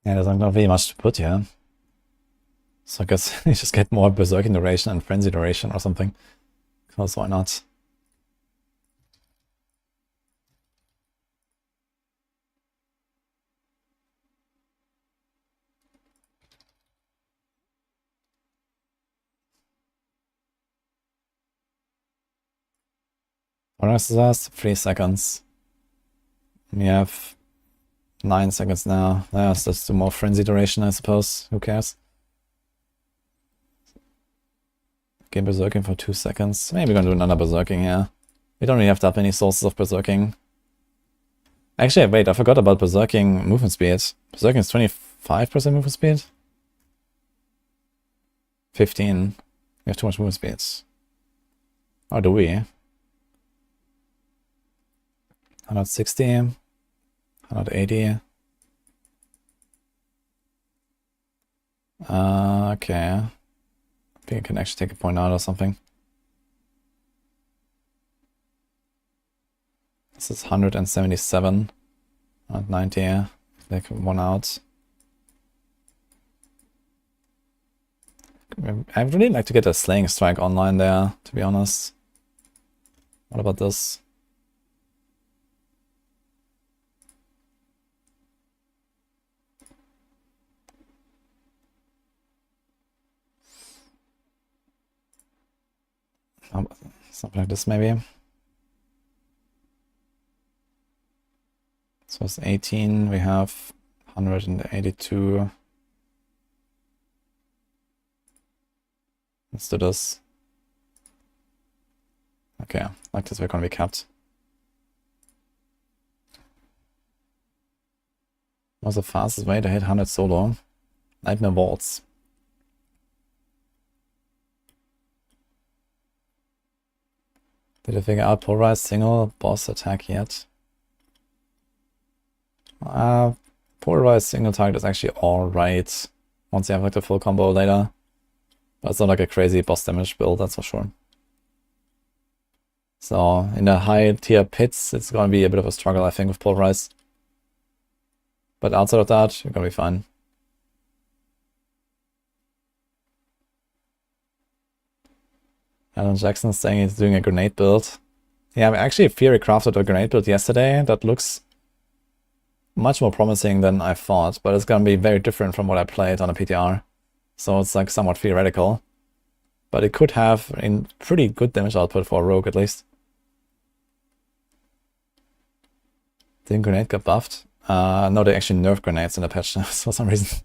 Speaker 1: Yeah, there's not really much to put here. So I guess you just get more berserking duration and frenzy duration or something. Because why not? What else is that? 3 seconds. We have 9 seconds now. Let's just do more frenzy duration, I suppose. Who cares? Game berserking for 2 seconds. Maybe we're gonna do another berserking here. We don't really have that many sources of berserking. Actually, wait, I forgot about berserking movement speed. Berserking is 25% movement speed? 15. We have too much movement speed. Or do we? 160, 180. Okay. I think I can actually take a point out or something. This is 177. 190. Take one out. I'd really like to get a slaying strike online there, to be honest. What about this? Something like this, maybe. So it's 18, we have 182. Let's do this. Okay, like this we're gonna be capped. What's the fastest way to hit 100 solo? Nightmare Vaults. Did I figure out polarized single boss attack yet? Polarized single target is actually alright once you have like the full combo later. But it's not like a crazy boss damage build, that's for sure. So in the high tier pits, it's gonna be a bit of a struggle, I think, with polarized. But outside of that, you're gonna be fine. Alan Jackson saying he's doing a grenade build. Yeah, I actually Fury crafted a grenade build yesterday that looks much more promising than I thought, but it's gonna be very different from what I played on a PTR. So it's like somewhat theoretical. But it could have a pretty good damage output for a rogue at least. Didn't grenade get buffed? No, they actually nerfed grenades in the patch for some reason.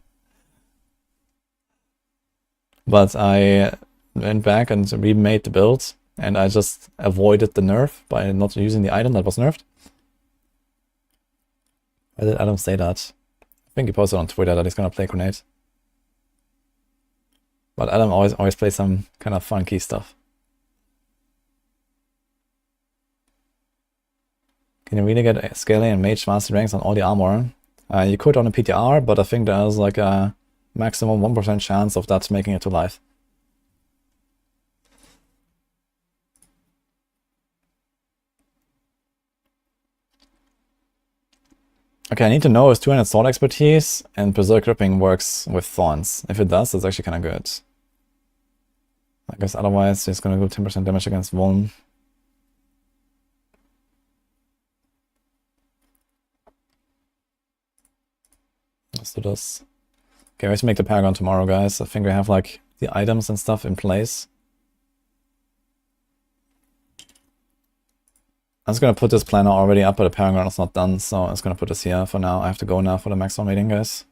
Speaker 1: But I went back and remade the build, and I just avoided the nerf by not using the item that was nerfed. Why did Adam say that? I think he posted on Twitter that he's gonna play grenade. But Adam always plays some kind of funky stuff. Can you really get scaling and mage master ranks on all the armor? You could on a PTR, but I think there's like a maximum 1% chance of that making it to life. Okay, I need to know if 200 sword expertise and berserk gripping works with thorns. If it does, that's actually kind of good. I guess otherwise it's gonna go 10% damage against Vuln. Let's do this. Okay, we have to make the Paragon tomorrow, guys. I think we have like the items and stuff in place. I'm just gonna put this planner already up, but the Paragon is not done, so I'm just gonna put this here for now. I have to go now for the maximum meeting, guys.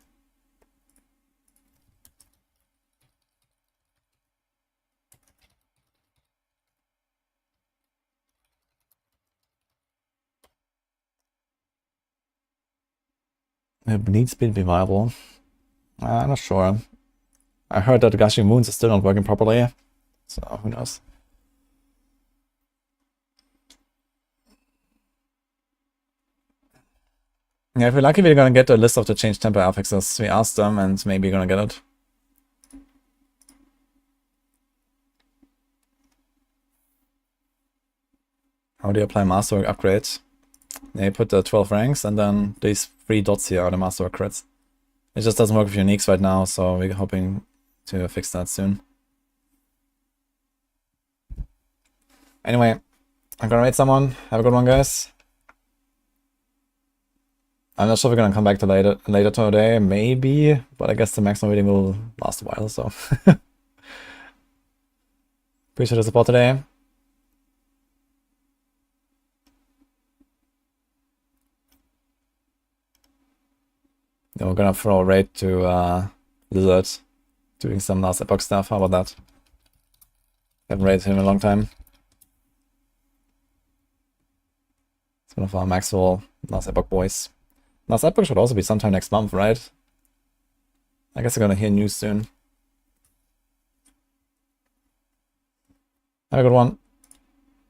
Speaker 1: Bleed speed be viable. I'm not sure. I heard that the Gushing Moons is still not working properly, so who knows. Yeah, if we're lucky, we're gonna get a list of the changed temper affixes. We asked them, and maybe we're gonna get it. How do you apply Masterwork upgrades? They put the 12 ranks, and then these 3 dots here are the Masterwork crits. It just doesn't work with uniques right now, so we're hoping to fix that soon. Anyway, I'm gonna raid someone. Have a good one, guys. I'm not sure if we're gonna come back to later today, maybe, but I guess the maximum reading will last a while, so. Appreciate the support today. Then we're gonna throw a raid to Lizard, doing some last epoch stuff. How about that? Haven't raided him in a long time. It's one of our Maxwell last epoch boys. Last epoch should also be sometime next month, right? I guess we're gonna hear news soon. Have a good one.